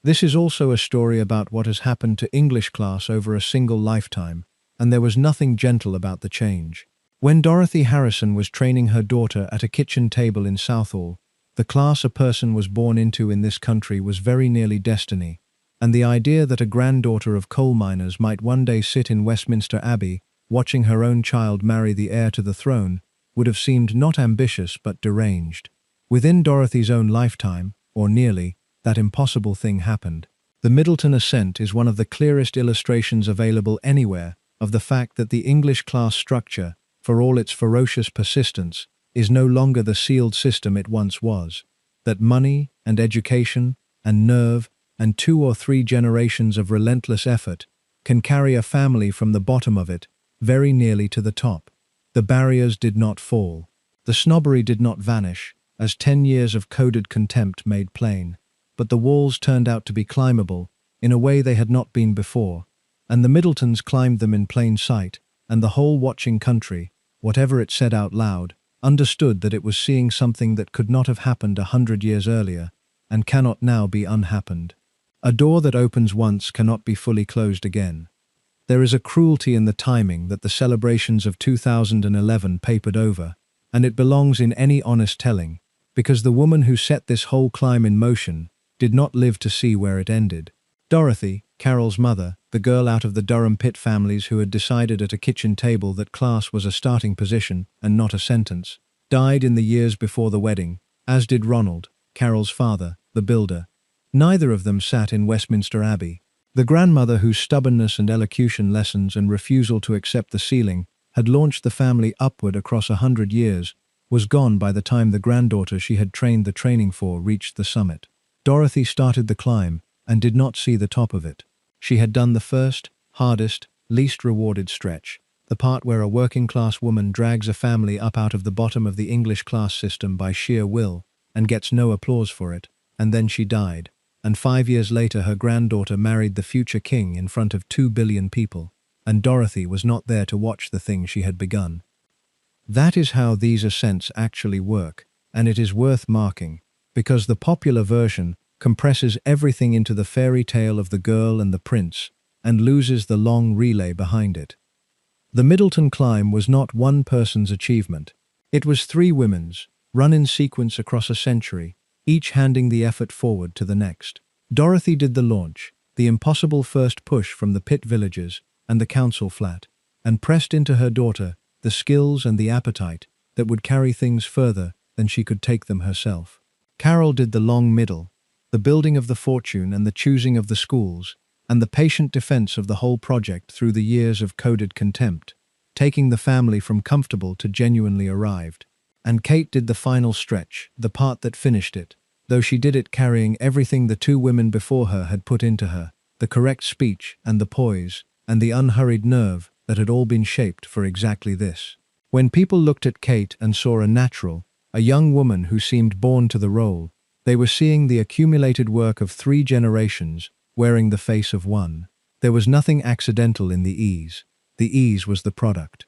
This is also a story about what has happened to English class over a single lifetime, and there was nothing gentle about the change. When Dorothy Harrison was training her daughter at a kitchen table in Southall, the class a person was born into in this country was very nearly destiny, and the idea that a granddaughter of coal miners might one day sit in Westminster Abbey watching her own child marry the heir to the throne would have seemed not ambitious but deranged. Within Dorothy's own lifetime, or nearly, that impossible thing happened. The Middleton ascent is one of the clearest illustrations available anywhere of the fact that the English class structure, for all its ferocious persistence, is no longer the sealed system it once was, that money and education and nerve and 2 or 3 generations of relentless effort can carry a family from the bottom of it very nearly to the top. The barriers did not fall. The snobbery did not vanish, as 10 years of coded contempt made plain, but the walls turned out to be climbable in a way they had not been before, and the Middletons climbed them in plain sight, and the whole watching country, whatever it said out loud, understood that it was seeing something that could not have happened 100 years earlier, and cannot now be unhappened. A door that opens once cannot be fully closed again. There is a cruelty in the timing that the celebrations of 2011 papered over, and it belongs in any honest telling, because the woman who set this whole climb in motion did not live to see where it ended. Dorothy, Carole's mother, the girl out of the Durham Pitt families who had decided at a kitchen table that class was a starting position and not a sentence, died in the years before the wedding, as did Ronald, Carole's father, the builder. Neither of them sat in Westminster Abbey. The grandmother whose stubbornness and elocution lessons and refusal to accept the ceiling had launched the family upward across 100 years, was gone by the time the granddaughter she had trained the training for reached the summit. Dorothy started the climb and did not see the top of it. She had done the first, hardest, least rewarded stretch, the part where a working-class woman drags a family up out of the bottom of the English class system by sheer will and gets no applause for it, and then she died, and 5 years later her granddaughter married the future king in front of 2 billion people, and Dorothy was not there to watch the thing she had begun. That is how these ascents actually work, and it is worth marking, because the popular version compresses everything into the fairy tale of the girl and the prince, and loses the long relay behind it. The Middleton climb was not one person's achievement. It was 3 women's, run in sequence across a century, each handing the effort forward to the next. Dorothy did the launch, the impossible first push from the pit villages and the council flat, and pressed into her daughter the skills and the appetite that would carry things further than she could take them herself. Carole did the long middle, the building of the fortune and the choosing of the schools, and the patient defense of the whole project through the years of coded contempt, taking the family from comfortable to genuinely arrived. And Kate did the final stretch, the part that finished it, though she did it carrying everything the 2 women before her had put into her, the correct speech and the poise, and the unhurried nerve that had all been shaped for exactly this. When people looked at Kate and saw a natural, a young woman who seemed born to the role. They were seeing the accumulated work of 3 generations, wearing the face of one. There was nothing accidental in the ease. The ease was the product.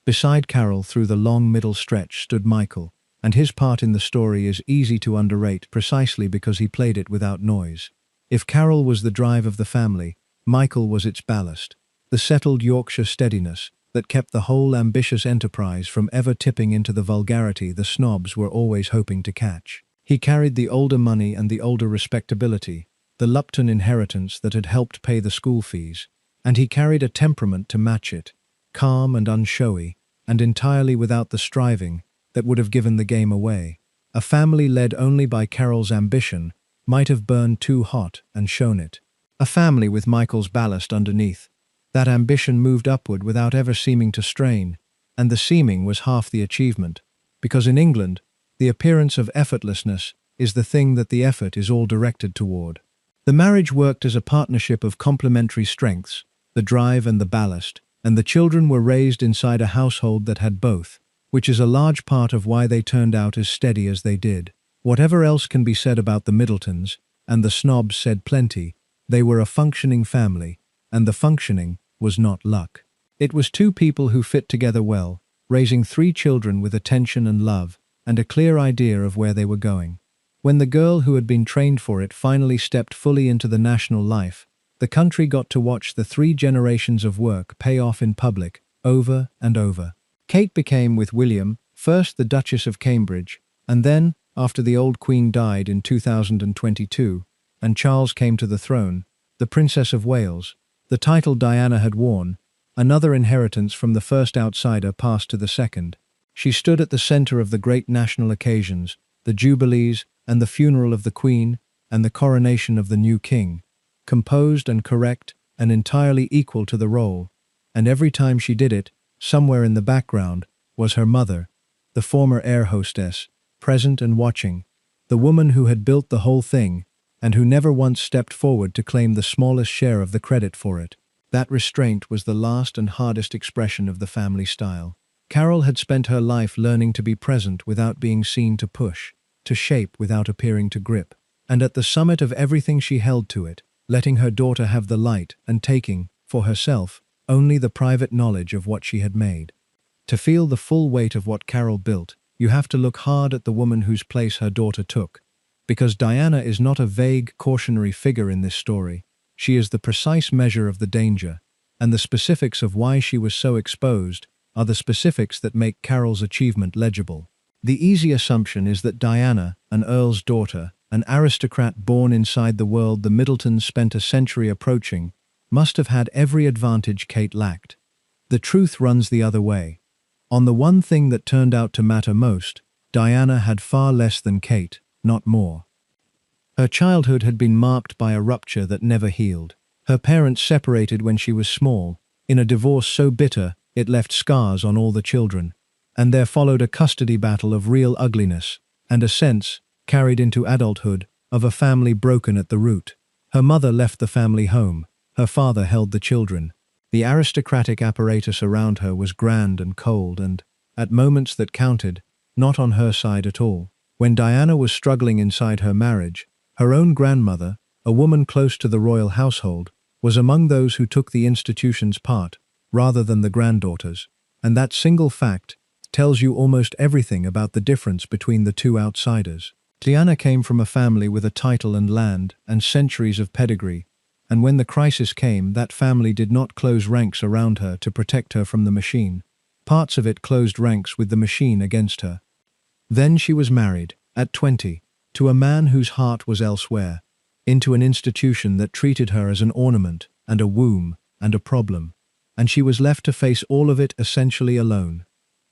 Beside Carole through the long middle stretch stood Michael, and his part in the story is easy to underrate precisely because he played it without noise. If Carole was the drive of the family, Michael was its ballast, the settled Yorkshire steadiness that kept the whole ambitious enterprise from ever tipping into the vulgarity the snobs were always hoping to catch. He carried the older money and the older respectability, the Lupton inheritance that had helped pay the school fees, and he carried a temperament to match it, calm and unshowy, and entirely without the striving that would have given the game away. A family led only by Carole's ambition might have burned too hot and shown it. A family with Michael's ballast underneath. That ambition moved upward without ever seeming to strain, and the seeming was half the achievement, because in England, the appearance of effortlessness is the thing that the effort is all directed toward. The marriage worked as a partnership of complementary strengths, the drive and the ballast, and the children were raised inside a household that had both, which is a large part of why they turned out as steady as they did. Whatever else can be said about the Middletons, and the snobs said plenty, they were a functioning family, and the functioning was not luck. It was 2 people who fit together well, raising 3 children with attention and love, and a clear idea of where they were going. When the girl who had been trained for it finally stepped fully into the national life, the country got to watch the 3 generations of work pay off in public, over and over. Kate became, with William, first the Duchess of Cambridge, and then, after the old Queen died in 2022, and Charles came to the throne, the Princess of Wales. The title Diana had worn, another inheritance from the first outsider passed to the second. She stood at the centre of the great national occasions, the jubilees and the funeral of the Queen and the coronation of the new king, composed and correct and entirely equal to the role, and every time she did it, somewhere in the background, was her mother, the former air hostess, present and watching, the woman who had built the whole thing, and who never once stepped forward to claim the smallest share of the credit for it. That restraint was the last and hardest expression of the family style. Carole had spent her life learning to be present without being seen to push, to shape without appearing to grip, and at the summit of everything she held to it, letting her daughter have the light and taking, for herself, only the private knowledge of what she had made. To feel the full weight of what Carole built, you have to look hard at the woman whose place her daughter took. Because Diana is not a vague, cautionary figure in this story, she is the precise measure of the danger, and the specifics of why she was so exposed are the specifics that make Carole's achievement legible. The easy assumption is that Diana, an earl's daughter, an aristocrat born inside the world the Middletons spent a century approaching, must have had every advantage Kate lacked. The truth runs the other way. On the one thing that turned out to matter most, Diana had far less than Kate, not more. Her childhood had been marked by a rupture that never healed. Her parents separated when she was small, in a divorce so bitter it left scars on all the children, and there followed a custody battle of real ugliness, and a sense, carried into adulthood, of a family broken at the root. Her mother left the family home, her father held the children. The aristocratic apparatus around her was grand and cold and, at moments that counted, not on her side at all. When Diana was struggling inside her marriage, her own grandmother, a woman close to the royal household, was among those who took the institution's part, rather than the granddaughters, and that single fact tells you almost everything about the difference between the 2 outsiders. Diana came from a family with a title and land and centuries of pedigree, and when the crisis came, that family did not close ranks around her to protect her from the machine. Parts of it closed ranks with the machine against her. Then she was married, at 20, to a man whose heart was elsewhere, into an institution that treated her as an ornament and a womb and a problem, and she was left to face all of it essentially alone.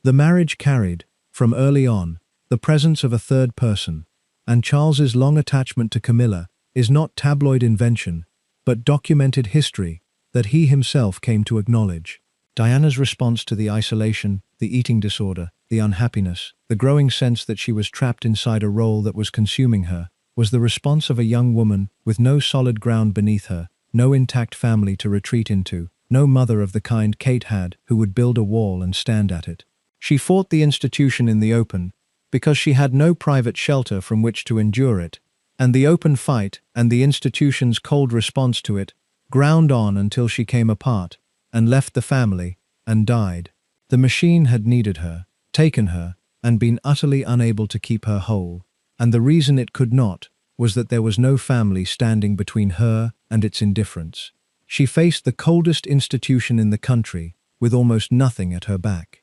The marriage carried, from early on, the presence of a third person, and Charles's long attachment to Camilla is not tabloid invention, but documented history that he himself came to acknowledge. Diana's response to the isolation, the eating disorder, the unhappiness, the growing sense that she was trapped inside a role that was consuming her, was the response of a young woman with no solid ground beneath her, no intact family to retreat into, no mother of the kind Kate had who would build a wall and stand at it. She fought the institution in the open, because she had no private shelter from which to endure it, and the open fight and the institution's cold response to it ground on until she came apart and left the family and died. The machine had needed her, taken her, and been utterly unable to keep her whole, and the reason it could not was that there was no family standing between her and its indifference. She faced the coldest institution in the country with almost nothing at her back.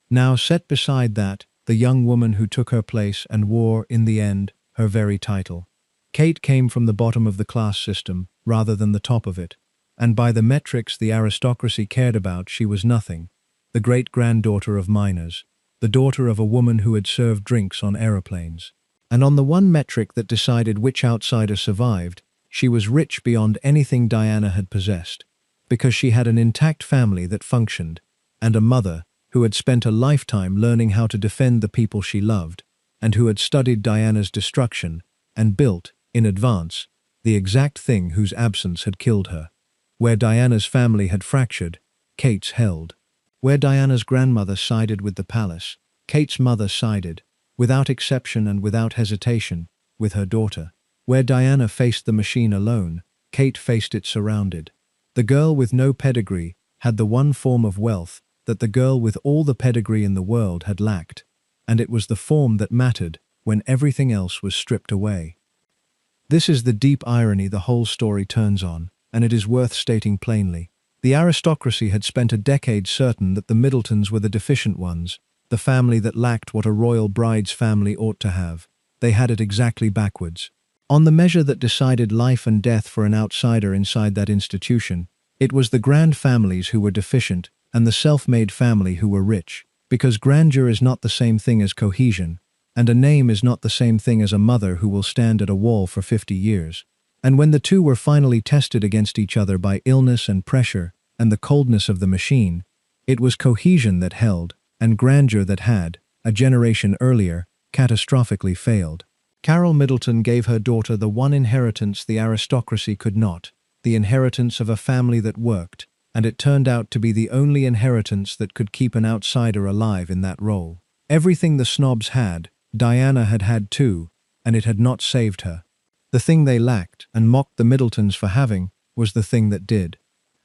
Now set beside that, the young woman who took her place and wore, in the end, her very title. Kate came from the bottom of the class system rather than the top of it, and by the metrics the aristocracy cared about, she was nothing. The great-granddaughter of miners, the daughter of a woman who had served drinks on aeroplanes. And on the one metric that decided which outsider survived, she was rich beyond anything Diana had possessed, because she had an intact family that functioned, and a mother who had spent a lifetime learning how to defend the people she loved, and who had studied Diana's destruction and built, in advance, the exact thing whose absence had killed her. Where Diana's family had fractured, Kate's held. Where Diana's grandmother sided with the palace, Kate's mother sided, without exception and without hesitation, with her daughter. Where Diana faced the machine alone, Kate faced it surrounded. The girl with no pedigree had the one form of wealth that the girl with all the pedigree in the world had lacked, and it was the form that mattered when everything else was stripped away. This is the deep irony the whole story turns on, and it is worth stating plainly. The aristocracy had spent a decade certain that the Middletons were the deficient ones, the family that lacked what a royal bride's family ought to have. They had it exactly backwards. On the measure that decided life and death for an outsider inside that institution, it was the grand families who were deficient and the self-made family who were rich, because grandeur is not the same thing as cohesion, and a name is not the same thing as a mother who will stand at a wall for 50 years. And when the two were finally tested against each other by illness and pressure and the coldness of the machine, it was cohesion that held, and grandeur that had, a generation earlier, catastrophically failed. Carole Middleton gave her daughter the one inheritance the aristocracy could not, the inheritance of a family that worked, and it turned out to be the only inheritance that could keep an outsider alive in that role. Everything the snobs had, Diana had had too, and it had not saved her. The thing they lacked, and mocked the Middletons for having, was the thing that did.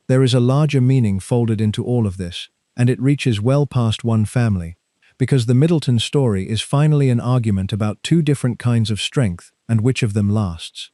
There is a larger meaning folded into all of this, and it reaches well past one family, because the Middleton story is finally an argument about two different kinds of strength and which of them lasts.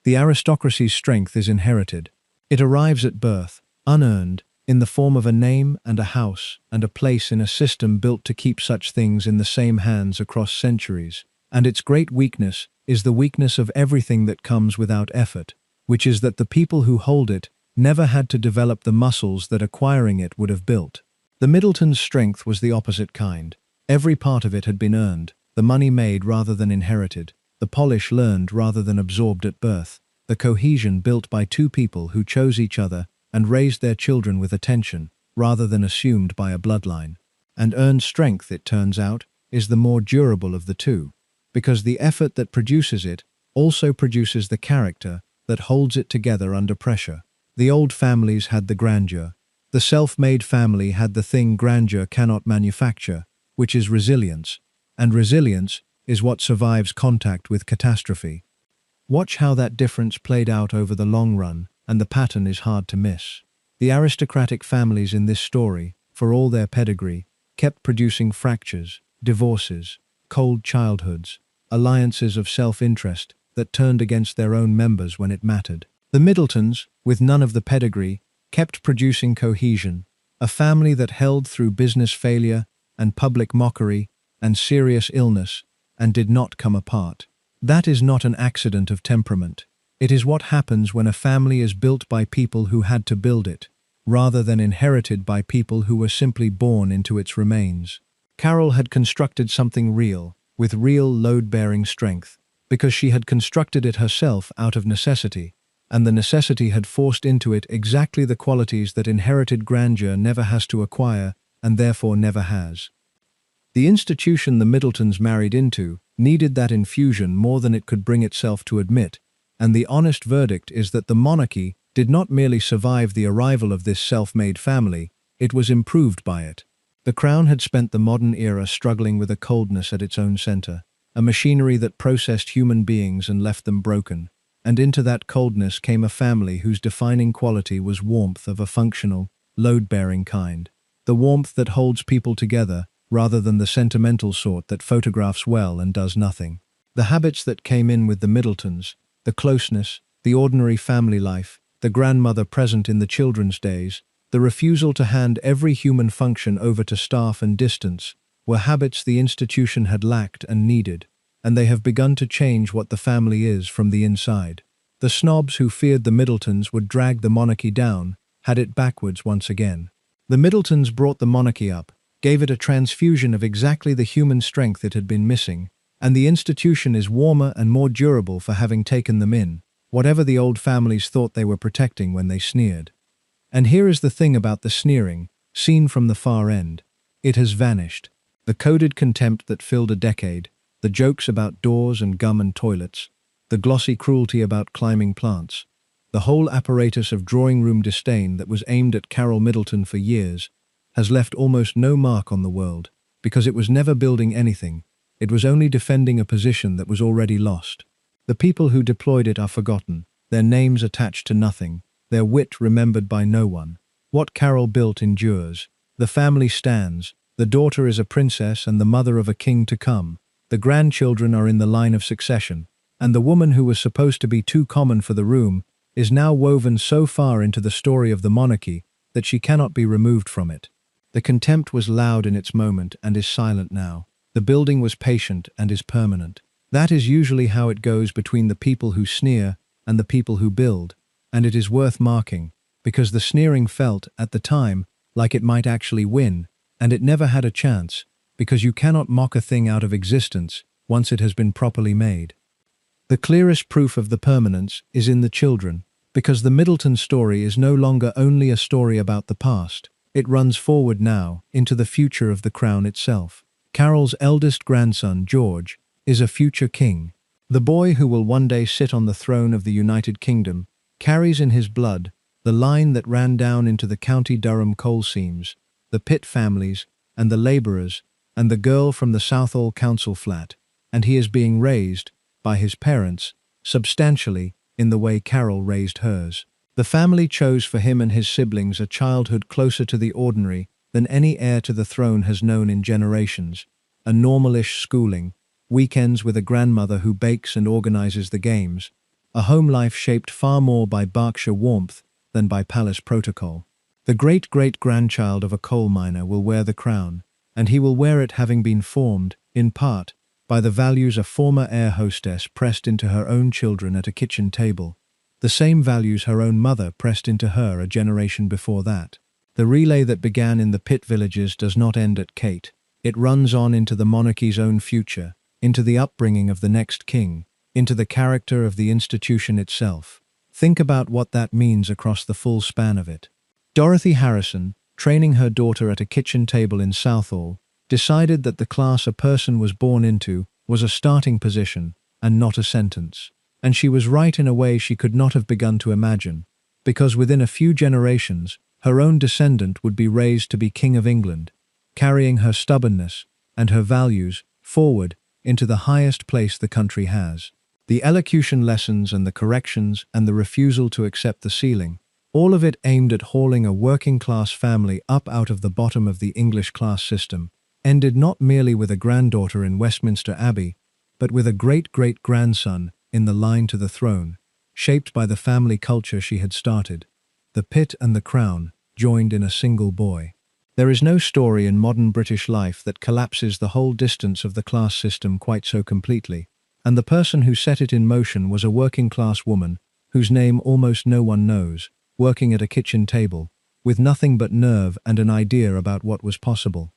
The aristocracy's strength is inherited. It arrives at birth, unearned, in the form of a name and a house and a place in a system built to keep such things in the same hands across centuries. And its great weakness is the weakness of everything that comes without effort, which is that the people who hold it never had to develop the muscles that acquiring it would have built. The Middletons' strength was the opposite kind. Every part of it had been earned, the money made rather than inherited, the polish learned rather than absorbed at birth, the cohesion built by two people who chose each other and raised their children with attention, rather than assumed by a bloodline. And earned strength, it turns out, is the more durable of the two, because the effort that produces it also produces the character that holds it together under pressure. The old families had the grandeur. The self-made family had the thing grandeur cannot manufacture, which is resilience, and resilience is what survives contact with catastrophe. Watch how that difference played out over the long run, and the pattern is hard to miss. The aristocratic families in this story, for all their pedigree, kept producing fractures, divorces, cold childhoods, alliances of self-interest that turned against their own members when it mattered. The Middletons, with none of the pedigree, kept producing cohesion, a family that held through business failure and public mockery and serious illness and did not come apart. That is not an accident of temperament. It is what happens when a family is built by people who had to build it, rather than inherited by people who were simply born into its remains. Carole had constructed something real, with real load-bearing strength, because she had constructed it herself out of necessity, and the necessity had forced into it exactly the qualities that inherited grandeur never has to acquire, and therefore never has. The institution the Middletons married into needed that infusion more than it could bring itself to admit, and the honest verdict is that the monarchy did not merely survive the arrival of this self-made family, it was improved by it. The crown had spent the modern era struggling with a coldness at its own center, a machinery that processed human beings and left them broken. And into that coldness came a family whose defining quality was warmth of a functional, load-bearing kind. The warmth that holds people together, rather than the sentimental sort that photographs well and does nothing. The habits that came in with the Middletons, the closeness, the ordinary family life, the grandmother present in the children's days, the refusal to hand every human function over to staff and distance, were habits the institution had lacked and needed, and they have begun to change what the family is from the inside. The snobs who feared the Middletons would drag the monarchy down, had it backwards once again. The Middletons brought the monarchy up, gave it a transfusion of exactly the human strength it had been missing, and the institution is warmer and more durable for having taken them in, whatever the old families thought they were protecting when they sneered. And here is the thing about the sneering, seen from the far end. It has vanished. The coded contempt that filled a decade, the jokes about doors and gum and toilets, the glossy cruelty about climbing plants, the whole apparatus of drawing-room disdain that was aimed at Carole Middleton for years, has left almost no mark on the world, because it was never building anything, it was only defending a position that was already lost. The people who deployed it are forgotten, their names attached to nothing, their wit remembered by no one. What Carole built endures. The family stands, the daughter is a princess and the mother of a king to come, the grandchildren are in the line of succession, and the woman who was supposed to be too common for the room is now woven so far into the story of the monarchy that she cannot be removed from it. The contempt was loud in its moment and is silent now. The building was patient and is permanent. That is usually how it goes between the people who sneer and the people who build, and it is worth marking, because the sneering felt, at the time, like it might actually win, and it never had a chance, because you cannot mock a thing out of existence once it has been properly made. The clearest proof of the permanence is in the children, because the Middleton story is no longer only a story about the past, it runs forward now, into the future of the crown itself. Carole's eldest grandson, George, is a future king. The boy who will one day sit on the throne of the United Kingdom carries in his blood the line that ran down into the County Durham coal seams, the Pitt families, and the labourers, and the girl from the Southall council flat, and he is being raised, by his parents, substantially in the way Carole raised hers. The family chose for him and his siblings a childhood closer to the ordinary than any heir to the throne has known in generations, a normalish schooling, weekends with a grandmother who bakes and organizes the games, a home life shaped far more by Berkshire warmth than by palace protocol. The great-great-grandchild of a coal miner will wear the crown, and he will wear it having been formed, in part, by the values a former air hostess pressed into her own children at a kitchen table, the same values her own mother pressed into her a generation before that. The relay that began in the Pitt villages does not end at Kate. It runs on into the monarchy's own future, into the upbringing of the next king, into the character of the institution itself. Think about what that means across the full span of it. Dorothy Harrison, training her daughter at a kitchen table in Southall, decided that the class a person was born into was a starting position and not a sentence. And she was right in a way she could not have begun to imagine, because within a few generations, her own descendant would be raised to be King of England, carrying her stubbornness and her values forward into the highest place the country has. The elocution lessons and the corrections and the refusal to accept the ceiling, all of it aimed at hauling a working-class family up out of the bottom of the English class system, ended not merely with a granddaughter in Westminster Abbey, but with a great-great-grandson in the line to the throne, shaped by the family culture she had started. The Pitt and the crown joined in a single boy. There is no story in modern British life that collapses the whole distance of the class system quite so completely, and the person who set it in motion was a working-class woman, whose name almost no one knows, working at a kitchen table, with nothing but nerve and an idea about what was possible.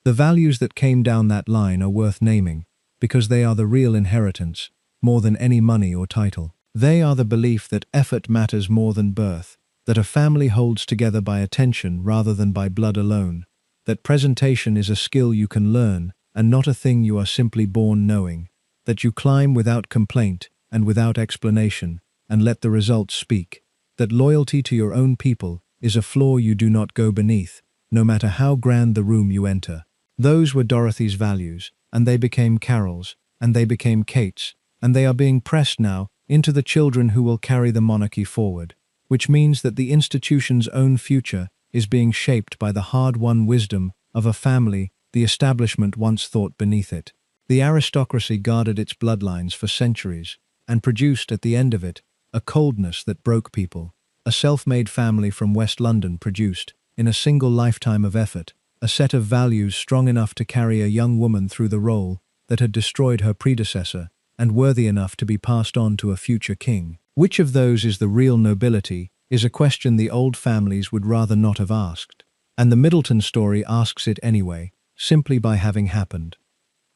The values that came down that line are worth naming, because they are the real inheritance, more than any money or title. They are the belief that effort matters more than birth, that a family holds together by attention rather than by blood alone, that presentation is a skill you can learn and not a thing you are simply born knowing, that you climb without complaint and without explanation and let the results speak, that loyalty to your own people is a floor you do not go beneath, no matter how grand the room you enter. Those were Dorothy's values, and they became Carole's, and they became Kate's, and they are being pressed now into the children who will carry the monarchy forward, which means that the institution's own future is being shaped by the hard-won wisdom of a family the establishment once thought beneath it. The aristocracy guarded its bloodlines for centuries, and produced at the end of it a coldness that broke people. A self-made family from West London produced, in a single lifetime of effort, a set of values strong enough to carry a young woman through the role that had destroyed her predecessor, and worthy enough to be passed on to a future king. Which of those is the real nobility is a question the old families would rather not have asked, and the Middleton story asks it anyway, simply by having happened.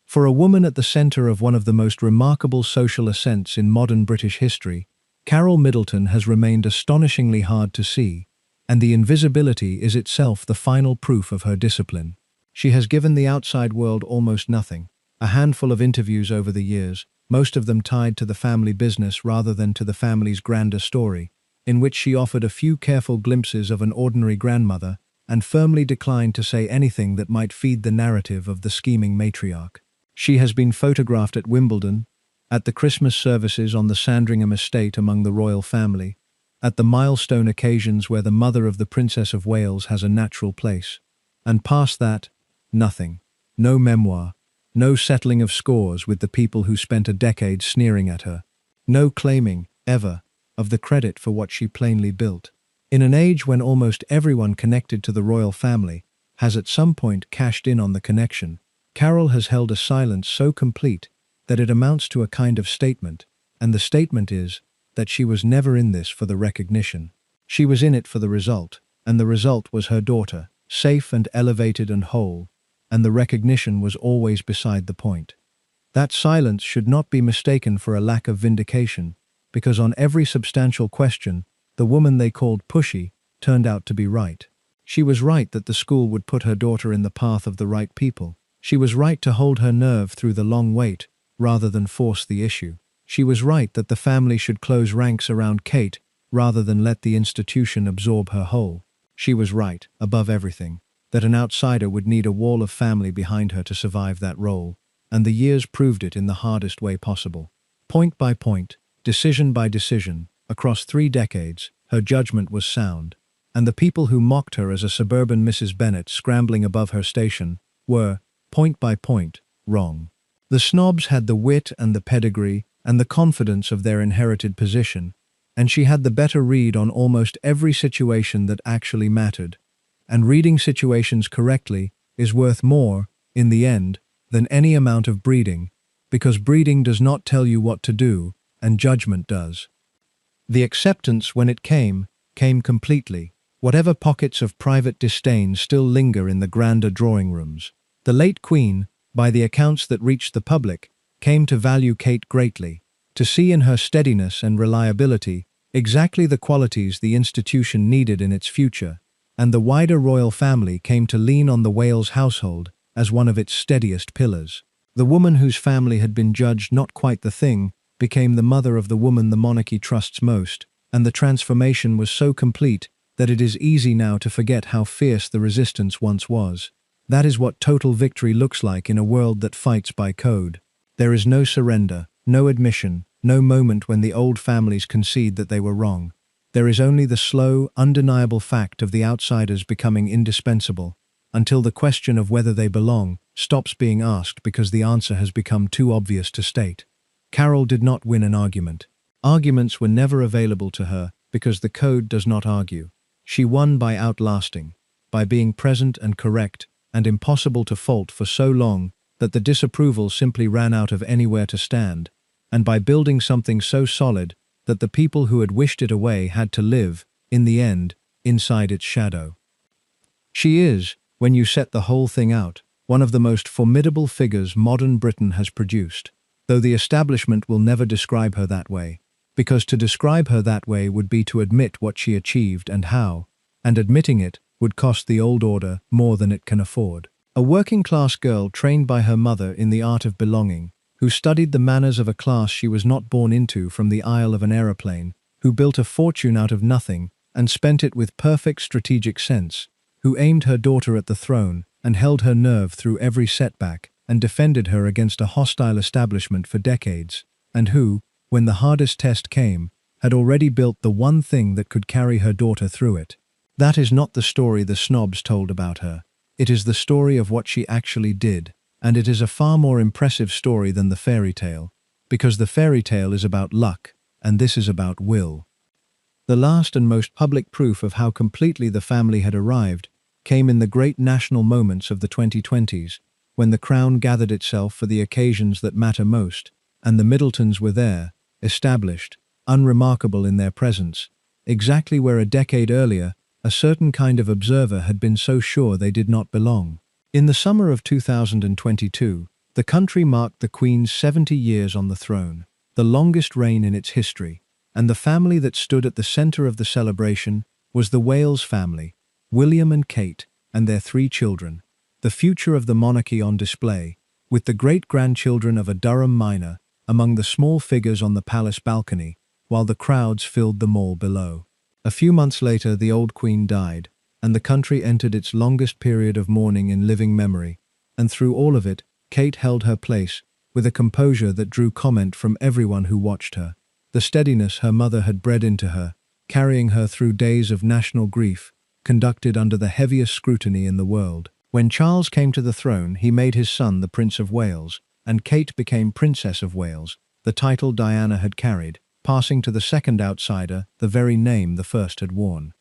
For a woman at the centre of one of the most remarkable social ascents in modern British history, Carole Middleton has remained astonishingly hard to see, and the invisibility is itself the final proof of her discipline. She has given the outside world almost nothing, a handful of interviews over the years, most of them tied to the family business rather than to the family's grander story, in which she offered a few careful glimpses of an ordinary grandmother and firmly declined to say anything that might feed the narrative of the scheming matriarch. She has been photographed at Wimbledon, at the Christmas services on the Sandringham estate among the royal family, at the milestone occasions where the mother of the Princess of Wales has a natural place. And past that, nothing. No memoir, no settling of scores with the people who spent a decade sneering at her. No claiming, ever, of the credit for what she plainly built. In an age when almost everyone connected to the royal family has at some point cashed in on the connection, Carole has held a silence so complete that it amounts to a kind of statement, and the statement is that she was never in this for the recognition. She was in it for the result, and the result was her daughter, safe and elevated and whole, and the recognition was always beside the point. That silence should not be mistaken for a lack of vindication, because on every substantial question, the woman they called pushy turned out to be right. She was right that the school would put her daughter in the path of the right people. She was right to hold her nerve through the long wait, rather than force the issue. She was right that the family should close ranks around Kate, rather than let the institution absorb her whole. She was right, above everything, that an outsider would need a wall of family behind her to survive that role, and the years proved it in the hardest way possible. Point by point, decision by decision, across 3 decades, her judgment was sound, and the people who mocked her as a suburban Mrs. Bennet scrambling above her station were, point by point, wrong. The snobs had the wit and the pedigree and the confidence of their inherited position, and she had the better read on almost every situation that actually mattered. And reading situations correctly is worth more, in the end, than any amount of breeding, because breeding does not tell you what to do, and judgment does. The acceptance, when it came completely. Whatever pockets of private disdain still linger in the grander drawing rooms. The late Queen, by the accounts that reached the public, came to value Kate greatly, to see in her steadiness and reliability exactly the qualities the institution needed in its future, and the wider royal family came to lean on the Wales household as one of its steadiest pillars. The woman whose family had been judged not quite the thing became the mother of the woman the monarchy trusts most, and the transformation was so complete that it is easy now to forget how fierce the resistance once was. That is what total victory looks like in a world that fights by code. There is no surrender, no admission, no moment when the old families concede that they were wrong. There is only the slow, undeniable fact of the outsiders becoming indispensable, until the question of whether they belong stops being asked because the answer has become too obvious to state. Carole did not win an argument. Arguments were never available to her because the code does not argue. She won by outlasting, by being present and correct and impossible to fault for so long that the disapproval simply ran out of anywhere to stand, and by building something so solid that the people who had wished it away had to live, in the end, inside its shadow. She is, when you set the whole thing out, one of the most formidable figures modern Britain has produced, though the establishment will never describe her that way, because to describe her that way would be to admit what she achieved and how, and admitting it would cost the old order more than it can afford. A working-class girl trained by her mother in the art of belonging, who studied the manners of a class she was not born into from the aisle of an aeroplane, who built a fortune out of nothing and spent it with perfect strategic sense, who aimed her daughter at the throne and held her nerve through every setback and defended her against a hostile establishment for decades, and who, when the hardest test came, had already built the one thing that could carry her daughter through it. That is not the story the snobs told about her. It is the story of what she actually did, and it is a far more impressive story than the fairy tale, because the fairy tale is about luck, and this is about will. The last and most public proof of how completely the family had arrived came in the great national moments of the 2020s, when the crown gathered itself for the occasions that matter most, and the Middletons were there, established, unremarkable in their presence, exactly where a decade earlier a certain kind of observer had been so sure they did not belong. In the summer of 2022, the country marked the Queen's 70 years on the throne, the longest reign in its history, and the family that stood at the centre of the celebration was the Wales family, William and Kate, and their 3 children, the future of the monarchy on display, with the great-grandchildren of a Durham miner among the small figures on the palace balcony, while the crowds filled the mall below. A few months later, the old Queen died, and the country entered its longest period of mourning in living memory, and through all of it, Kate held her place, with a composure that drew comment from everyone who watched her. The steadiness her mother had bred into her, carrying her through days of national grief, conducted under the heaviest scrutiny in the world. When Charles came to the throne, he made his son the Prince of Wales, and Kate became Princess of Wales, the title Diana had carried, passing to the second outsider the very name the first had worn.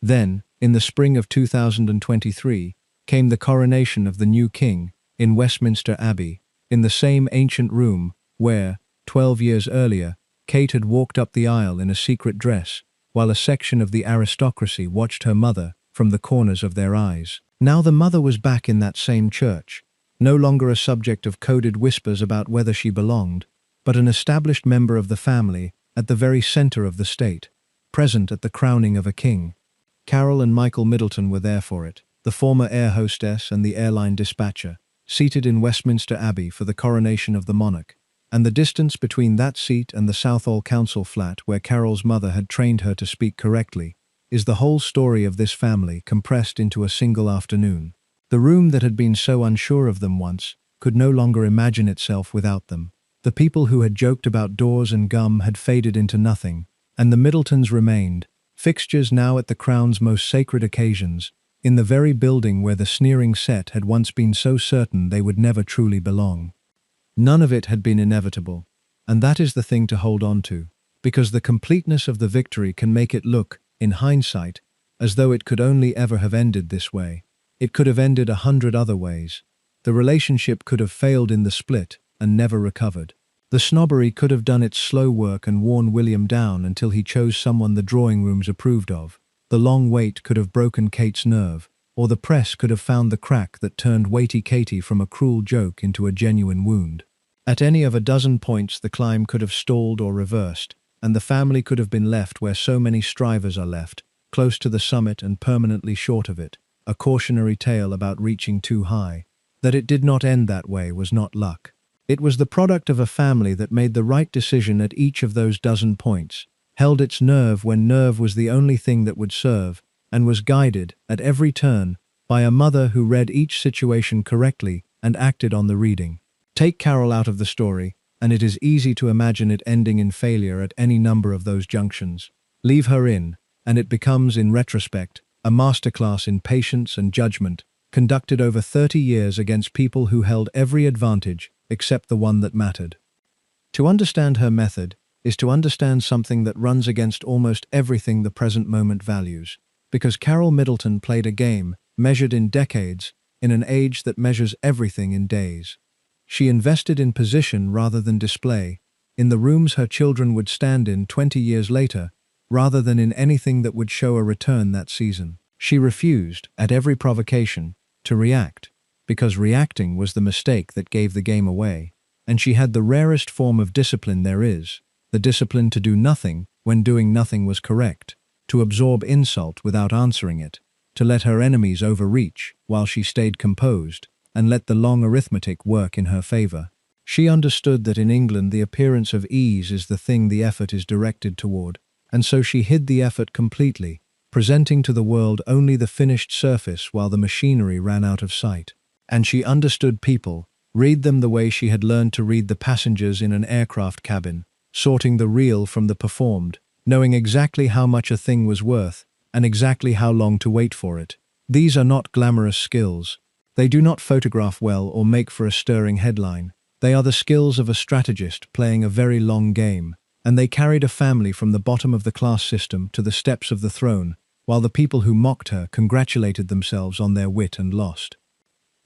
Then, in the spring of 2023, came the coronation of the new king in Westminster Abbey, in the same ancient room where, 12 years earlier, Kate had walked up the aisle in a secret dress, while a section of the aristocracy watched her mother from the corners of their eyes. Now the mother was back in that same church, no longer a subject of coded whispers about whether she belonged, but an established member of the family at the very center of the state, present at the crowning of a king. Carole and Michael Middleton were there for it, the former air hostess and the airline dispatcher, seated in Westminster Abbey for the coronation of the monarch, and the distance between that seat and the Southall Council flat where Carole's mother had trained her to speak correctly, is the whole story of this family compressed into a single afternoon. The room that had been so unsure of them once could no longer imagine itself without them. The people who had joked about doors and gum had faded into nothing, and the Middletons remained, fixtures now at the crown's most sacred occasions, in the very building where the sneering set had once been so certain they would never truly belong. None of it had been inevitable, and that is the thing to hold on to, because the completeness of the victory can make it look, in hindsight, as though it could only ever have ended this way. It could have ended 100 other ways. The relationship could have failed in the split and never recovered. The snobbery could have done its slow work and worn William down until he chose someone the drawing rooms approved of. The long wait could have broken Kate's nerve, or the press could have found the crack that turned weighty Katie from a cruel joke into a genuine wound. At any of a dozen points the climb could have stalled or reversed, and the family could have been left where so many strivers are left, close to the summit and permanently short of it, a cautionary tale about reaching too high. That it did not end that way was not luck. It was the product of a family that made the right decision at each of those dozen points, held its nerve when nerve was the only thing that would serve, and was guided, at every turn, by a mother who read each situation correctly and acted on the reading. Take Carole out of the story, and it is easy to imagine it ending in failure at any number of those junctions. Leave her in, and it becomes, in retrospect, a masterclass in patience and judgment, conducted over 30 years against people who held every advantage except the one that mattered. To understand her method is to understand something that runs against almost everything the present moment values, because Carole Middleton played a game measured in decades in an age that measures everything in days. She invested in position rather than display, in the rooms her children would stand in 20 years later, rather than in anything that would show a return that season. She refused, at every provocation, to react, because reacting was the mistake that gave the game away, and she had the rarest form of discipline there is, the discipline to do nothing when doing nothing was correct, to absorb insult without answering it, to let her enemies overreach while she stayed composed, and let the long arithmetic work in her favor. She understood that in England the appearance of ease is the thing the effort is directed toward, and so she hid the effort completely, presenting to the world only the finished surface while the machinery ran out of sight. And she understood people, read them the way she had learned to read the passengers in an aircraft cabin, sorting the real from the performed, knowing exactly how much a thing was worth, and exactly how long to wait for it. These are not glamorous skills. They do not photograph well or make for a stirring headline. They are the skills of a strategist playing a very long game, and they carried a family from the bottom of the class system to the steps of the throne, while the people who mocked her congratulated themselves on their wit and lost.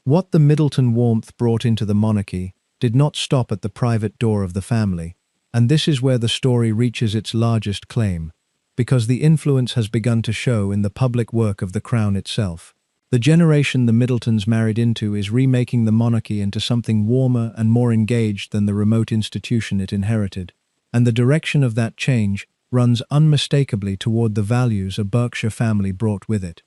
What the Middleton warmth brought into the monarchy did not stop at the private door of the family, and this is where the story reaches its largest claim, because the influence has begun to show in the public work of the crown itself. The generation the Middletons married into is remaking the monarchy into something warmer and more engaged than the remote institution it inherited, and the direction of that change runs unmistakably toward the values a Berkshire family brought with it.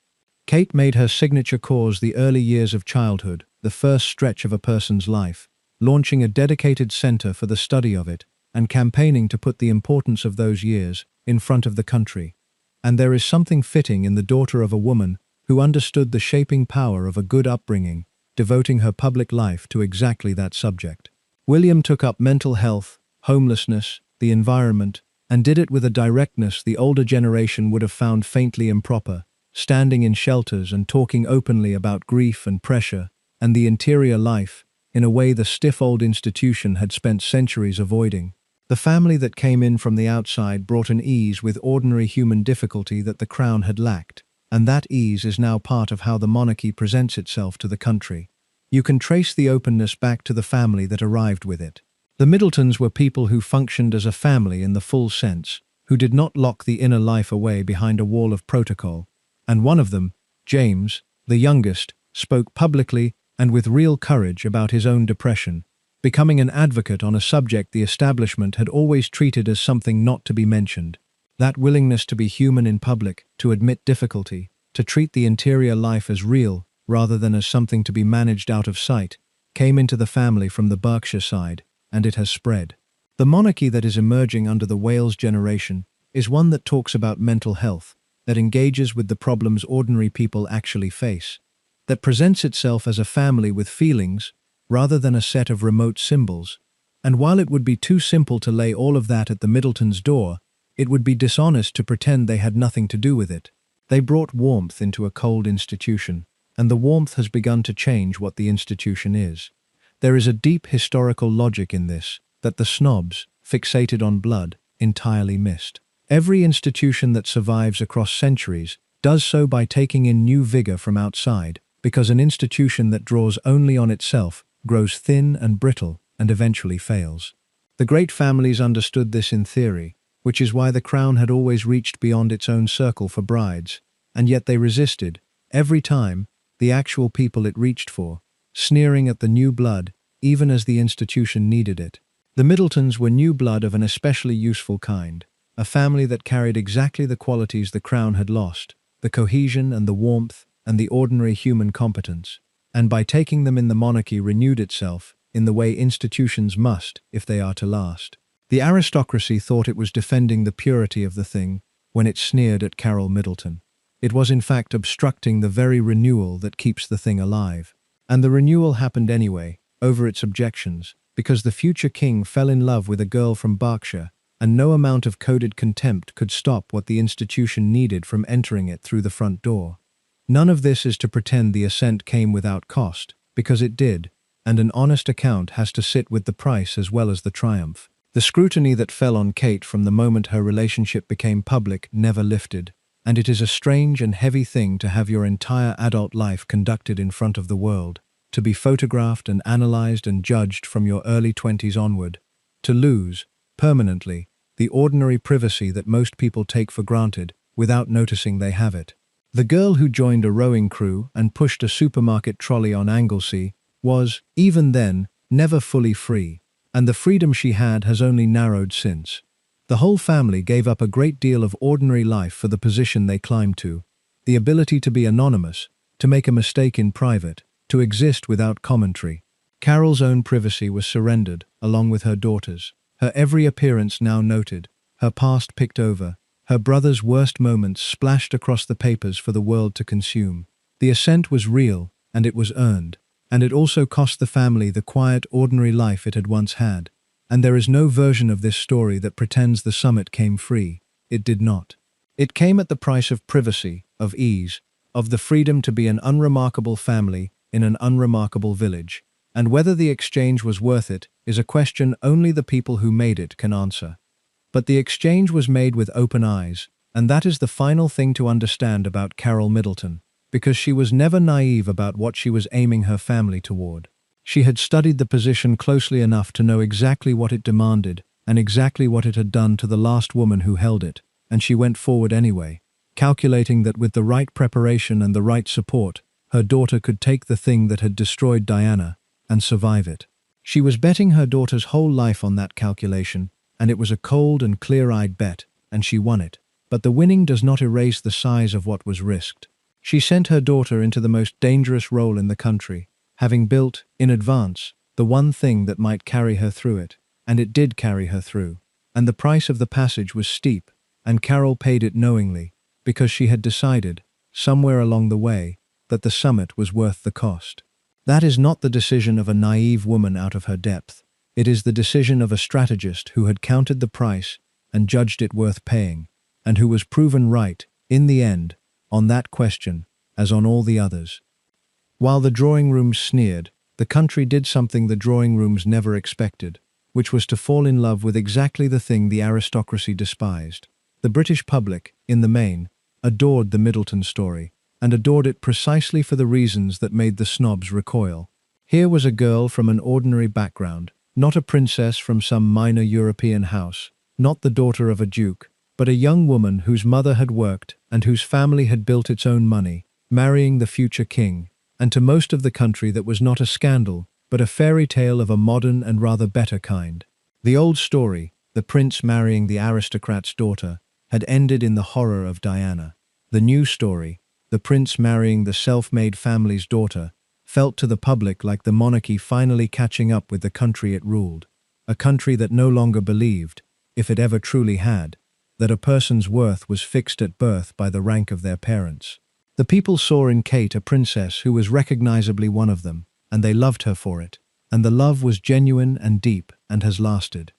Kate made her signature cause the early years of childhood, the first stretch of a person's life, launching a dedicated centre for the study of it, and campaigning to put the importance of those years in front of the country. And there is something fitting in the daughter of a woman who understood the shaping power of a good upbringing, devoting her public life to exactly that subject. William took up mental health, homelessness, the environment, and did it with a directness the older generation would have found faintly improper, standing in shelters and talking openly about grief and pressure and the interior life in a way the stiff old institution had spent centuries avoiding. The family that came in from the outside brought an ease with ordinary human difficulty that the crown had lacked, and that ease is now part of how the monarchy presents itself to the country. You can trace the openness back to the family that arrived with it. The Middletons were people who functioned as a family in the full sense, who did not lock the inner life away behind a wall of protocol, and one of them, James, the youngest, spoke publicly and with real courage about his own depression, becoming an advocate on a subject the establishment had always treated as something not to be mentioned. That willingness to be human in public, to admit difficulty, to treat the interior life as real rather than as something to be managed out of sight, came into the family from the Berkshire side, and it has spread. The monarchy that is emerging under the Wales generation is one that talks about mental health, that engages with the problems ordinary people actually face, that presents itself as a family with feelings rather than a set of remote symbols. And while it would be too simple to lay all of that at the Middletons' door, it would be dishonest to pretend they had nothing to do with it. They brought warmth into a cold institution, and the warmth has begun to change what the institution is. There is a deep historical logic in this, that the snobs, fixated on blood, entirely missed. Every institution that survives across centuries does so by taking in new vigor from outside, because an institution that draws only on itself grows thin and brittle and eventually fails. The great families understood this in theory, which is why the crown had always reached beyond its own circle for brides, and yet they resisted, every time, the actual people it reached for, sneering at the new blood, even as the institution needed it. The Middletons were new blood of an especially useful kind, a family that carried exactly the qualities the crown had lost, the cohesion and the warmth and the ordinary human competence, and by taking them in the monarchy renewed itself in the way institutions must if they are to last. The aristocracy thought it was defending the purity of the thing when it sneered at Carole Middleton. It was in fact obstructing the very renewal that keeps the thing alive. And the renewal happened anyway, over its objections, because the future king fell in love with a girl from Berkshire, and no amount of coded contempt could stop what the institution needed from entering it through the front door. None of this is to pretend the ascent came without cost, because it did, and an honest account has to sit with the price as well as the triumph. The scrutiny that fell on Kate from the moment her relationship became public never lifted, and it is a strange and heavy thing to have your entire adult life conducted in front of the world, to be photographed and analyzed and judged from your early 20s onward, to lose, permanently, the ordinary privacy that most people take for granted without noticing they have it. The girl who joined a rowing crew and pushed a supermarket trolley on Anglesey was, even then, never fully free, and the freedom she had has only narrowed since. The whole family gave up a great deal of ordinary life for the position they climbed to, the ability to be anonymous, to make a mistake in private, to exist without commentary. Carole's own privacy was surrendered, along with her daughter's, her every appearance now noted, her past picked over, Her brother's worst moments splashed across the papers for the world to consume. The ascent was real, and it was earned. And it also cost the family the quiet, ordinary life it had once had. And there is no version of this story that pretends the summit came free. It did not. It came at the price of privacy, of ease, of the freedom to be an unremarkable family in an unremarkable village. And whether the exchange was worth it is a question only the people who made it can answer. But the exchange was made with open eyes, and that is the final thing to understand about Carole Middleton, because she was never naive about what she was aiming her family toward. She had studied the position closely enough to know exactly what it demanded and exactly what it had done to the last woman who held it, and she went forward anyway, calculating that with the right preparation and the right support, her daughter could take the thing that had destroyed Diana and survive it. She was betting her daughter's whole life on that calculation, and it was a cold and clear-eyed bet, and she won it. But the winning does not erase the size of what was risked. She sent her daughter into the most dangerous role in the country, having built, in advance, the one thing that might carry her through it, and it did carry her through. And the price of the passage was steep, and Carole paid it knowingly, because she had decided, somewhere along the way, that the summit was worth the cost. That is not the decision of a naive woman out of her depth. It is the decision of a strategist who had counted the price and judged it worth paying, and who was proven right, in the end, on that question, as on all the others. While the drawing rooms sneered, the country did something the drawing rooms never expected, which was to fall in love with exactly the thing the aristocracy despised. The British public, in the main, adored the Middleton story, and adored it precisely for the reasons that made the snobs recoil. Here was a girl from an ordinary background, not a princess from some minor European house, not the daughter of a duke, but a young woman whose mother had worked and whose family had built its own money, marrying the future king, and to most of the country that was not a scandal, but a fairy tale of a modern and rather better kind. The old story, the prince marrying the aristocrat's daughter, had ended in the horror of Diana. The new story, the prince marrying the self-made family's daughter, felt to the public like the monarchy finally catching up with the country it ruled, a country that no longer believed, if it ever truly had, that a person's worth was fixed at birth by the rank of their parents. The people saw in Kate a princess who was recognizably one of them, and they loved her for it, and the love was genuine and deep and has lasted.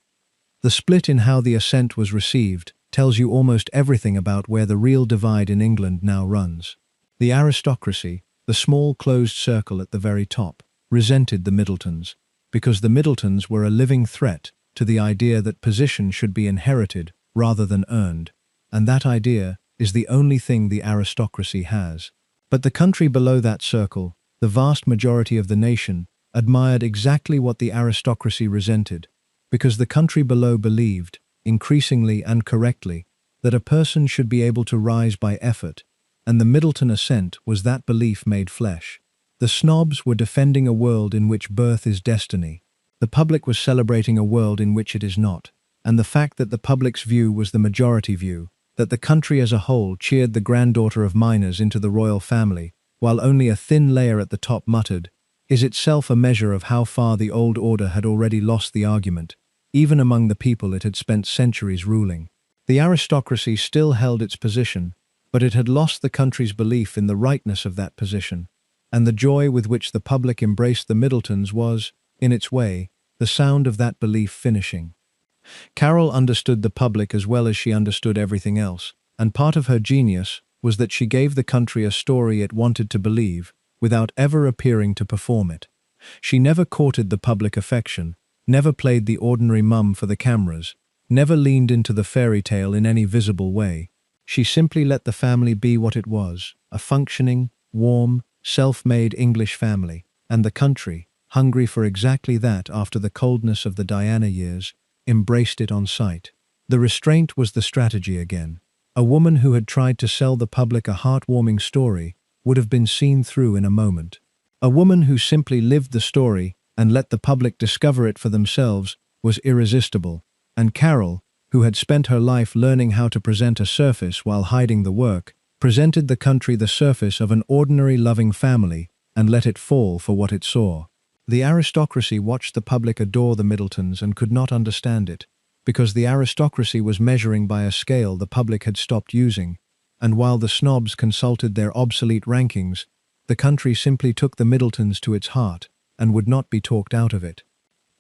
The split in how the ascent was received tells you almost everything about where the real divide in England now runs. The aristocracy, the small closed circle at the very top, resented the Middletons, because the Middletons were a living threat to the idea that position should be inherited rather than earned, and that idea is the only thing the aristocracy has. But the country below that circle, the vast majority of the nation, admired exactly what the aristocracy resented, because the country below believed, increasingly and correctly, that a person should be able to rise by effort, and the Middleton ascent was that belief made flesh. The snobs were defending a world in which birth is destiny. The public was celebrating a world in which it is not, and the fact that the public's view was the majority view, that the country as a whole cheered the granddaughter of miners into the royal family, while only a thin layer at the top muttered, is itself a measure of how far the old order had already lost the argument, even among the people it had spent centuries ruling. The aristocracy still held its position, but it had lost the country's belief in the rightness of that position, and the joy with which the public embraced the Middletons was, in its way, the sound of that belief finishing. Carole understood the public as well as she understood everything else, and part of her genius was that she gave the country a story it wanted to believe, without ever appearing to perform it. She never courted the public affection, never played the ordinary mum for the cameras, never leaned into the fairy tale in any visible way. She simply let the family be what it was, a functioning, warm, self-made English family, and the country, hungry for exactly that after the coldness of the Diana years, embraced it on sight. The restraint was the strategy again. A woman who had tried to sell the public a heartwarming story would have been seen through in a moment. A woman who simply lived the story and let the public discover it for themselves was irresistible, and Carole, who had spent her life learning how to present a surface while hiding the work, presented the country the surface of an ordinary loving family and let it fall for what it saw. The aristocracy watched the public adore the Middletons and could not understand it, because the aristocracy was measuring by a scale the public had stopped using, and while the snobs consulted their obsolete rankings, the country simply took the Middletons to its heart and would not be talked out of it.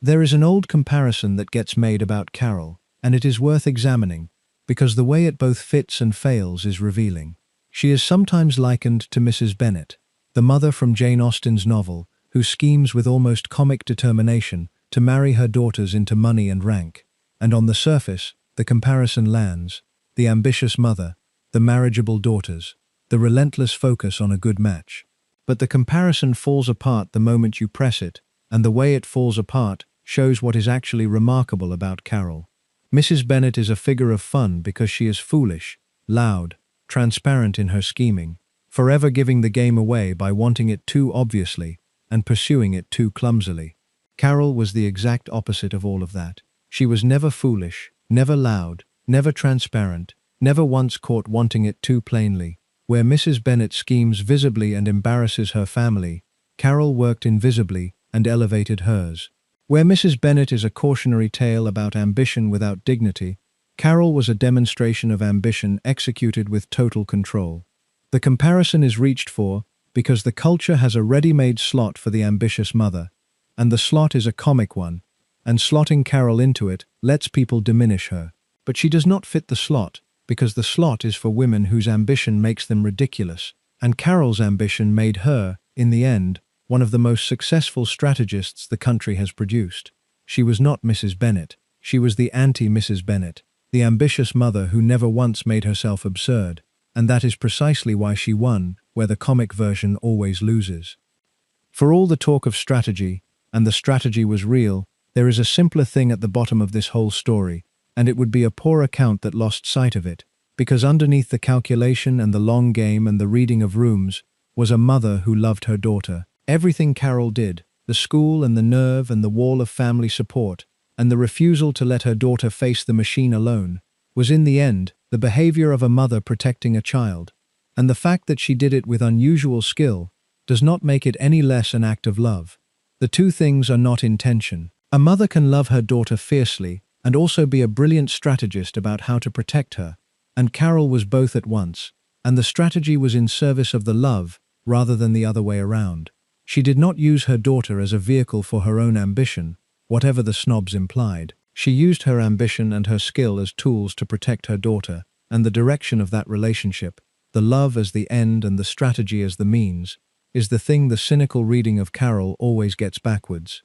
There is an old comparison that gets made about Carole, and it is worth examining, because the way it both fits and fails is revealing. She is sometimes likened to Mrs. Bennet, the mother from Jane Austen's novel, who schemes with almost comic determination to marry her daughters into money and rank. And on the surface, the comparison lands: the ambitious mother, the marriageable daughters, the relentless focus on a good match. But the comparison falls apart the moment you press it, and the way it falls apart shows what is actually remarkable about Carole. Mrs. Bennet is a figure of fun because she is foolish, loud, transparent in her scheming, forever giving the game away by wanting it too obviously and pursuing it too clumsily. Carole was the exact opposite of all of that. She was never foolish, never loud, never transparent, never once caught wanting it too plainly. Where Mrs. Bennet schemes visibly and embarrasses her family, Carole worked invisibly and elevated hers. Where Mrs. Bennet is a cautionary tale about ambition without dignity, Carole was a demonstration of ambition executed with total control. The comparison is reached for because the culture has a ready-made slot for the ambitious mother, and the slot is a comic one, and slotting Carole into it lets people diminish her. But she does not fit the slot, because the slot is for women whose ambition makes them ridiculous, and Carole's ambition made her, in the end, one of the most successful strategists the country has produced. She was not Mrs. Bennet. She was the anti-Mrs. Bennet, the ambitious mother who never once made herself absurd, and that is precisely why she won, where the comic version always loses. For all the talk of strategy, and the strategy was real, there is a simpler thing at the bottom of this whole story, and it would be a poor account that lost sight of it, because underneath the calculation and the long game and the reading of rooms was a mother who loved her daughter. Everything Carole did, the school and the nerve and the wall of family support, and the refusal to let her daughter face the machine alone, was in the end the behavior of a mother protecting a child. And the fact that she did it with unusual skill does not make it any less an act of love. The two things are not in tension. A mother can love her daughter fiercely and also be a brilliant strategist about how to protect her, and Carole was both at once, and the strategy was in service of the love rather than the other way around. She did not use her daughter as a vehicle for her own ambition, whatever the snobs implied. She used her ambition and her skill as tools to protect her daughter, and the direction of that relationship, the love as the end and the strategy as the means, is the thing the cynical reading of Carole always gets backwards.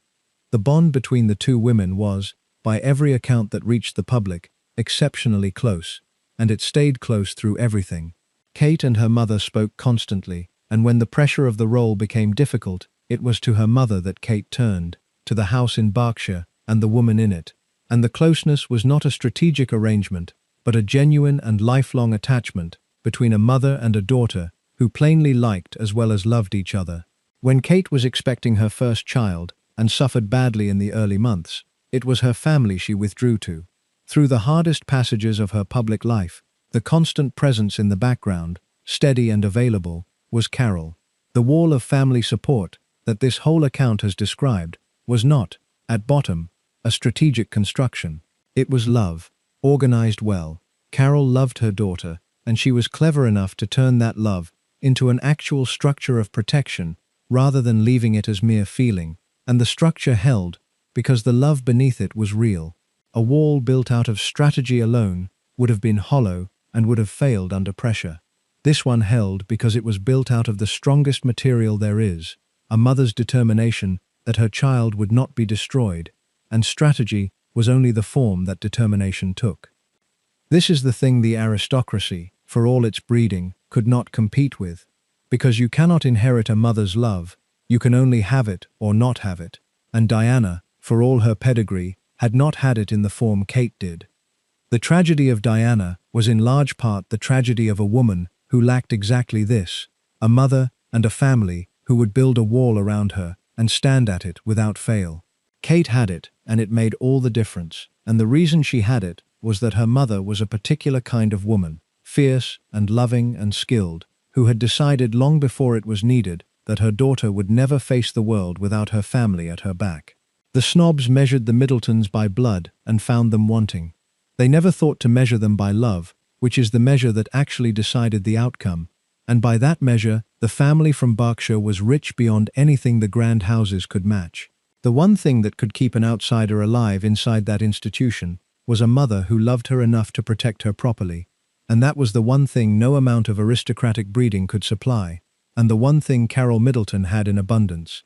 The bond between the two women was, by every account that reached the public, exceptionally close, and it stayed close through everything. Kate and her mother spoke constantly, and when the pressure of the role became difficult, it was to her mother that Kate turned, to the house in Berkshire and the woman in it. And the closeness was not a strategic arrangement, but a genuine and lifelong attachment between a mother and a daughter who plainly liked as well as loved each other. When Kate was expecting her first child and suffered badly in the early months, it was her family she withdrew to. Through the hardest passages of her public life, the constant presence in the background, steady and available, was Carole. The wall of family support that this whole account has described was not, at bottom, a strategic construction. It was love, organized well. Carole loved her daughter, and she was clever enough to turn that love into an actual structure of protection rather than leaving it as mere feeling, and the structure held because the love beneath it was real. A wall built out of strategy alone would have been hollow and would have failed under pressure. This one held because it was built out of the strongest material there is, a mother's determination that her child would not be destroyed, and strategy was only the form that determination took. This is the thing the aristocracy, for all its breeding, could not compete with. Because you cannot inherit a mother's love, you can only have it or not have it, and Diana, for all her pedigree, had not had it in the form Kate did. The tragedy of Diana was in large part the tragedy of a woman who lacked exactly this, a mother and a family who would build a wall around her and stand at it without fail. Kate had it, and it made all the difference, and the reason she had it was that her mother was a particular kind of woman, fierce and loving and skilled, who had decided long before it was needed that her daughter would never face the world without her family at her back. The snobs measured the Middletons by blood and found them wanting. They never thought to measure them by love, which is the measure that actually decided the outcome, and by that measure, the family from Berkshire was rich beyond anything the grand houses could match. The one thing that could keep an outsider alive inside that institution was a mother who loved her enough to protect her properly, and that was the one thing no amount of aristocratic breeding could supply, and the one thing Carole Middleton had in abundance.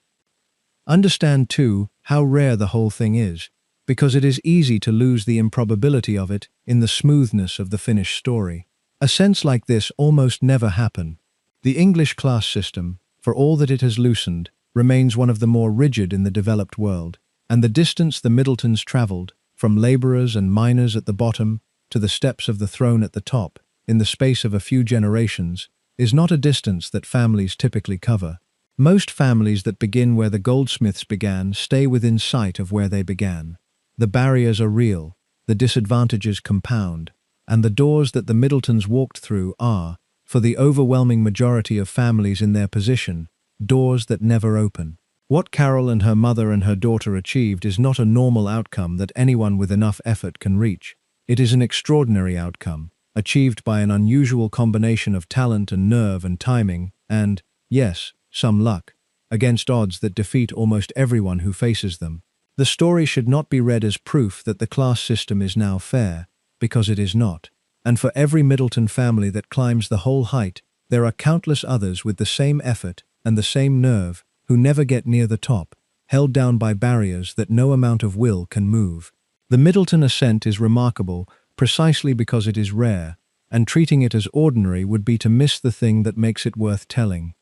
Understand, too, how rare the whole thing is, because it is easy to lose the improbability of it in the smoothness of the finished story. A sense like this almost never happen. The English class system, for all that it has loosened, remains one of the more rigid in the developed world, and the distance the Middletons travelled, from labourers and miners at the bottom to the steps of the throne at the top, in the space of a few generations, is not a distance that families typically cover. Most families that begin where the goldsmiths began stay within sight of where they began. The barriers are real, the disadvantages compound, and the doors that the Middletons walked through are, for the overwhelming majority of families in their position, doors that never open. What Carole and her mother and her daughter achieved is not a normal outcome that anyone with enough effort can reach. It is an extraordinary outcome, achieved by an unusual combination of talent and nerve and timing, and, yes, some luck, against odds that defeat almost everyone who faces them. The story should not be read as proof that the class system is now fair, because it is not. And for every Middleton family that climbs the whole height, there are countless others with the same effort and the same nerve who never get near the top, held down by barriers that no amount of will can move. The Middleton ascent is remarkable precisely because it is rare, and treating it as ordinary would be to miss the thing that makes it worth telling.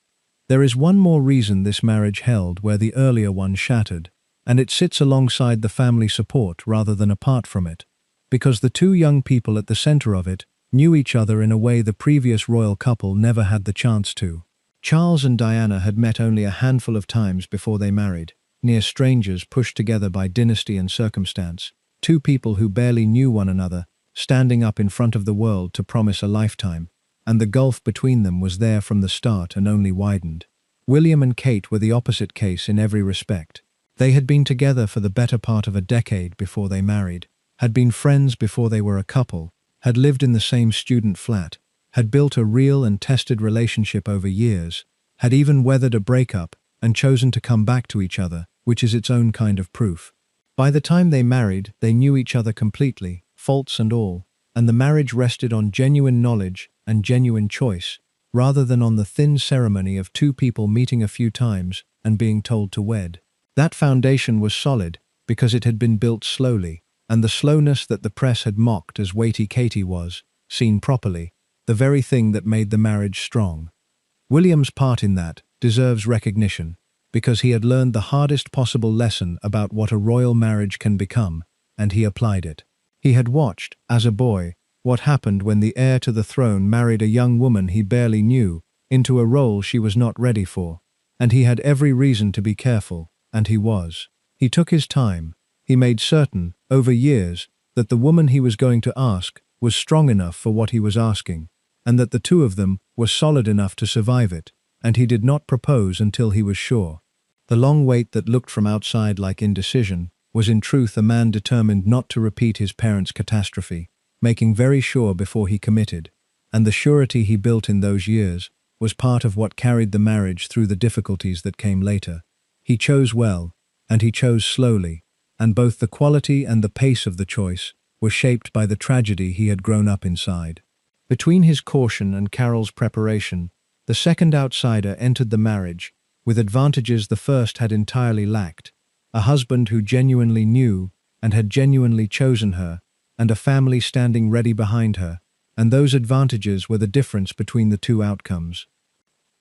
There is one more reason this marriage held where the earlier one shattered, and it sits alongside the family support rather than apart from it, because the two young people at the center of it knew each other in a way the previous royal couple never had the chance to. Charles and Diana had met only a handful of times before they married, near strangers pushed together by dynasty and circumstance, two people who barely knew one another, standing up in front of the world to promise a lifetime, and the gulf between them was there from the start and only widened. William and Kate were the opposite case in every respect. They had been together for the better part of a decade before they married, had been friends before they were a couple, had lived in the same student flat, had built a real and tested relationship over years, had even weathered a breakup and chosen to come back to each other, which is its own kind of proof. By the time they married, they knew each other completely, faults and all, and the marriage rested on genuine knowledge and genuine choice, rather than on the thin ceremony of two people meeting a few times and being told to wed. That foundation was solid because it had been built slowly, and the slowness that the press had mocked as weighty Katie was, seen properly, the very thing that made the marriage strong. William's part in that deserves recognition, because he had learned the hardest possible lesson about what a royal marriage can become, and he applied it. He had watched, as a boy, what happened when the heir to the throne married a young woman he barely knew into a role she was not ready for, and he had every reason to be careful, and he was. He took his time. He made certain, over years, that the woman he was going to ask was strong enough for what he was asking, and that the two of them were solid enough to survive it, and he did not propose until he was sure. The long wait that looked from outside like indecision was in truth a man determined not to repeat his parents' catastrophe, making very sure before he committed, and the surety he built in those years was part of what carried the marriage through the difficulties that came later. He chose well, and he chose slowly, and both the quality and the pace of the choice were shaped by the tragedy he had grown up inside. Between his caution and Carole's preparation, the second outsider entered the marriage with advantages the first had entirely lacked: a husband who genuinely knew and had genuinely chosen her, and a family standing ready behind her, and those advantages were the difference between the two outcomes.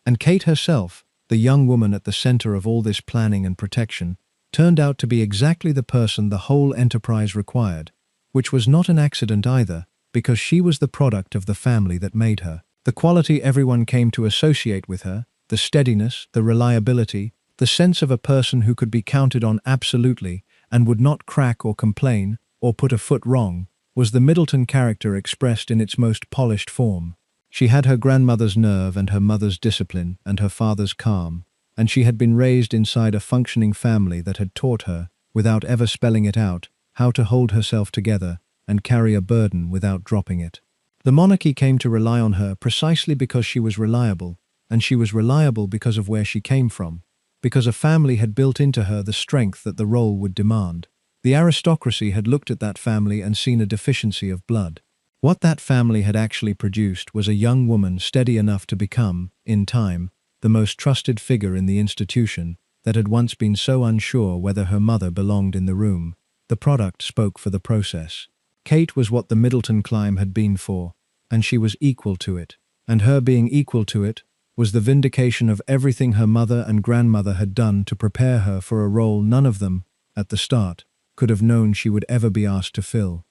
And Kate herself, the young woman at the center of all this planning and protection, turned out to be exactly the person the whole enterprise required, which was not an accident either, because she was the product of the family that made her. The quality everyone came to associate with her, the steadiness, the reliability, the sense of a person who could be counted on absolutely and would not crack or complain or put a foot wrong, was the Middleton character expressed in its most polished form. She had her grandmother's nerve and her mother's discipline and her father's calm, and she had been raised inside a functioning family that had taught her without ever spelling it out, how to hold herself together and carry a burden without dropping it. The monarchy came to rely on her precisely because she was reliable, and she was reliable because of where she came from, because a family had built into her the strength that the role would demand. The aristocracy had looked at that family and seen a deficiency of blood. What that family had actually produced was a young woman steady enough to become, in time, the most trusted figure in the institution that had once been so unsure whether her mother belonged in the room. The product spoke for the process. Kate was what the Middleton climb had been for, and she was equal to it. And her being equal to it was the vindication of everything her mother and grandmother had done to prepare her for a role none of them, at the start, could have known she would ever be asked to fill.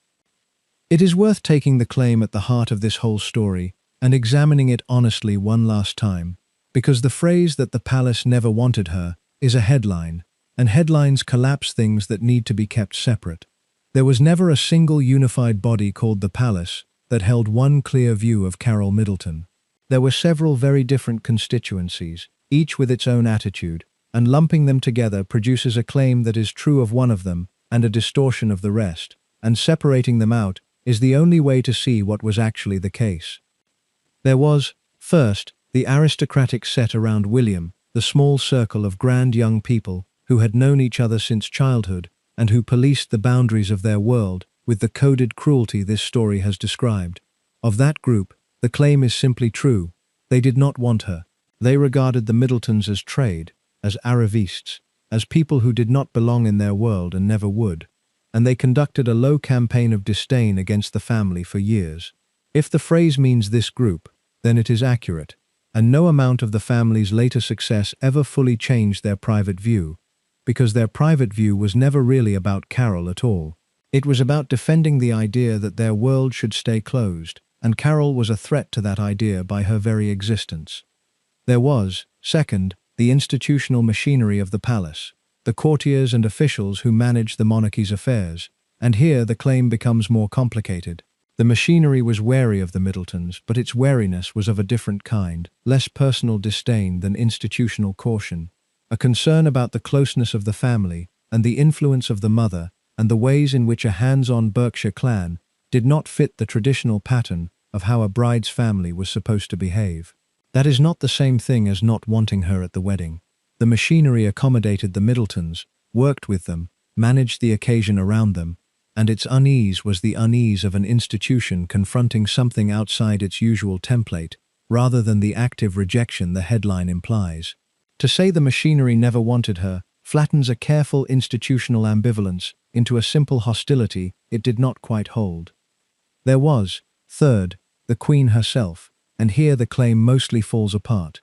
It is worth taking the claim at the heart of this whole story and examining it honestly one last time, because the phrase that the palace never wanted her is a headline, and headlines collapse things that need to be kept separate. There was never a single unified body called the palace that held one clear view of Carole Middleton. There were several very different constituencies, each with its own attitude, and lumping them together produces a claim that is true of one of them and a distortion of the rest, and separating them out is the only way to see what was actually the case. There was, first, the aristocratic set around William, the small circle of grand young people who had known each other since childhood and who policed the boundaries of their world with the coded cruelty this story has described. Of that group, the claim is simply true. They did not want her. They regarded the Middletons as trade, as arrivistes, as people who did not belong in their world and never would, and they conducted a low campaign of disdain against the family for years. If the phrase means this group, then it is accurate, and no amount of the family's later success ever fully changed their private view, because their private view was never really about Carole at all. It was about defending the idea that their world should stay closed, and Carole was a threat to that idea by her very existence. There was, second, the institutional machinery of the palace, the courtiers and officials who managed the monarchy's affairs, and here the claim becomes more complicated. The machinery was wary of the Middletons, but its wariness was of a different kind, less personal disdain than institutional caution, a concern about the closeness of the family and the influence of the mother and the ways in which a hands-on Berkshire clan did not fit the traditional pattern of how a bride's family was supposed to behave. That is not the same thing as not wanting her at the wedding. The machinery accommodated the Middletons, worked with them, managed the occasion around them, and its unease was the unease of an institution confronting something outside its usual template, rather than the active rejection the headline implies. To say the machinery never wanted her flattens a careful institutional ambivalence into a simple hostility it did not quite hold. There was, third, the Queen herself, and here the claim mostly falls apart.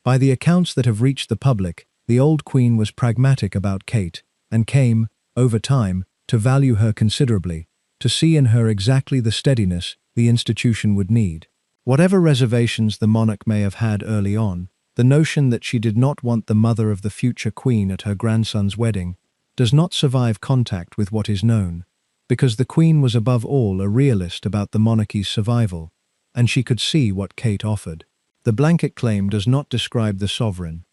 By the accounts that have reached the public, the old Queen was pragmatic about Kate, and came, over time, to value her considerably, to see in her exactly the steadiness the institution would need. Whatever reservations the monarch may have had early on, the notion that she did not want the mother of the future Queen at her grandson's wedding does not survive contact with what is known, because the Queen was above all a realist about the monarchy's survival, and she could see what Kate offered. The blanket claim does not describe the sovereign.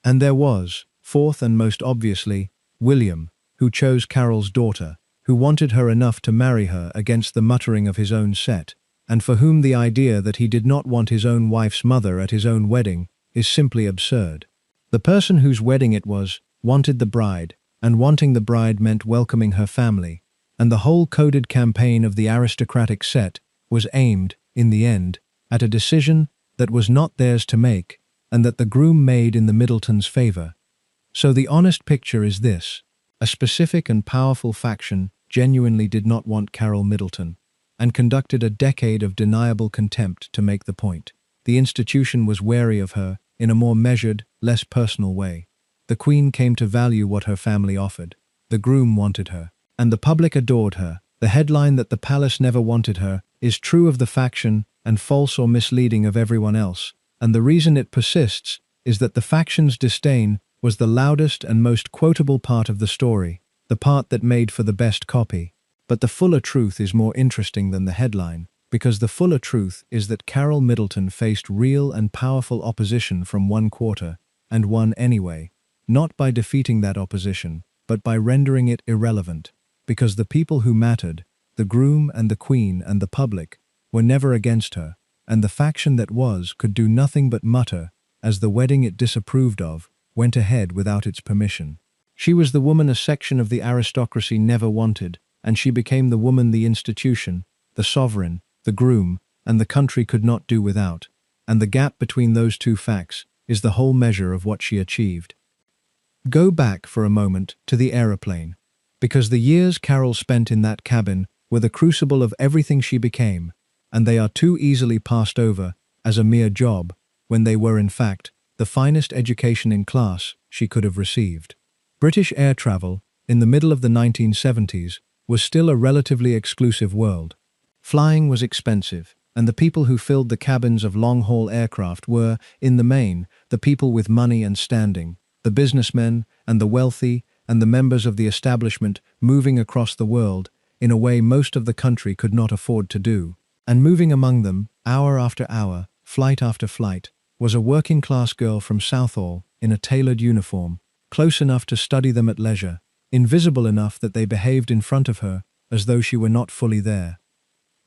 And there was, fourth and most obviously, William, who chose Carole's daughter, who wanted her enough to marry her against the muttering of his own set, and for whom the idea that he did not want his own wife's mother at his own wedding is simply absurd. The person whose wedding it was wanted the bride, and wanting the bride meant welcoming her family, and the whole coded campaign of the aristocratic set was aimed, in the end, at a decision that was not theirs to make, and that the groom made in the Middletons' favor. So the honest picture is this: a specific and powerful faction genuinely did not want Carole Middleton, and conducted a decade of deniable contempt to make the point. The institution was wary of her in a more measured, less personal way. The Queen came to value what her family offered. The groom wanted her, and the public adored her. The headline that the palace never wanted her is true of the faction and false or misleading of everyone else, and the reason it persists is that the faction's disdain was the loudest and most quotable part of the story, the part that made for the best copy. But the fuller truth is more interesting than the headline, because the fuller truth is that Carole Middleton faced real and powerful opposition from one quarter, and won anyway, not by defeating that opposition, but by rendering it irrelevant, because the people who mattered, the groom and the queen and the public, were never against her, and the faction that was could do nothing but mutter, as the wedding it disapproved of went ahead without its permission. She was the woman a section of the aristocracy never wanted, and she became the woman the institution, the sovereign, the groom, and the country could not do without, and the gap between those two facts is the whole measure of what she achieved. Go back for a moment to the aeroplane, because the years Carole spent in that cabin were the crucible of everything she became, and they are too easily passed over as a mere job when they were in fact the finest education in class she could have received. British air travel, in the middle of the 1970s, was still a relatively exclusive world. Flying was expensive, and the people who filled the cabins of long-haul aircraft were, in the main, the people with money and standing, the businessmen and the wealthy and the members of the establishment moving across the world in a way most of the country could not afford to do. And moving among them, hour after hour, flight after flight, was a working-class girl from Southall in a tailored uniform, close enough to study them at leisure, invisible enough that they behaved in front of her as though she were not fully there.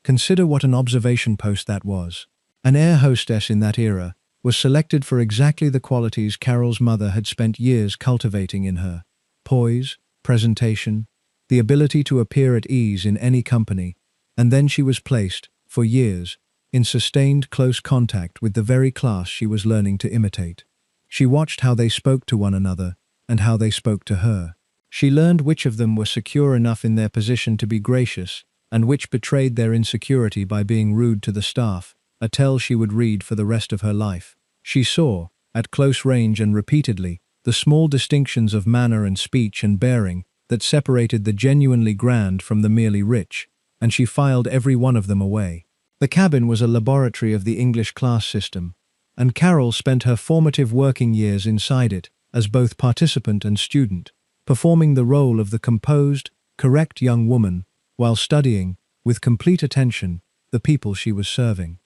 Consider what an observation post that was. An air hostess in that era was selected for exactly the qualities Carole's mother had spent years cultivating in her: poise, presentation, the ability to appear at ease in any company, and then she was placed, for years, in sustained close contact with the very class she was learning to imitate. She watched how they spoke to one another and how they spoke to her. She learned which of them were secure enough in their position to be gracious and which betrayed their insecurity by being rude to the staff, a tale she would read for the rest of her life. She saw, at close range and repeatedly, the small distinctions of manner and speech and bearing that separated the genuinely grand from the merely rich, and she filed every one of them away. The cabin was a laboratory of the English class system, and Carole spent her formative working years inside it as both participant and student, performing the role of the composed, correct young woman while studying, with complete attention, the people she was serving.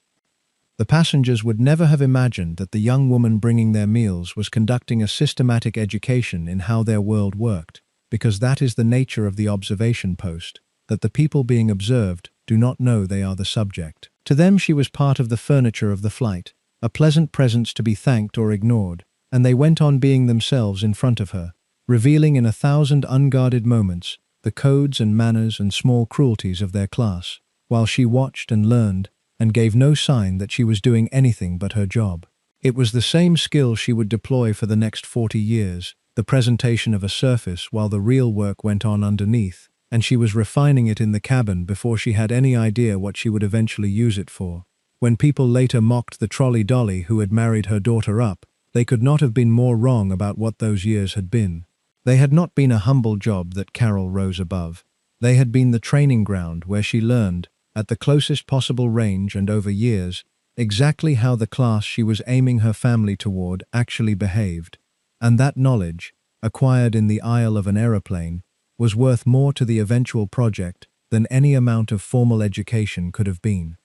The passengers would never have imagined that the young woman bringing their meals was conducting a systematic education in how their world worked, because that is the nature of the observation post, that the people being observed do not know they are the subject. To them she was part of the furniture of the flight, a pleasant presence to be thanked or ignored, and they went on being themselves in front of her, revealing in 1,000 unguarded moments the codes and manners and small cruelties of their class, while she watched and learned and gave no sign that she was doing anything but her job. It was the same skill she would deploy for the next 40 years, the presentation of a surface while the real work went on underneath, and she was refining it in the cabin before she had any idea what she would eventually use it for. When people later mocked the trolley dolly who had married her daughter up, they could not have been more wrong about what those years had been. They had not been a humble job that Carole rose above. They had been the training ground where she learned, at the closest possible range and over years, exactly how the class she was aiming her family toward actually behaved, and that knowledge, acquired in the aisle of an aeroplane, was worth more to the eventual project than any amount of formal education could have been.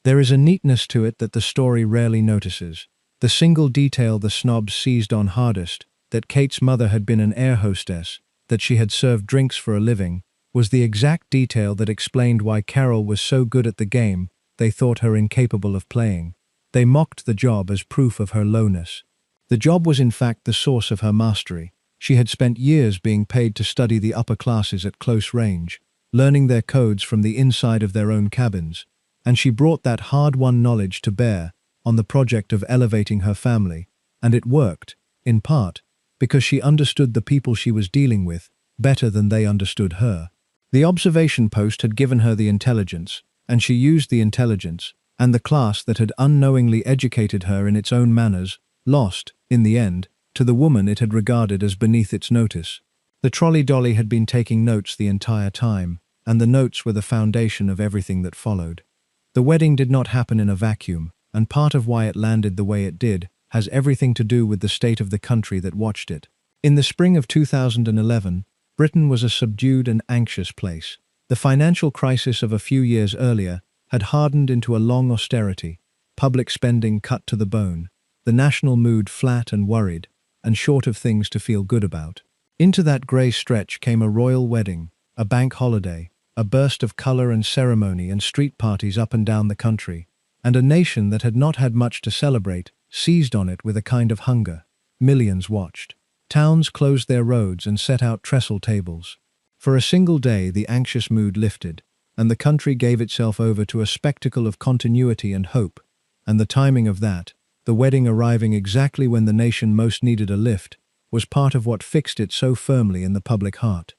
There is a neatness to it that the story rarely notices. The single detail the snobs seized on hardest, that Kate's mother had been an air hostess, that she had served drinks for a living, was the exact detail that explained why Carole was so good at the game they thought her incapable of playing. They mocked the job as proof of her lowness. The job was in fact the source of her mastery. She had spent years being paid to study the upper classes at close range, learning their codes from the inside of their own cabins, and she brought that hard-won knowledge to bear on the project of elevating her family, and it worked, in part, because she understood the people she was dealing with better than they understood her. The observation post had given her the intelligence, and she used the intelligence, and the class that had unknowingly educated her in its own manners, lost, in the end, to the woman it had regarded as beneath its notice. The trolley dolly had been taking notes the entire time, and the notes were the foundation of everything that followed. The wedding did not happen in a vacuum, and part of why it landed the way it did has everything to do with the state of the country that watched it. In the spring of 2011, Britain was a subdued and anxious place. The financial crisis of a few years earlier had hardened into a long austerity, public spending cut to the bone, the national mood flat and worried, and short of things to feel good about. Into that grey stretch came a royal wedding, a bank holiday, a burst of colour and ceremony and street parties up and down the country, and a nation that had not had much to celebrate seized on it with a kind of hunger. Millions watched. Towns closed their roads and set out trestle tables. For a single day the anxious mood lifted, and the country gave itself over to a spectacle of continuity and hope, and the timing of that, the wedding arriving exactly when the nation most needed a lift, was part of what fixed it so firmly in the public heart.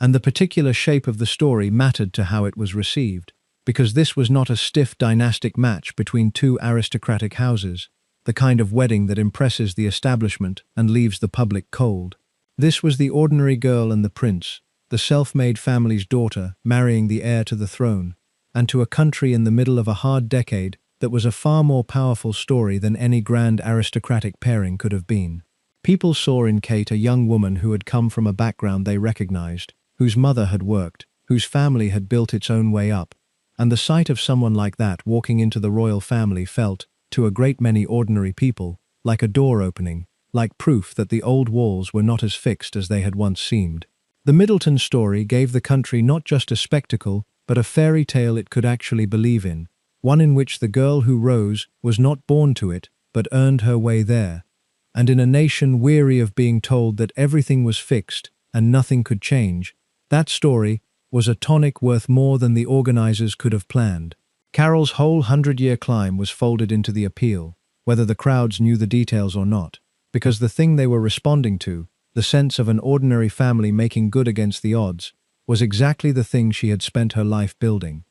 And the particular shape of the story mattered to how it was received, because this was not a stiff dynastic match between two aristocratic houses, the kind of wedding that impresses the establishment and leaves the public cold. This was the ordinary girl and the prince, the self-made family's daughter marrying the heir to the throne, and to a country in the middle of a hard decade that was a far more powerful story than any grand aristocratic pairing could have been. People saw in Kate a young woman who had come from a background they recognized, whose mother had worked, whose family had built its own way up, and the sight of someone like that walking into the royal family felt, to a great many ordinary people, like a door opening, like proof that the old walls were not as fixed as they had once seemed. The Middleton story gave the country not just a spectacle, but a fairy tale it could actually believe in, one in which the girl who rose was not born to it, but earned her way there. And in a nation weary of being told that everything was fixed and nothing could change, that story was a tonic worth more than the organizers could have planned. Carole's whole 100-year climb was folded into the appeal, whether the crowds knew the details or not, because the thing they were responding to, the sense of an ordinary family making good against the odds, was exactly the thing she had spent her life building.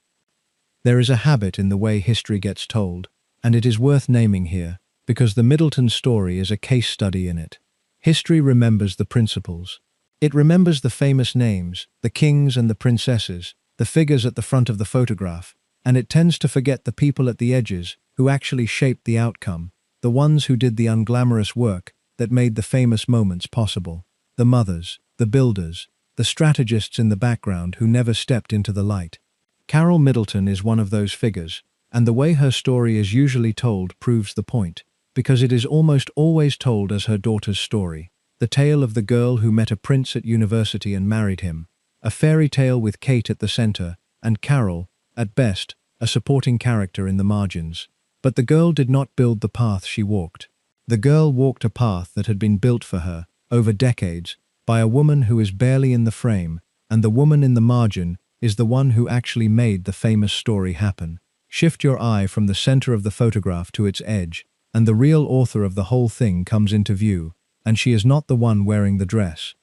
There is a habit in the way history gets told, and it is worth naming here, because the Middleton story is a case study in it. History remembers the principles. It remembers the famous names, the kings and the princesses, the figures at the front of the photograph, and it tends to forget the people at the edges who actually shaped the outcome, the ones who did the unglamorous work that made the famous moments possible, the mothers, the builders, the strategists in the background who never stepped into the light. Carole Middleton is one of those figures, and the way her story is usually told proves the point, because it is almost always told as her daughter's story, the tale of the girl who met a prince at university and married him, a fairy tale with Kate at the center, and Carole, at best, a supporting character in the margins. But the girl did not build the path she walked. The girl walked a path that had been built for her, over decades, by a woman who is barely in the frame, and the woman in the margin is the one who actually made the famous story happen. Shift your eye from the center of the photograph to its edge, and the real author of the whole thing comes into view, and she is not the one wearing the dress.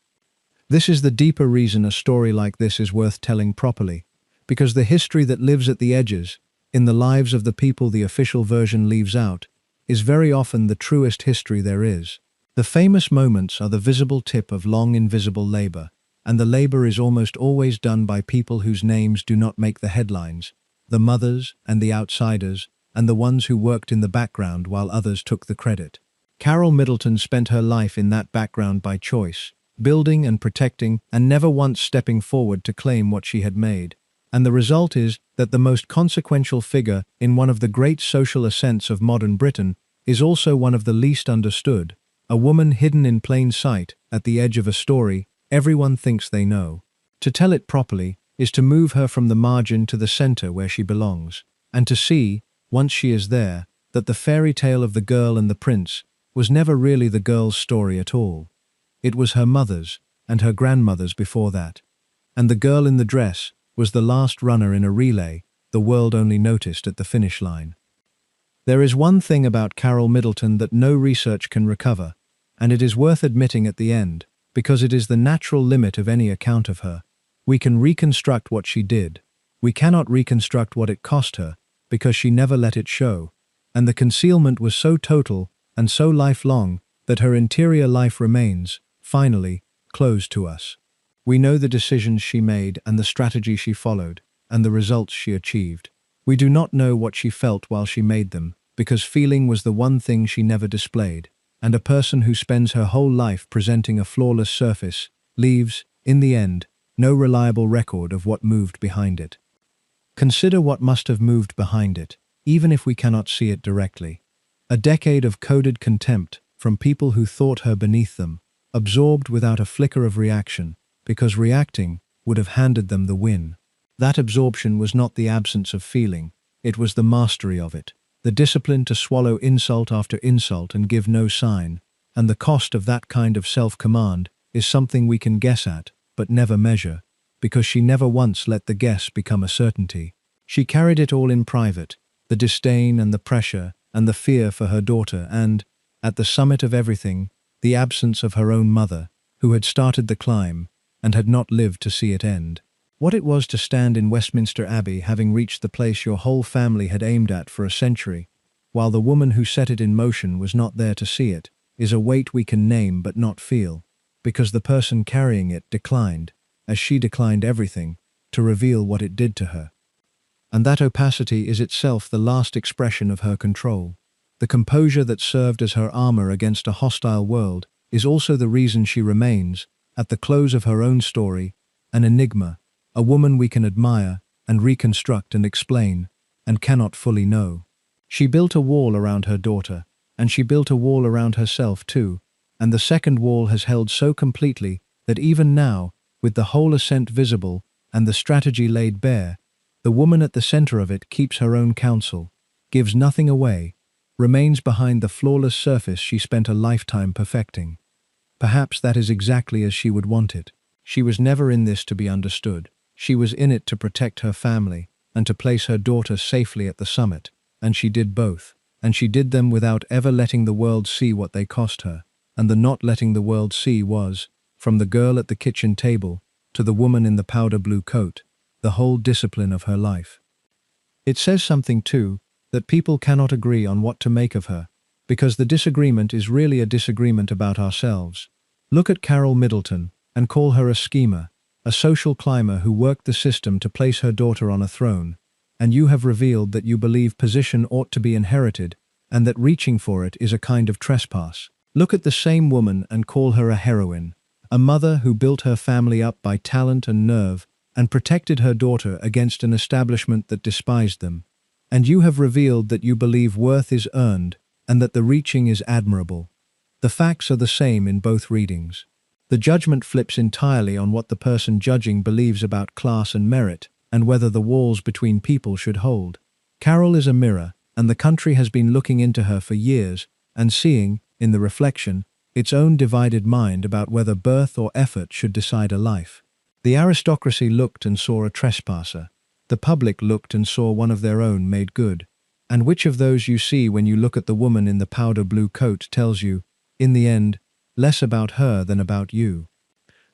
This is the deeper reason a story like this is worth telling properly, because the history that lives at the edges, in the lives of the people the official version leaves out, is very often the truest history there is. The famous moments are the visible tip of long invisible labor, and the labor is almost always done by people whose names do not make the headlines, the mothers and the outsiders, and the ones who worked in the background while others took the credit. Carole Middleton spent her life in that background by choice, building and protecting and never once stepping forward to claim what she had made. And the result is that the most consequential figure in one of the great social ascents of modern Britain is also one of the least understood, a woman hidden in plain sight at the edge of a story everyone thinks they know. To tell it properly is to move her from the margin to the center where she belongs, and to see, once she is there, that the fairy tale of the girl and the prince was never really the girl's story at all. It was her mother's and her grandmother's before that. And the girl in the dress was the last runner in a relay the world only noticed at the finish line. There is one thing about Carole Middleton that no research can recover, and it is worth admitting at the end, because it is the natural limit of any account of her. We can reconstruct what she did. We cannot reconstruct what it cost her, because she never let it show, and the concealment was so total and so lifelong that her interior life remains, finally, closed to us. We know the decisions she made and the strategy she followed, and the results she achieved. We do not know what she felt while she made them, because feeling was the one thing she never displayed, and a person who spends her whole life presenting a flawless surface leaves, in the end, no reliable record of what moved behind it. Consider what must have moved behind it, even if we cannot see it directly. A decade of coded contempt from people who thought her beneath them, absorbed without a flicker of reaction, because reacting would have handed them the win. That absorption was not the absence of feeling, it was the mastery of it, the discipline to swallow insult after insult and give no sign, and the cost of that kind of self-command is something we can guess at, but never measure, because she never once let the guess become a certainty. She carried it all in private, the disdain and the pressure and the fear for her daughter and, at the summit of everything, the absence of her own mother, who had started the climb and had not lived to see it end. What it was to stand in Westminster Abbey having reached the place your whole family had aimed at for a century, while the woman who set it in motion was not there to see it, is a weight we can name but not feel, because the person carrying it declined, as she declined everything, to reveal what it did to her. And that opacity is itself the last expression of her control. The composure that served as her armor against a hostile world is also the reason she remains, at the close of her own story, an enigma, a woman we can admire and reconstruct and explain, and cannot fully know. She built a wall around her daughter, and she built a wall around herself too, and the second wall has held so completely that even now, with the whole ascent visible and the strategy laid bare, the woman at the center of it keeps her own counsel, gives nothing away, remains behind the flawless surface she spent a lifetime perfecting. Perhaps that is exactly as she would want it. She was never in this to be understood. She was in it to protect her family and to place her daughter safely at the summit, and she did both, and she did them without ever letting the world see what they cost her, and the not letting the world see was, from the girl at the kitchen table to the woman in the powder blue coat, the whole discipline of her life. It says something, too, that people cannot agree on what to make of her, because the disagreement is really a disagreement about ourselves. Look at Carole Middleton and call her a schemer, a social climber who worked the system to place her daughter on a throne, and you have revealed that you believe position ought to be inherited and that reaching for it is a kind of trespass. Look at the same woman and call her a heroine, a mother who built her family up by talent and nerve and protected her daughter against an establishment that despised them. And you have revealed that you believe worth is earned and that the reaching is admirable. The facts are the same in both readings. The judgment flips entirely on what the person judging believes about class and merit, and whether the walls between people should hold. Carole is a mirror, and the country has been looking into her for years, and seeing, in the reflection, its own divided mind about whether birth or effort should decide a life. The aristocracy looked and saw a trespasser. The public looked and saw one of their own made good. And which of those you see when you look at the woman in the powder blue coat tells you, in the end, less about her than about you.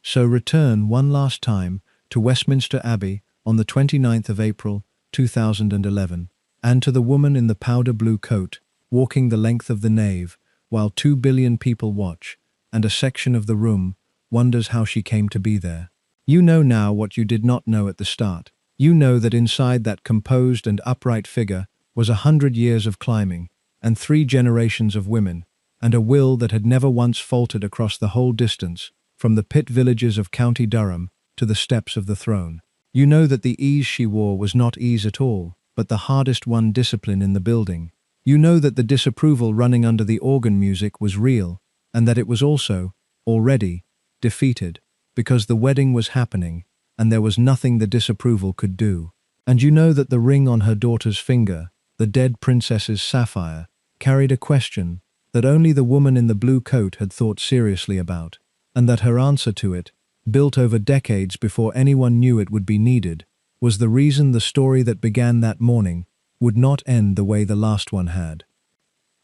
So return one last time to Westminster Abbey on the 29th of April, 2011, and to the woman in the powder blue coat, walking the length of the nave, while 2 billion people watch, and a section of the room wonders how she came to be there. You know now what you did not know at the start. You know that inside that composed and upright figure was 100 years of climbing, and 3 generations of women, and a will that had never once faltered across the whole distance, from the pit villages of County Durham to the steps of the throne. You know that the ease she wore was not ease at all, but the hardest won discipline in the building. You know that the disapproval running under the organ music was real, and that it was also, already, defeated, because the wedding was happening, and there was nothing the disapproval could do. And you know that the ring on her daughter's finger, the dead princess's sapphire, carried a question that only the woman in the blue coat had thought seriously about, and that her answer to it, built over decades before anyone knew it would be needed, was the reason the story that began that morning would not end the way the last one had.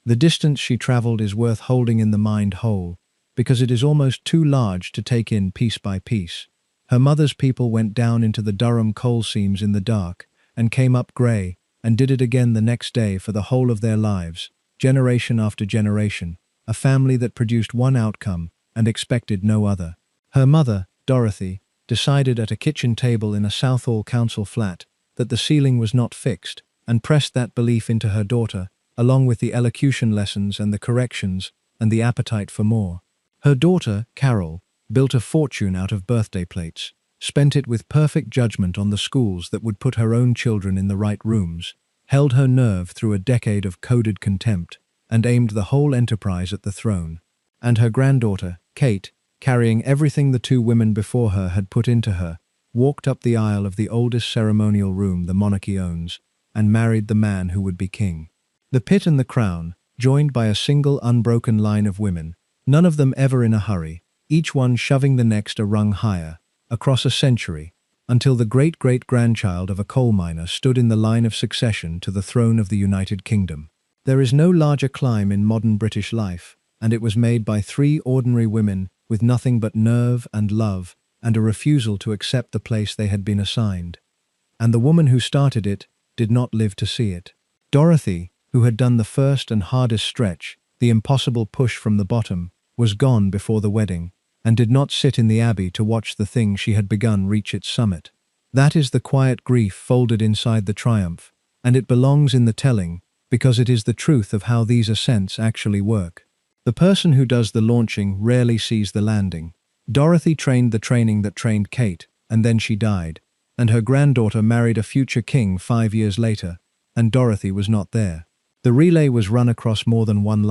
The distance she traveled is worth holding in the mind whole, because it is almost too large to take in piece by piece. Her mother's people went down into the Durham coal seams in the dark, and came up grey, and did it again the next day for the whole of their lives, generation after generation, a family that produced one outcome and expected no other. Her mother, Dorothy, decided at a kitchen table in a Southall council flat that the ceiling was not fixed, and pressed that belief into her daughter, along with the elocution lessons and the corrections and the appetite for more. Her daughter, Carole, built a fortune out of birthday plates, spent it with perfect judgment on the schools that would put her own children in the right rooms, held her nerve through a decade of coded contempt, and aimed the whole enterprise at the throne. And her granddaughter, Kate, carrying everything the two women before her had put into her, walked up the aisle of the oldest ceremonial room the monarchy owns, and married the man who would be king. The pit and the crown, joined by a single unbroken line of women, none of them ever in a hurry, each one shoving the next a rung higher, across a century, until the great-great-grandchild of a coal miner stood in the line of succession to the throne of the United Kingdom. There is no larger climb in modern British life, and it was made by three ordinary women with nothing but nerve and love and a refusal to accept the place they had been assigned. And the woman who started it did not live to see it. Dorothy, who had done the first and hardest stretch, the impossible push from the bottom, was gone before the wedding, and did not sit in the abbey to watch the thing she had begun reach its summit. That is the quiet grief folded inside the triumph, and it belongs in the telling, because it is the truth of how these ascents actually work. The person who does the launching rarely sees the landing. Dorothy trained the training that trained Kate, and then she died, and her granddaughter married a future king 5 years later, and Dorothy was not there. The relay was run across more than one